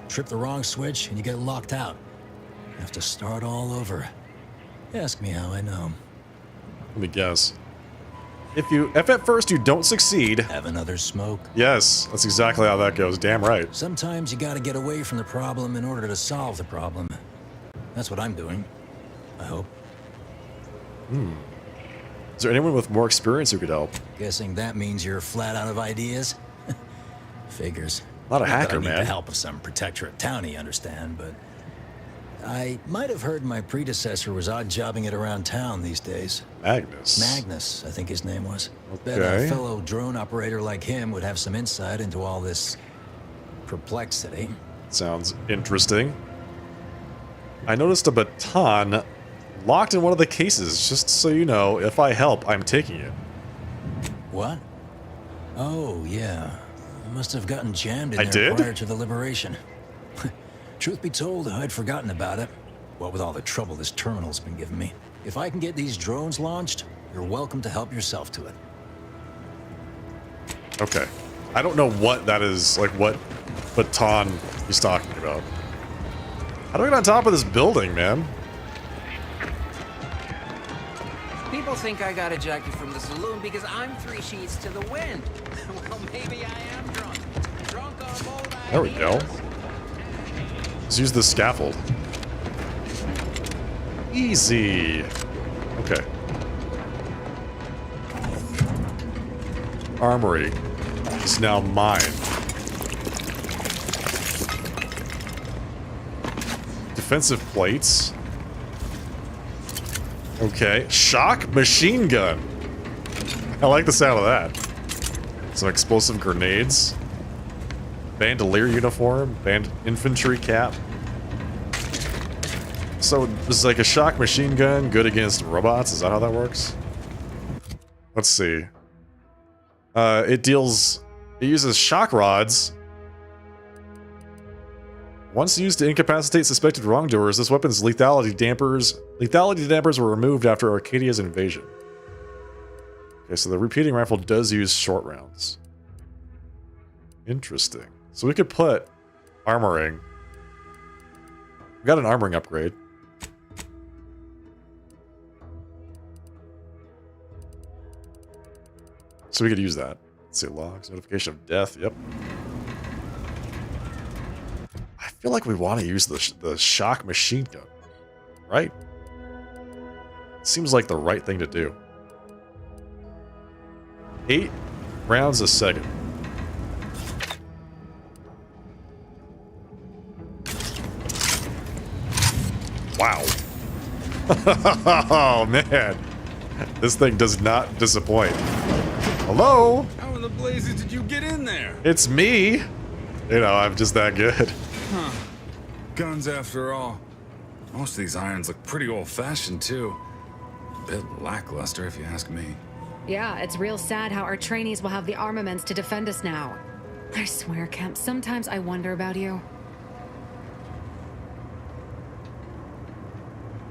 Trip the wrong switch and you get locked out. Have to start all over. Ask me how I know. Let me guess. If at first you don't succeed... Have another smoke? Yes, that's exactly how that goes. Damn right. Sometimes you gotta get away from the problem in order to solve the problem. That's what I'm doing. I hope. Is there anyone with more experience who could help? Guessing that means you're flat out of ideas? Figures. Not a hacker, I need man. the help of some Protectorate townie, understand, but I might have heard my predecessor was odd jobbing it around town these days. Magnus. Magnus, I think his name was. Bet Okay. a fellow drone operator like him would have some insight into all this perplexity. Sounds interesting. I noticed a baton locked in one of the cases. Just so you know, if I help, I'm taking it. What? Oh, yeah. I must have gotten jammed in I there did? prior to the liberation. Truth be told, I'd forgotten about it. What with all the trouble this terminal's been giving me. If I can get these drones launched, you're welcome to help yourself to it. Okay. I don't know what that is, like what baton he's talking about. How do I get on top of this building, man? People think I got ejected from the saloon because I'm 3 sheets to the wind. Well, maybe I am drunk. Drunk on bold ideas. There we go. Let's use the scaffold. Easy. Okay. Armory is now mine. Defensive plates. Okay. Shock machine gun. I like the sound of that. Some explosive grenades. Bandolier uniform. Band infantry cap. So this is like a shock machine gun, good against robots. Is that how that works? Let's see. It uses shock rods. Once used to incapacitate suspected wrongdoers, this weapon's lethality dampers were removed after Arcadia's invasion. Okay, so the repeating rifle does use short rounds. Interesting. So we could put armoring. We got an armoring upgrade. So we could use that. Let's see, logs, notification of death. Yep. I feel like we want to use the shock machine gun, right? Seems like the right thing to do. 8 rounds a second. Wow. Oh, man. This thing does not disappoint. Hello? How in the blazes did you get in there? It's me. You know, I'm just that good. Huh. Guns after all. Most of these irons look pretty old-fashioned, too. A bit lackluster, if you ask me. Yeah, it's real sad how our trainees will have the armaments to defend us now. I swear, Kemp, sometimes I wonder about you.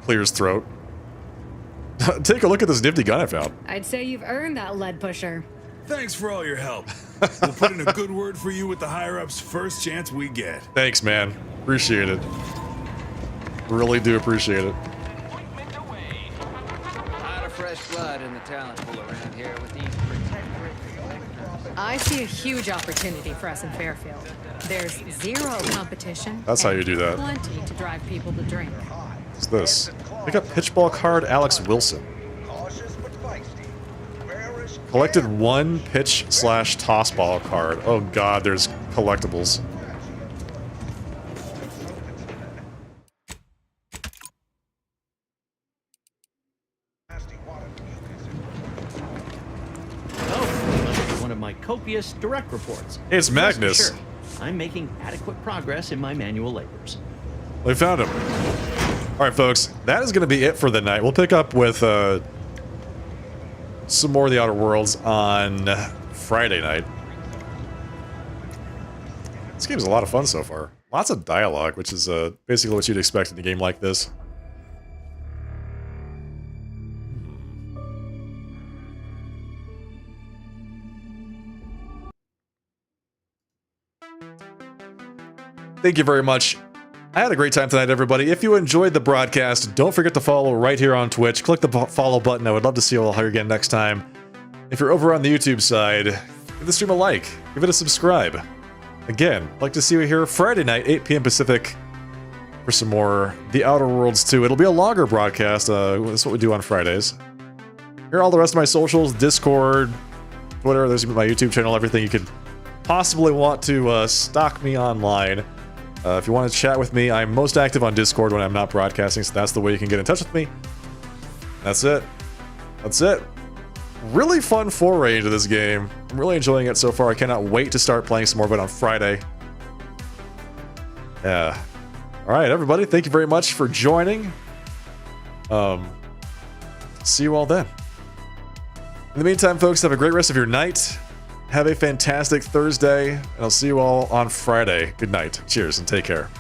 Clears throat. Take a look at this nifty gun I found. I'd say you've earned that lead pusher. Thanks for all your help. We'll put in a good word for you with the higher-ups first chance we get. Thanks, man. Appreciate it. Really do appreciate it. A lot of fresh blood in the talent pool around here with these protectorate. I see a huge opportunity for us in Fairfield. There's zero competition. That's how you do that. Plenty to drive people to drink. What's this? Pick up pitchball card Alex Wilson. Collected 1 pitch/tossball card. Oh god, there's collectibles. One of my copious direct reports. It's Magnus. Sure, I'm making adequate progress in my manual labors. We found him. Alright, folks, that is going to be it for the night. We'll pick up with some more of the Outer Worlds on Friday night. This game's a lot of fun so far. Lots of dialogue, which is basically what you'd expect in a game like this. Thank you very much. I had a great time tonight, everybody. If you enjoyed the broadcast, don't forget to follow right here on Twitch. Click the follow button. I would love to see you all here again next time. If you're over on the YouTube side, give the stream a like. Give it a subscribe. Again, I'd like to see you here Friday night, 8 p.m. Pacific, for some more The Outer Worlds 2. It'll be a longer broadcast. That's what we do on Fridays. Here are all the rest of my socials, Discord, Twitter, there's my YouTube channel, everything you could possibly want to stalk me online. If you want to chat with me, I'm most active on Discord when I'm not broadcasting, so that's the way you can get in touch with me. That's it. That's it. Really fun foray into this game. I'm really enjoying it so far. I cannot wait to start playing some more of it on Friday. Yeah. Alright, everybody. Thank you very much for joining. See you all then. In the meantime, folks, have a great rest of your night. Have a fantastic Thursday, and I'll see you all on Friday. Good night. Cheers, and take care.